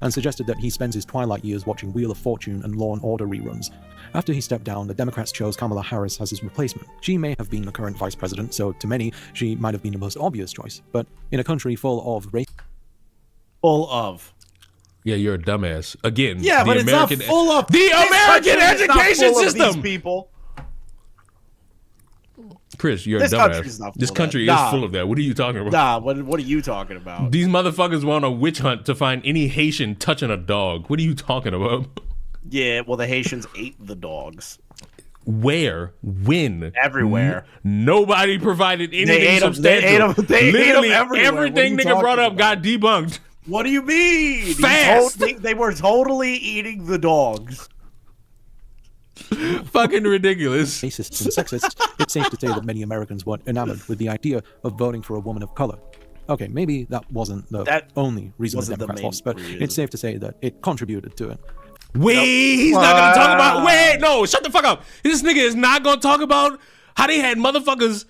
And suggested that he spends his twilight years watching Wheel of Fortune and Law & Order reruns. After he stepped down, the Democrats chose Kamala Harris as his replacement. She may have been the current vice president, so to many, she might have been the most obvious choice. But in a country full of race... Full of... Yeah, you're a dumbass. Again, yeah, but American, it's not full of... The American education system! People. Chris, you're This a country's dumbass. not full This of country that. is Nah. full of that. What are you talking about? Nah, what are you talking about? These motherfuckers were on a witch hunt to find any Haitian touching a dog. What are you talking about? Yeah, well, the Haitians ate the dogs. Where? When? Everywhere. Nobody provided anything ate 'em. substantial. They ate 'em. They ate 'em Literally everywhere. everything What are you nigga brought talking up got debunked. What do you mean? Fast. They were totally eating the dogs. Fucking ridiculous. racists and sexists, it's safe to say that many Americans weren't enamored with the idea of voting for a woman of color. Okay, maybe that wasn't the only reason the wasn't the Democrats main lost, but reason. it's safe to say that it contributed to it. Wait, he's not gonna talk about. Wait, no, shut the fuck up. This nigga is not gonna talk about how they had motherfuckers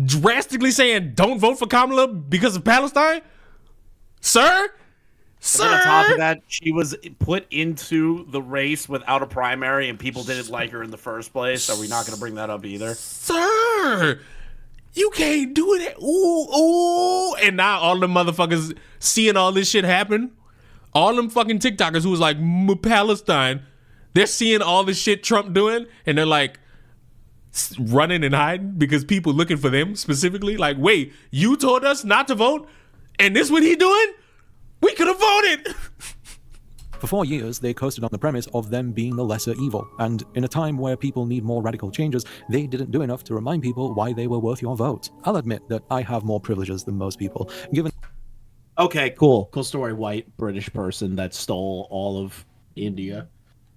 drastically saying don't vote for Kamala because of Palestine, sir. And then on top of that, she was put into the race without a primary, and people didn't like her in the first place. Are we not going to bring that up either? Sir, you can't do that. Ooh, ooh. And now all them motherfuckers seeing all this shit happen, all them fucking TikTokers who was like, Palestine, they're seeing all this shit Trump doing, and they're like running and hiding because people looking for them specifically. Like, wait, you told us not to vote, and this what he doing? We could have voted. For 4 years, they coasted on the premise of them being the lesser evil, and in a time where people need more radical changes, they didn't do enough to remind people why they were worth your vote. I'll admit that I have more privileges than most people, given Okay, cool. Cool story, white British person that stole all of India.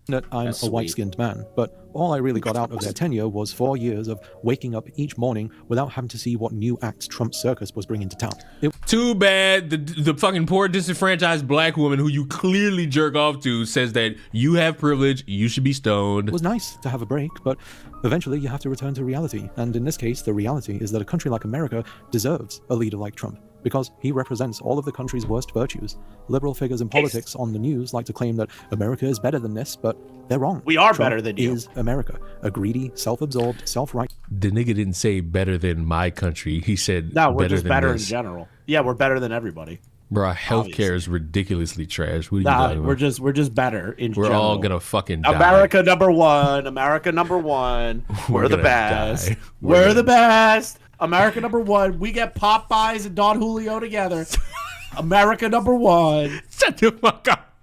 that I'm That's a sweet. white-skinned man, but all I really got out of their tenure was 4 years of waking up each morning without having to see what new acts Trump's circus was bringing to town. It Too bad the fucking poor disenfranchised black woman who you clearly jerk off to says that you have privilege, you should be stoned. was nice to have a break, but eventually you have to return to reality, and in this case, the reality is that a country like America deserves a leader like Trump, because he represents all of the country's worst virtues. Liberal figures in politics on the news like to claim that America is better than this, but they're wrong. We are Trump better than you. is America, a greedy, self-absorbed, self-righteous. The nigga didn't say better than my country. He said No, we're better just than better in this. general. Yeah, we're better than everybody. Bro, healthcare is ridiculously trash. What are you Nah, talking we're about? just better in We're general. all gonna fucking die. America number one. America number one. We're the gonna best. die. We're the best. America number one. We get Popeyes and Don Julio together. America number one. Shut the fuck up.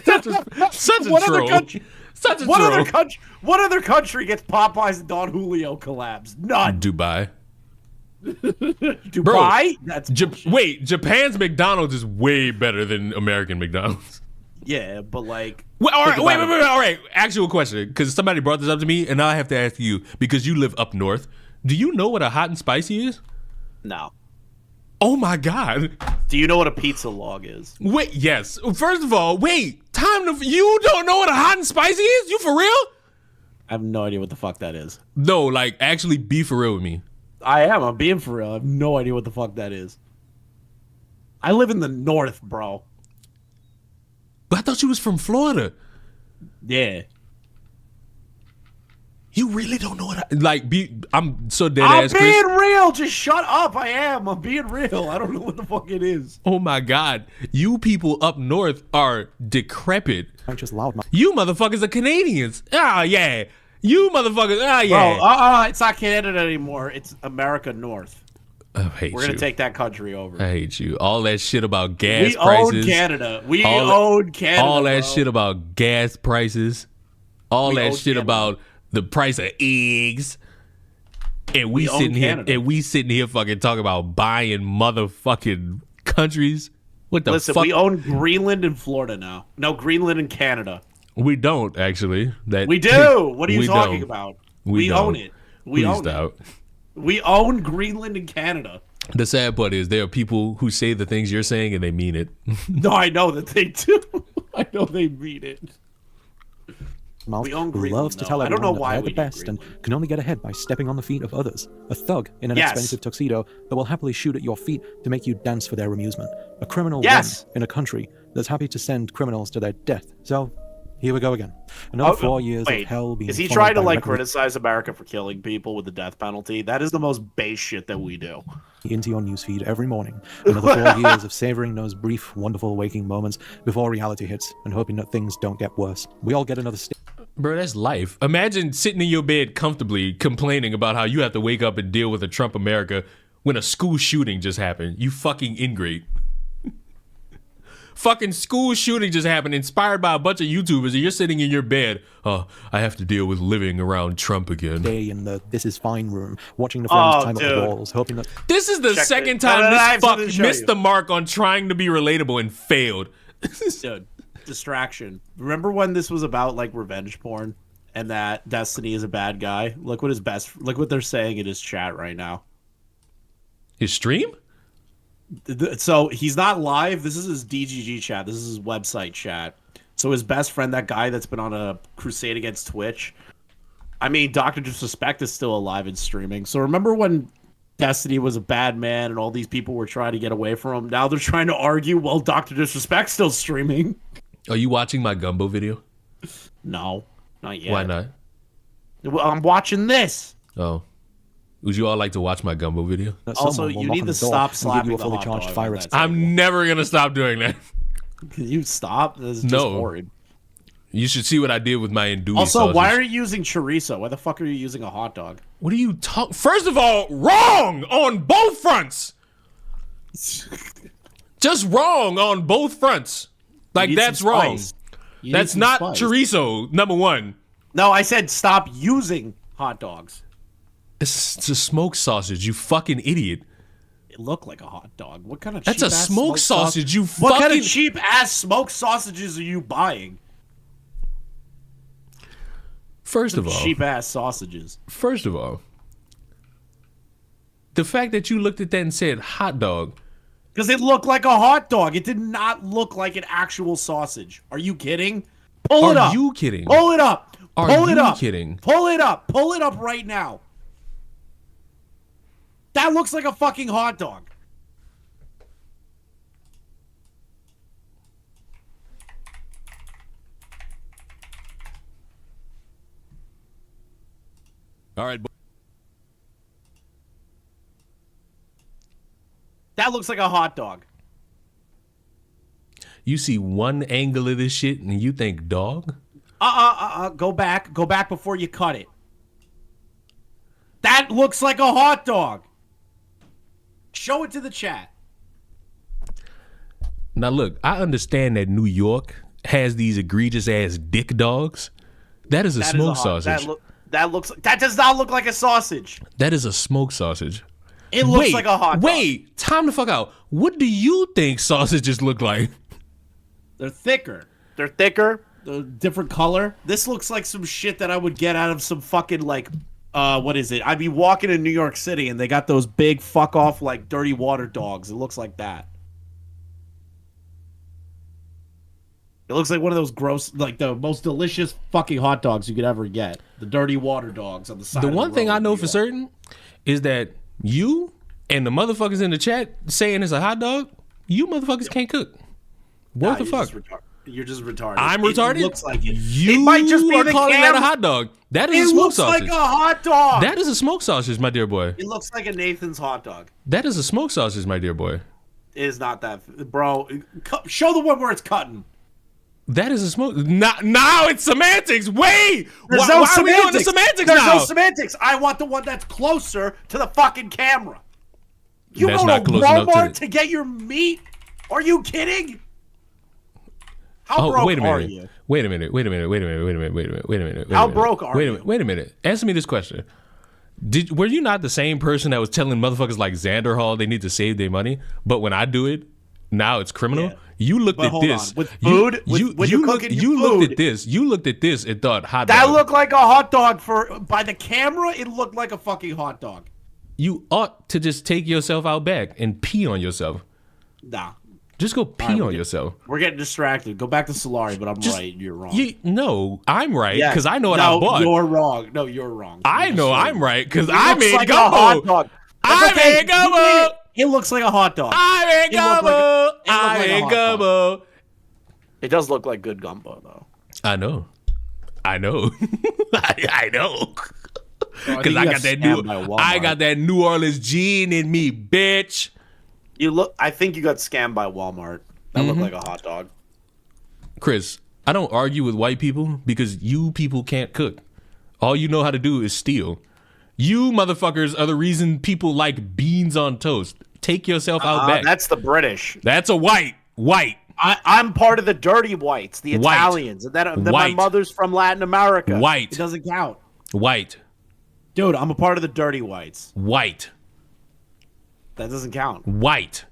Such a What troll. other country? Such a What troll. other country? What other country gets Popeyes and Don Julio collabs? None. Dubai. Dubai? That's Wait, Japan's McDonald's is way better than American McDonald's. yeah, but like. Well, all right, think wait, about wait, it. wait, all right. Actual question, because somebody brought this up to me, and now I have to ask you because you live up north. Do you know what a hot and spicy is? No. Oh my god! Do you know what a pizza log is? Wait, yes. First of all, wait. You don't know what a hot and spicy is? You for real? I have no idea what the fuck that is. No, like actually, be for real with me. I am. I'm being for real. I have no idea what the fuck that is. I live in the north, bro. But I thought you was from Florida. Yeah. You really don't know what I'm so dead I'm ass, being Chris. real. Just shut up. I am. I'm being real. I don't know what the fuck it is. Oh my god. You people up north are decrepit. Righteous loudmouth. You motherfuckers are Canadians. Ah yeah. You motherfuckers, yeah. Bro, it's not Canada anymore. It's America North. I hate We're gonna you. take that country over. I hate you. All that shit about gas We prices. own Canada. We all own Canada. All that bro. shit about gas prices. All We that own shit Canada. about the price of eggs. And we We own sitting here Canada. and we sitting here fucking talking about buying motherfucking countries. What the Listen, fuck? we own Greenland and Florida now. No, Greenland and Canada. We don't actually. That We do. What are you we talking don't. about? We don't. own it. We Please own don't. it. We own Greenland and Canada. The sad part is there are people who say the things you're saying and they mean it. No, I know that they do. I know they mean it. Mouth We own who Greenland, loves to though. tell I don't everyone know why that they're we the do best and Greenland. can only get ahead by stepping on the feet of others. A thug in an Yes. expensive tuxedo that will happily shoot at your feet to make you dance for their amusement. A criminal Yes. one in a country that's happy to send criminals to their death. So, here we go again. Another 4 years wait, of hell being is he followed trying to by like reckless criticize America for killing people with the death penalty? That is the most base shit that we do. into your newsfeed every morning. Another 4 years of savoring those brief, wonderful waking moments before reality hits and hoping that things don't get worse. We all get another Bro, that's life. Imagine sitting in your bed comfortably complaining about how you have to wake up and deal with a Trump America when a school shooting just happened. You fucking ingrate. Fucking school shooting just happened, inspired by a bunch of YouTubers, and you're sitting in your bed. Oh, I have to deal with living around Trump again. Day in the This Is Fine room, watching the flames climb up the walls, hoping that... This is the second time this fuck missed the mark on trying to be relatable and failed. Dude, distraction. Remember when this was about like revenge porn and that Destiny is a bad guy? Look what they're saying in his chat right now. His stream? So he's not live. This is his DGG chat. This is his website chat. So his best friend, that guy that's been on a crusade against Twitch. I mean, Dr. Disrespect is still alive and streaming. So remember when Destiny was a bad man and all these people were trying to get away from him? Now they're trying to argue while Dr. Disrespect's still streaming. Are you watching my Gumbo video? No, not yet. Why not? Well, I'm watching this. Oh. Would you all like to watch my Gumbo video? Also, you need to stop slapping the hot dog fire. I'm never going to stop doing that. Can you stop? This is just horrid. You should see what I did with my andouille Also, sausage. why are you using chorizo? Why the fuck are you using a hot dog? What are you talking? First of all, wrong on both fronts. Just wrong on both fronts. Like, that's wrong. That's not chorizo, number one. No, I said stop using hot dogs. It's a smoked sausage, you fucking idiot. It looked like a hot dog. What kind of That's a smoked sausage, you fucking... What kind of cheap-ass smoked sausages are you buying? First of all... Cheap-ass sausages. First of all, the fact that you looked at that and said hot dog... Because it looked like a hot dog. It did not look like an actual sausage. Are you kidding? Pull it up. Are you kidding? Pull it up. Pull it up. Kidding? Pull it up. Pull it up right now. That looks like a fucking hot dog. All right. That looks like a hot dog. You see one angle of this shit and you think dog? Go back. Go back before you cut it. That looks like a hot dog. Show it to the chat. Now look, I understand that New York has these egregious ass dick dogs. That is a smoked sausage. That does not look like a sausage. That is a smoked sausage. It looks like a hot dog. Wait, time to fuck out. What do you think sausages look like? They're thicker. They're thicker. They're different color. This looks like some shit that I would get out of some fucking like, what is it? I'd be walking in New York City and they got those big fuck off like dirty water dogs. It looks like that. It looks like one of those gross, like the most delicious fucking hot dogs you could ever get. The dirty water dogs on the side. The one thing I know for certain is that you and the motherfuckers in the chat saying it's a hot dog, you motherfuckers can't cook. What the fuck? You're just retarded. I'm retarded? It looks like it. You it might just be are calling that a hot dog. That is a smoked sausage. It looks like a hot dog. That is a smoked sausage, my dear boy. It looks like a Nathan's hot dog. That is a smoked sausage, my dear boy. It is not that, bro. Show the one where it's cutting. That is a smoke. Now it's semantics. Wait, There's why are we doing the semantics now? There's no semantics. I want the one that's closer to the fucking camera. You That's go not to close enough Walmart to get your meat? Are you kidding? How broke are you? Wait a minute. How broke are you? Wait a minute. Answer me this question. Were you not the same person that was telling motherfuckers like Xander Hall they need to save their money, but when I do it, now it's criminal? Yeah. You looked at this. With food? You looked at this. You looked at this and thought hot dog. That looked like a hot dog by the camera. It looked like a fucking hot dog. You ought to just take yourself out back and pee on yourself. Nah. Just go pee on yourself. We're getting distracted. Go back to Solari, but I'm right. You're wrong. No, I'm right because I know what I bought. You're wrong. No, you're wrong. I know I'm right because I made gumbo. I made gumbo. It looks like a hot dog. I made gumbo. I made gumbo. It does look like good gumbo, though. I know. I know. Because I got that New Orleans gene in me, bitch. I think you got scammed by Walmart. That looked like a hot dog. Chris, I don't argue with white people because you people can't cook. All you know how to do is steal. You motherfuckers are the reason people like beans on toast. Take yourself out back. That's the British. That's a white. I'm part of the dirty whites, the White. Italians, and then my White. mother's from Latin America. White. It doesn't count. White. Dude, I'm a part of the dirty whites. White. That doesn't count. White.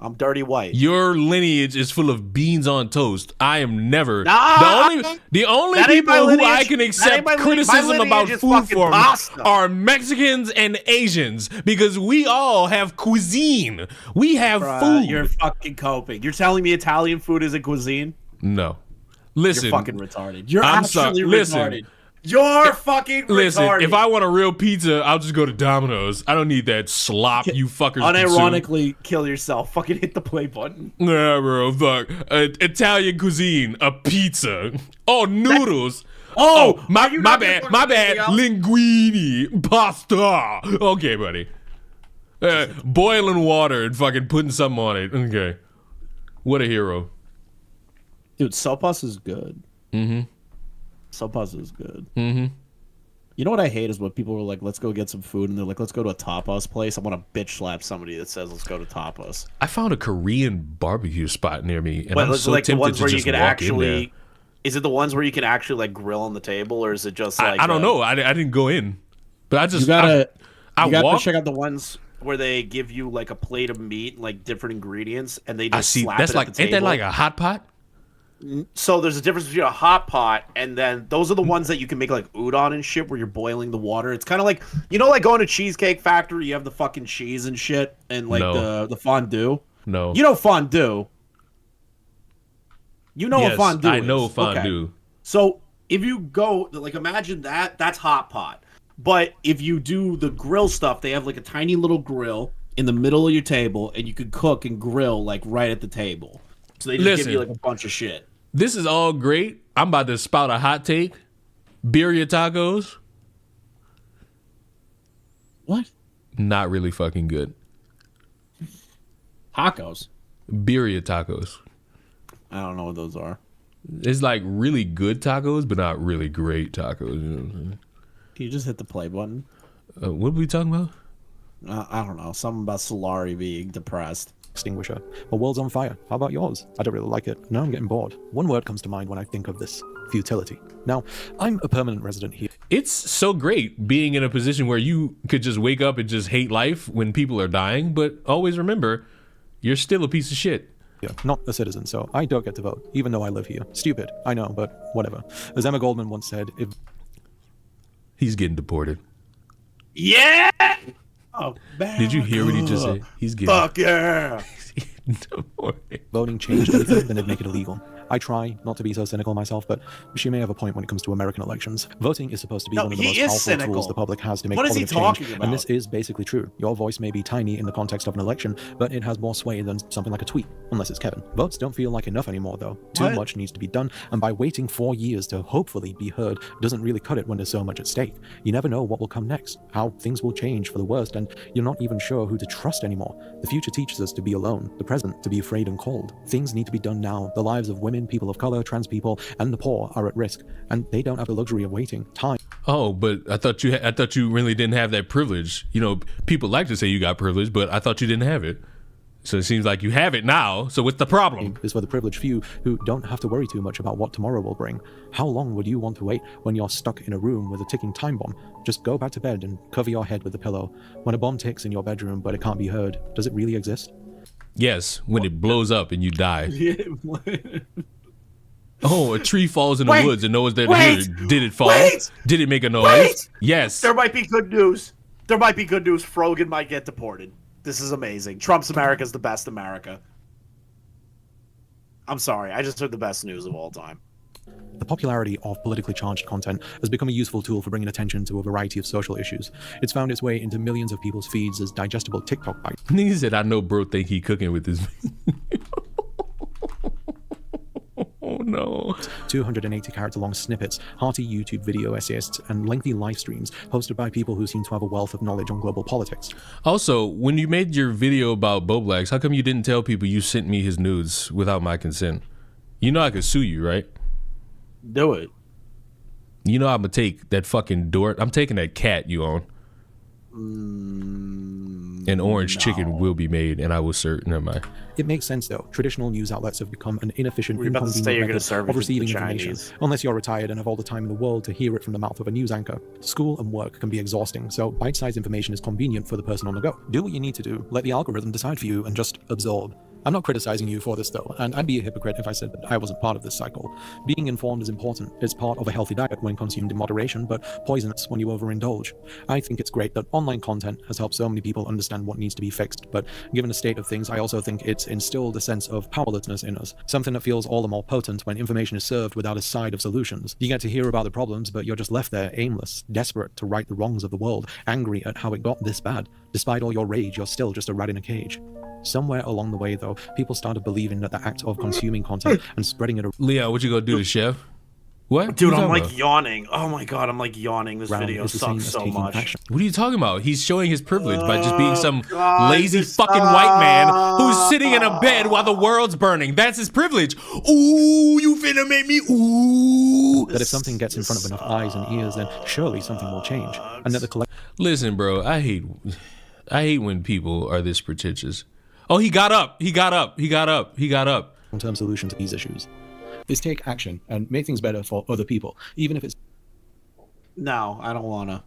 I'm dirty white. Your lineage is full of beans on toast. I am never Nah, the only that ain't people my who lineage. I can That ain't accept my lineage. criticism My about lineage is food fucking from pasta. are Mexicans and Asians because we all have cuisine. We have food. You're fucking coping. You're telling me Italian food isn't cuisine? No. Listen. You're fucking retarded. You're I'm absolutely sorry. Listen. retarded. You're fucking retarded. Listen, if I want a real pizza, I'll just go to Domino's. I don't need that slop you fuckers unironically kill yourself, fucking hit the play button. Nah, bro, fuck. Italian cuisine, a pizza. Oh, noodles. My bad. Linguine, pasta. Okay, buddy. Boiling water and fucking putting something on it. Okay. What a hero. Dude, sopas is good. Mm-hmm. Sopas is good. Mm-hmm. You know what I hate is when people are like, let's go get some food, and they're like, let's go to a tapas place. I want to bitch slap somebody that says, let's go to tapas. I found a Korean barbecue spot near me, and I'm it's so like the tempted ones to where you just can walk in there. actually... Is it the ones where you can actually like grill on the table, or is it just like... I don't know. I didn't go in. But I just... You gotta walked. check out the ones where they give you like a plate of meat, like different ingredients, and they just I see. slap That's it like... at the Ain't table. that like a hot pot? So there's a difference between a hot pot and then those are the ones that you can make like udon and shit where you're boiling the water. It's kind of like, you know, like going to Cheesecake Factory, you have the fucking cheese and shit and like the fondue. No. You know fondue. You know Yes, what fondue I know is. fondue. Okay. So if you go, like imagine that's hot pot. But if you do the grill stuff, they have like a tiny little grill in the middle of your table and you could cook and grill like right at the table. So they just give you like a bunch of shit. This is all great. I'm about to spout a hot take. Birria tacos. What? Not really fucking good. Tacos? Birria tacos. I don't know what those are. It's like really good tacos, but not really great tacos. You know what I'm saying? Can you just hit the play button? What are we talking about? I don't know. Something about Solari being depressed. Extinguisher. My world's on fire. How about yours? I don't really like it. Now I'm getting bored. One word comes to mind when I think of this: futility. Now, I'm a permanent resident here. It's so great being in a position where you could just wake up and just hate life when people are dying, but always remember, you're still a piece of shit. Yeah, not a citizen, so I don't get to vote, even though I live here. Stupid, I know, but whatever. As Emma Goldman once said, if... He's getting deported. Yeah! Oh, man. Did you hear what he just said? He's getting... Fuck yeah! voting changed anything, then it'd make it illegal. I try not to be so cynical myself, but she may have a point when it comes to American elections. Voting is supposed to be one of the most powerful tools the public has to make positive change, and this is basically true. Your voice may be tiny in the context of an election, but it has more sway than something like a tweet, unless it's Kevin. Votes don't feel like enough anymore, though. Too much needs to be done, and by waiting 4 years to hopefully be heard doesn't really cut it when there's so much at stake. You never know what will come next, how things will change for the worst, and you're not even sure who to trust anymore. The future teaches us to be alone, the present to be afraid and cold. Things need to be done now. The lives of women, people of color, trans people, and the poor are at risk, and they don't have the luxury of waiting. Time. Oh, but I thought you really didn't have that privilege. You know, people like to say you got privilege, but I thought you didn't have it. So it seems like you have it now. So what's the problem? Is for the privileged few who don't have to worry too much about what tomorrow will bring. How long would you want to wait when you're stuck in a room with a ticking time bomb? Just go back to bed and cover your head with a pillow. When a bomb ticks in your bedroom but it can't be heard, does it really exist? Yes, when it blows up and you die. Oh, a tree falls in the woods and no one's there to hear it. Did it fall? Did it make a noise? Yes. There might be good news. There might be good news. Frogan might get deported. This is amazing. Trump's America's the best America. I'm sorry. I just heard the best news of all time. The popularity of politically charged content has become a useful tool for bringing attention to a variety of social issues. It's found its way into millions of people's feeds as digestible TikTok bites. He said, I know bro think he cooking with his... Oh no. 280 character long snippets, hearty YouTube video essayists, and lengthy live streams hosted by people who seem to have a wealth of knowledge on global politics. Also, when you made your video about Bo Blacks, how come you didn't tell people you sent me his nudes without my consent? You know I could sue you, right? Do it. You know I'm gonna take that fucking door. I'm taking that cat you own. An orange chicken will be made, and I will serve. Never mind. It makes sense though. Traditional news outlets have become an inefficient, Were you about to say inconvenient you're gonna method serve it of to receiving the information. Chinese? Unless you're retired and have all the time in the world to hear it from the mouth of a news anchor. School and work can be exhausting, so bite-sized information is convenient for the person on the go. Do what you need to do. Let the algorithm decide for you and just absorb. I'm not criticizing you for this though, and I'd be a hypocrite if I said that I wasn't part of this cycle. Being informed is important. It's part of a healthy diet when consumed in moderation, but poisonous when you overindulge. I think it's great that online content has helped so many people understand what needs to be fixed, but given the state of things, I also think it's instilled a sense of powerlessness in us, something that feels all the more potent when information is served without a side of solutions. You get to hear about the problems, but you're just left there aimless, desperate to right the wrongs of the world, angry at how it got this bad. Despite all your rage, you're still just a rat in a cage. Somewhere along the way, though, people started believing that the act of consuming content and spreading it Leon, what you gonna do to Chef? What? Dude, What you I'm talking like about? yawning. Oh my god, I'm like yawning. This around video is the same sucks as so taking much. action. What are you talking about? He's showing his privilege by just being some God, lazy this fucking white man who's sitting in a bed while the world's burning. That's his privilege. Ooh, you finna make me ooh. That if something gets in front of enough eyes and ears, then surely something will change. And that the collective Listen, bro, I hate when people are this pretentious. Oh, he got up. He got up. He got up. He got up. long-term solution to these issues is take action and make things better for other people, even if it's No, I don't wanna.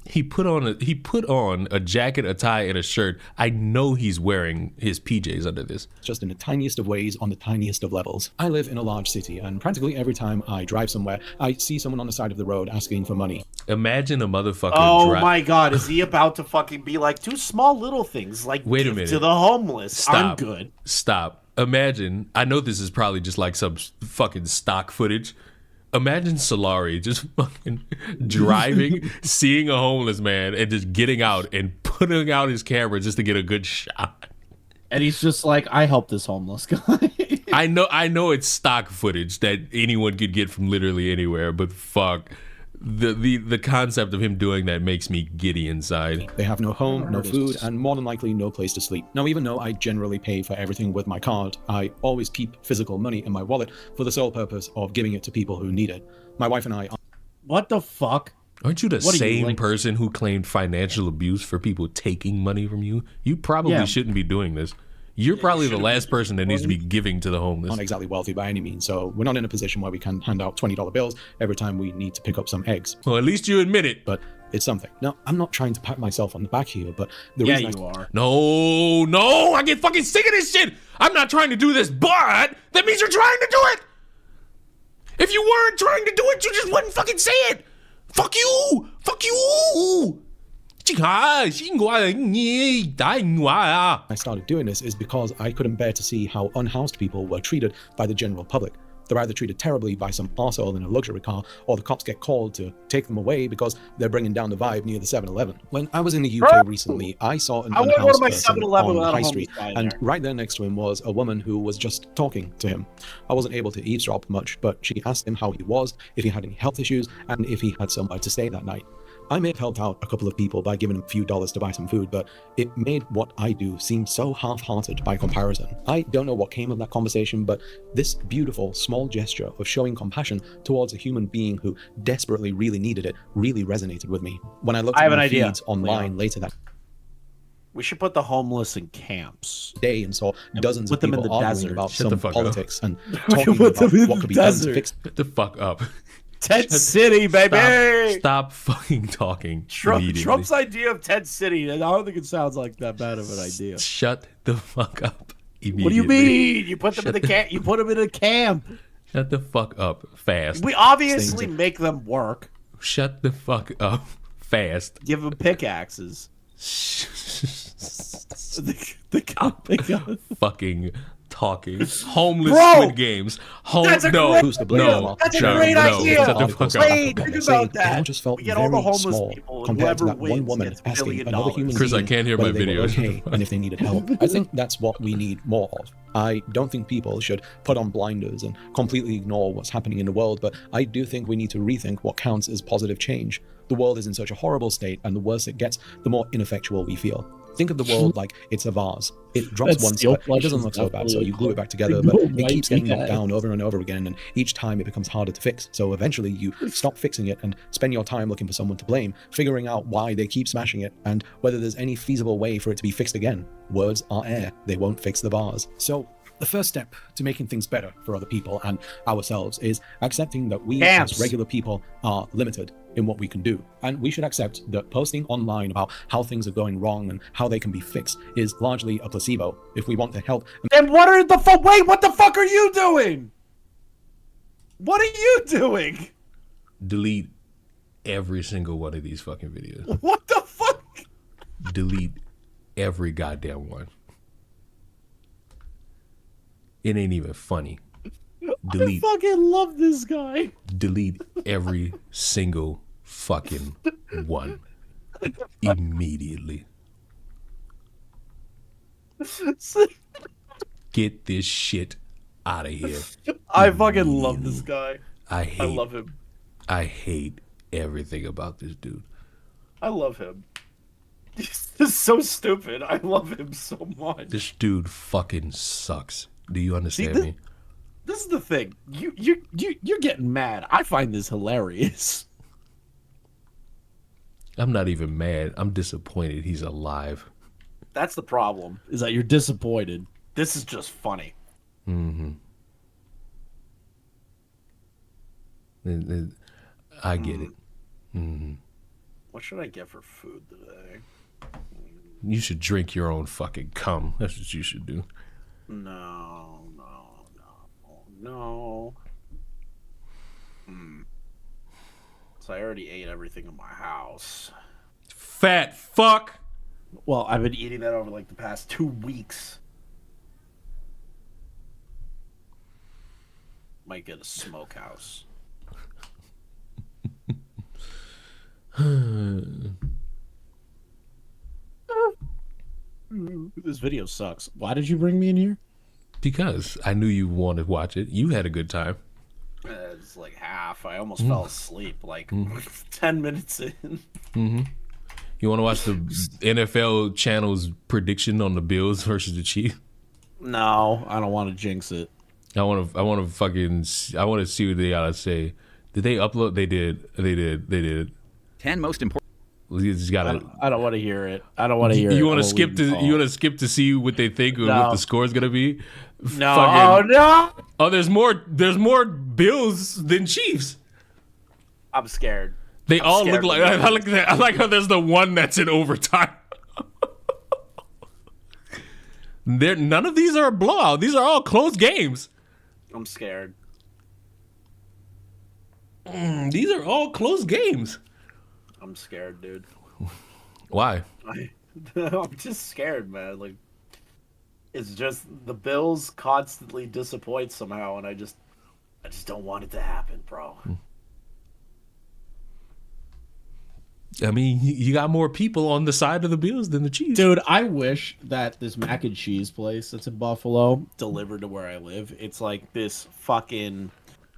He put on a jacket, a tie, and a shirt. I know he's wearing his PJs under this. just in the tiniest of ways on the tiniest of levels. I live in a large city, and practically every time I drive somewhere, I see someone on the side of the road asking for money. Imagine a motherfucker. Oh my god, is he about to fucking be like, do small little things like Wait a give minute. to the homeless? Stop. I'm good. Stop. Imagine. I know this is probably just like some fucking stock footage. Imagine Solari just fucking driving, seeing a homeless man, and just getting out and putting out his camera just to get a good shot. And he's just like, I helped this homeless guy. I know it's stock footage that anyone could get from literally anywhere, but fuck. The concept of him doing that makes me giddy inside. They have no home, no food, and more than likely no place to sleep. Now, even though I generally pay for everything with my card, I always keep physical money in my wallet for the sole purpose of giving it to people who need it. My wife and I are What the fuck? Aren't you the What are you, same like- person who claimed financial abuse for people taking money from you? You probably Yeah. shouldn't be doing this. You're probably the last person that needs to be giving to the homeless. not exactly wealthy by any means, so we're not in a position where we can hand out $20 bills every time we need to pick up some eggs. Well, at least you admit it. But it's something. Now, I'm not trying to pat myself on the back here, but the Yeah, reason you are. No, I get fucking sick of this shit. I'm not trying to do this, but that means you're trying to do it. If you weren't trying to do it, you just wouldn't fucking say it. Fuck you. Fuck you. I started doing this is because I couldn't bear to see how unhoused people were treated by the general public. They're either treated terribly by some arsehole in a luxury car, or the cops get called to take them away because they're bringing down the vibe near the 7-Eleven. When I was in the UK recently, I saw an I wanna go unhoused to my person 7-Eleven on without a High homeless Street, guy in and there. right there next to him was a woman who was just talking to him. I wasn't able to eavesdrop much, but she asked him how he was, if he had any health issues, and if he had somewhere to stay that night. I may have helped out a couple of people by giving them a few dollars to buy some food, but it made what I do seem so half-hearted by comparison. I don't know what came of that conversation, but this beautiful, small gesture of showing compassion towards a human being who desperately really needed it really resonated with me. When I looked I at have an my idea, feeds online Leon. later that We should put the homeless in camps. day and saw dozens put of them in people the arguing desert. about Shut the some fuck up. politics and We talking put them about in what the could be done to desert. fix Shut the fuck up. Tent City, baby. Stop fucking talking. Trump, immediately. Trump's idea of Tent City. I don't think it sounds like that bad of an idea. Shut the fuck up. Immediately. What do you mean? You put them in the camp. You put them in a camp. Shut the fuck up fast. We obviously make them work. Shut the fuck up fast. Give them pickaxes. they got Fucking talking. Homeless Bro, Squid Games. that's a No, great Who's to blame? no, That's a no, great no. idea. Shut the fuck up. Wait, think about that. It all just felt We get all very the homeless small people, and compared to whoever that one wins woman gets $1 asking billion. another human Chris, I being can't hear whether my they were videos. okay and if they needed help. I think that's what we need more of. I don't think people should put on blinders and completely ignore what's happening in the world, but I do think we need to rethink what counts as positive change. The world is in such a horrible state, and the worse it gets, the more ineffectual we feel. Think of the world like it's a vase. It drops That once, steel but it plush doesn't is look so bad, so definitely you glue it back together, big but old it keeps white getting knocked guy. down over and over again, and each time it becomes harder to fix. So eventually you stop fixing it and spend your time looking for someone to blame, figuring out why they keep smashing it, and whether there's any feasible way for it to be fixed again. Words are air. They won't fix the vase. So the first step to making things better for other people and ourselves is accepting that we as regular people are limited in what we can do. And we should accept that posting online about how things are going wrong and how they can be fixed is largely a placebo if we want to help. And what are the fuck? Wait, what the fuck are you doing? What are you doing? Delete every single one of these fucking videos. What the fuck? Delete every goddamn one. It ain't even funny. Delete. I fucking love this guy. Delete every single fucking one immediately. Get this shit out of here. I fucking love this guy. I love him. I hate everything about this dude. I love him. He's so stupid. I love him so much. This dude fucking sucks. Do you understand me? This is the thing. You're getting mad. I find this hilarious. I'm not even mad. I'm disappointed he's alive. That's the problem. Is that you're disappointed. This is just funny. Mm-hmm. I get it. Mm-hmm. What should I get for food today? You should drink your own fucking cum. That's what you should do. No. So I already ate everything in my house. Fat fuck. Well, I've been eating that over like the past 2 weeks. Might get a smokehouse. This video sucks. Why did you bring me in here? Because I knew you wanted to watch it. You had a good time. It's like half. I almost fell asleep like 10 minutes in. Mm-hmm. You want to watch the NFL channel's prediction on the Bills versus the Chiefs? No, I don't want to jinx it. I want to see what they gotta say. Did they upload? They did. 10 most important. You just gotta. I don't want to hear it. I don't want to hear it. You want to skip to? You want to skip to see what they think or what the score is gonna be? No, no. Oh, there's more Bills than Chiefs. I'm scared. They all look like. I like how there's the one that's in overtime. None of these are a blowout. These are all close games. I'm scared. These are all close games. I'm scared, dude. Why? I'm just scared, man. Like, it's just the Bills constantly disappoint somehow, and I just don't want it to happen, bro. I mean, you got more people on the side of the Bills than the Chiefs. Dude, I wish that this mac and cheese place that's in Buffalo Delivered to where I live. It's like this fucking...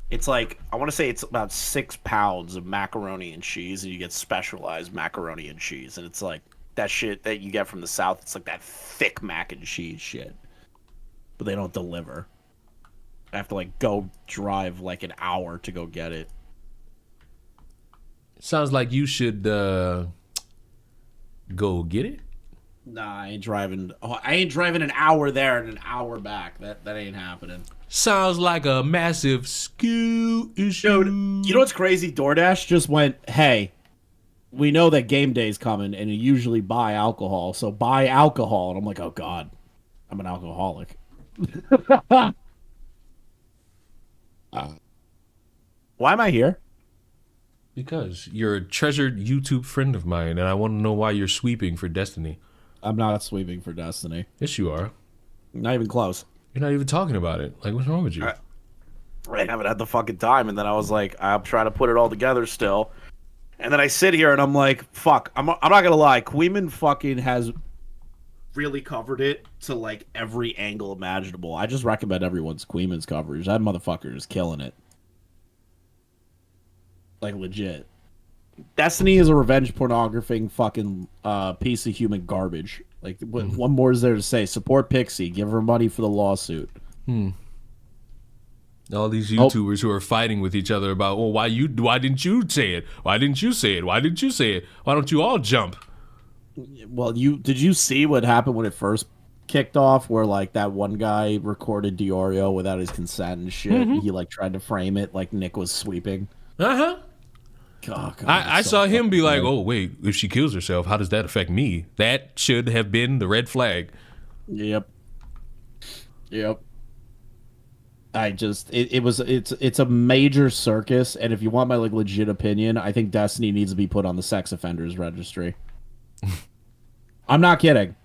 It's like, I want to say it's about 6 pounds of macaroni and cheese, and you get specialized macaroni and cheese. And it's like that shit that you get from the South. It's like that thick mac and cheese shit. But they don't deliver. I have to like go drive like an hour to go get it. Sounds like you should go get it. Nah, I ain't driving. Oh, I ain't driving an hour there and an hour back. That ain't happening. Sounds like a massive skill issue. Dude, you know what's crazy? DoorDash just went, hey, we know that game day's coming and you usually buy alcohol, so buy alcohol. And I'm like, oh God, I'm an alcoholic. Why am I here? Because you're a treasured YouTube friend of mine, and I want to know why you're sweeping for Destiny. I'm not sweeping for Destiny. Yes, you are. Not even close. You're not even talking about it. Like, what's wrong with you? I haven't had the fucking time, and then I was like, I'm trying to put it all together still. And then I sit here and I'm like, fuck, I'm not gonna lie, Queeman fucking has really covered it to like every angle imaginable. I just recommend everyone's Queeman's coverage. That motherfucker is killing it. Like legit. Destiny is a revenge pornographing fucking piece of human garbage. Like, what more is there to say? Support Pixie. Give her money for the lawsuit. All these YouTubers who are fighting with each other about, well, why didn't you say it? Why didn't you say it? Why didn't you say it? Why don't you all jump? Well, did you see what happened when it first kicked off? Where like that one guy recorded Diorio without his consent and shit. And he like tried to frame it like Nick was sweeping. God, I saw him be like, oh wait, if she kills herself, how does that affect me? That should have been the red flag. Yep. It's a major circus, and if you want my like legit opinion, I think Destiny needs to be put on the sex offenders registry. I'm not kidding.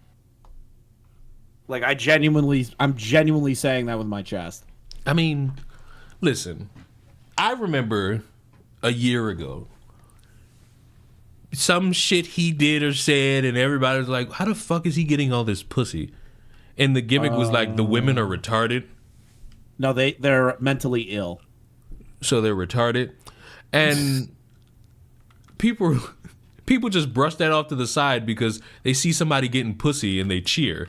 Like I'm genuinely saying that with my chest. I mean, listen, I remember a year ago some shit he did or said, and everybody was like, how the fuck is he getting all this pussy? And the gimmick was like, the women are retarded. No, they're mentally ill. So they're retarded. And people just brush that off to the side because they see somebody getting pussy and they cheer.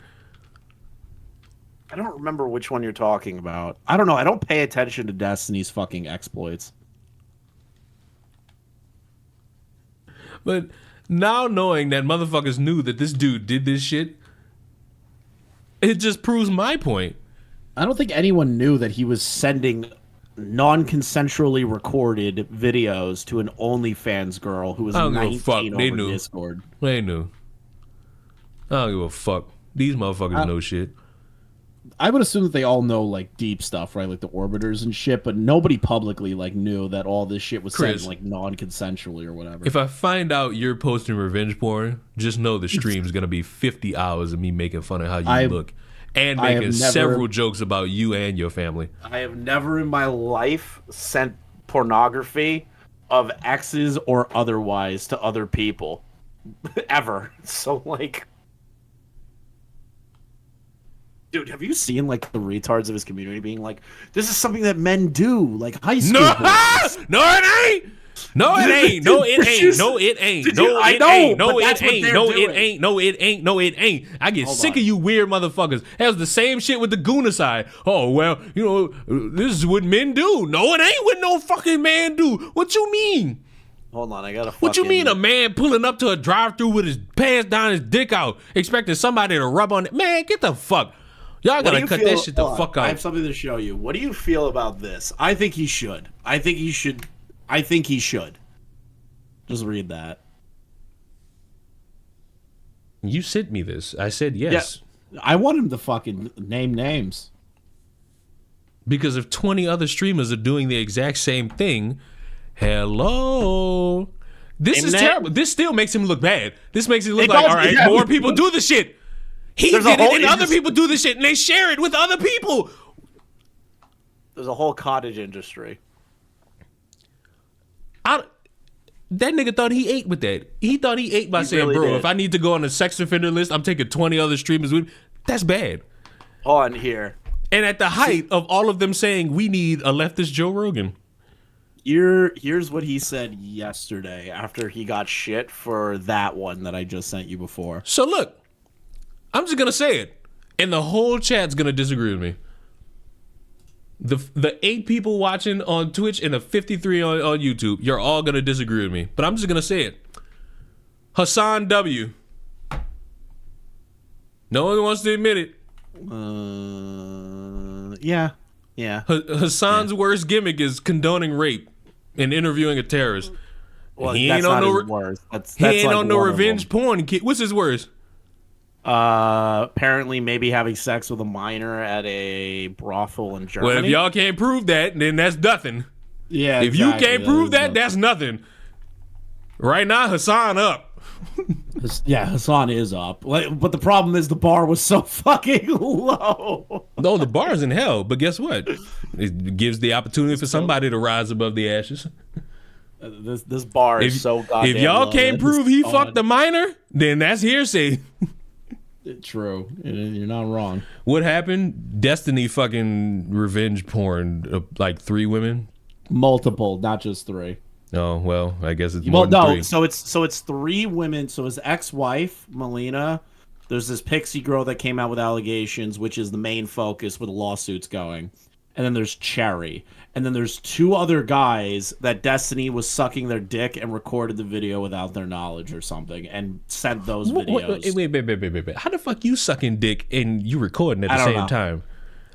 I don't remember which one you're talking about. I don't know. I don't pay attention to Destiny's fucking exploits. But now knowing that motherfuckers knew that this dude did this shit, it just proves my point. I don't think anyone knew that he was sending non-consensually recorded videos to an OnlyFans girl who was 19 over Discord. They knew. I don't give a fuck. These motherfuckers know shit. I would assume that they all know like deep stuff, right? Like the orbiters and shit, but nobody publicly like knew that all this shit was sent like non-consensually or whatever. If I find out you're posting revenge porn, just know the stream's gonna be 50 hours of me making fun of how you look. And making several jokes about you and your family. I have never in my life sent pornography of exes or otherwise to other people. Ever. So, like... Dude, have you seen, like, the retards of his community being like, this is something that men do, like high school boys. No, it ain't! No, it ain't. No, it ain't. No, it ain't. No, it ain't. No, it ain't. No, it ain't. No, it ain't. No, it ain't. I get sick of you weird motherfuckers. That's the same shit with the Guna side. Oh, well, you know, this is what men do. No, it ain't what no fucking man do. What you mean? Hold on, I gotta What you mean a man pulling up to a drive-thru with his pants down, his dick out, expecting somebody to rub on it? Man, get the fuck. Y'all gotta cut that shit the fuck out. I have something to show you. What do you feel about this? I think he should. I think he should. Just read that. You sent me this. I said yes. Yeah, I want him to fucking name names. Because if 20 other streamers are doing the exact same thing, hello. This is terrible. This still makes him look bad. This makes it look like, all right, more people do the shit. He did it, and other people do the shit, and they share it with other people. There's a whole cottage industry. That nigga thought he ate with that. He thought he ate by saying, really bro, if I need to go on a sex offender list, I'm taking 20 other streamers with me. That's bad. On here. And at the height of all of them saying, we need a leftist Joe Rogan. Here's what he said yesterday after he got shit for that one that I just sent you before. So look, I'm just going to say it. And the whole chat's going to disagree with me. The 8 people watching on Twitch and the 53 on YouTube, you're all going to disagree with me. But I'm just going to say it. Hassan W. No one wants to admit it. Yeah. Hassan's worst gimmick is condoning rape and interviewing a terrorist. Well, he ain't on no worst. He ain't like on no revenge porn. What's his worst? Apparently maybe having sex with a minor at a brothel in Germany. Well, if y'all can't prove that, then that's nothing. Yeah, if you can't prove that, that's nothing. Right now, Hassan up. Yeah, Hassan is up. But the problem is the bar was so fucking low. No, the bar's in hell. But guess what? It gives the opportunity for somebody to rise above the ashes. This bar is so goddamn If y'all low, can't prove he fucked the minor, then that's hearsay. True. You're not wrong. What happened? Destiny fucking revenge porn, like 3 women? Multiple, not just 3. Oh, well, I guess it's more than 3. So it's 3 women. So his ex-wife, Melina, There's this Pixie girl that came out with allegations, which is the main focus with the lawsuits going. And then there's Cherry. And then there's 2 other guys that Destiny was sucking their dick and recorded the video without their knowledge or something and sent those videos. Wait. How the fuck you sucking dick and you recording at the same time?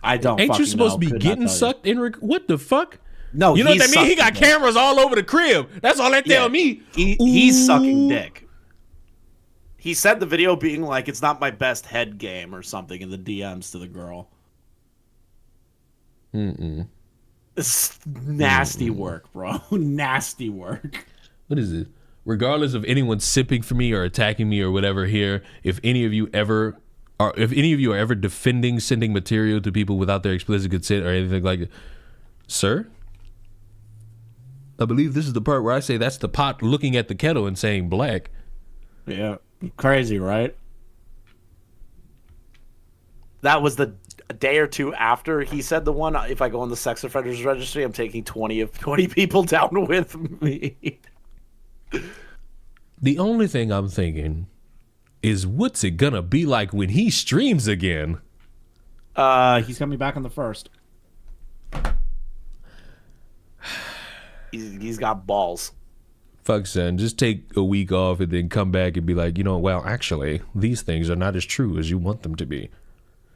I don't. Ain't you supposed to be Could getting not tell sucked in? What the fuck? No, you know what he's that mean? He got sucking dick. cameras all over the crib. That's all that tell me. He's sucking dick. He said the video being like, it's not my best head game or something in the DMs to the girl. It's nasty work, bro. Nasty work. What is it? Regardless of anyone sipping for me or attacking me or whatever here, if any of you are ever defending sending material to people without their explicit consent or anything like it, sir, I believe this is the part where I say that's the pot looking at the kettle and saying black. Yeah. Crazy, right? That was the day or 2 after he said the one, if I go on the sex offenders registry, I'm taking 20 people down with me. The only thing I'm thinking is what's it gonna be like when he streams again? He's coming back on the 1st. He's got balls. Fuck, son, just take a week off and then come back and be like, well, actually, these things are not as true as you want them to be.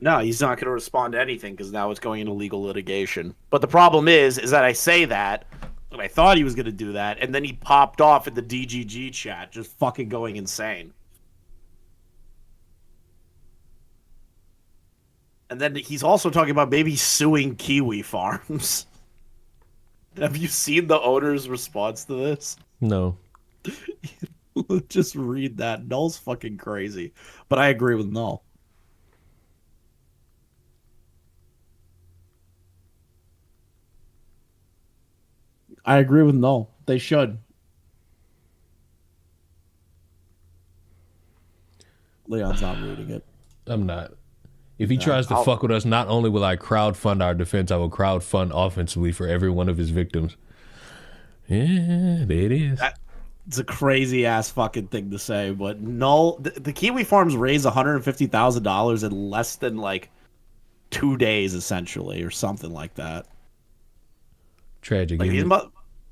No, he's not going to respond to anything because now it's going into legal litigation. But the problem is that I say that, and I thought he was going to do that, and then he popped off in the DGG chat, just fucking going insane. And then he's also talking about maybe suing Kiwi Farms. Have you seen the owner's response to this? No. Just read that. Null's fucking crazy. But I agree with Null. I agree with Null. They should. Leon's not reading it. I'm not. If he tries to fuck with us, not only will I crowdfund our defense, I will crowdfund offensively for every one of his victims. Yeah, there it is. It's a crazy ass fucking thing to say, but Null, the Kiwi Farms raised $150,000 in less than like 2 days, essentially, or something like that. Tragic. Like,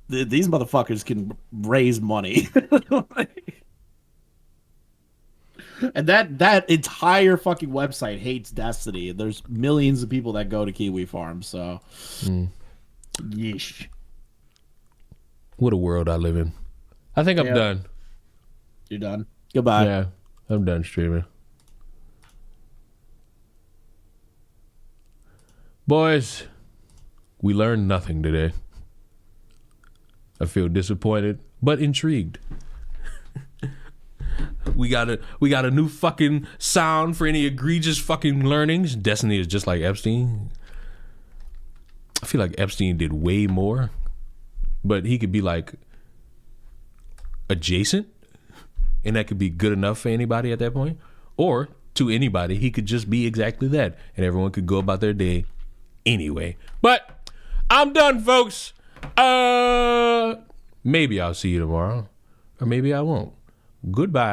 these motherfuckers can raise money. And that entire fucking website hates Destiny. There's millions of people that go to Kiwi Farms, so yeesh. What a world I live in. I think I'm done. You're done? Goodbye. Yeah, I'm done streaming. Boys, we learned nothing today. I feel disappointed, but intrigued. We got a new fucking sound for any egregious fucking learnings. Destiny is just like Epstein. I feel like Epstein did way more, but he could be like adjacent, and that could be good enough for anybody at that point. Or to anybody, he could just be exactly that, and everyone could go about their day anyway. But I'm done, folks. Maybe I'll see you tomorrow, or maybe I won't. Goodbye.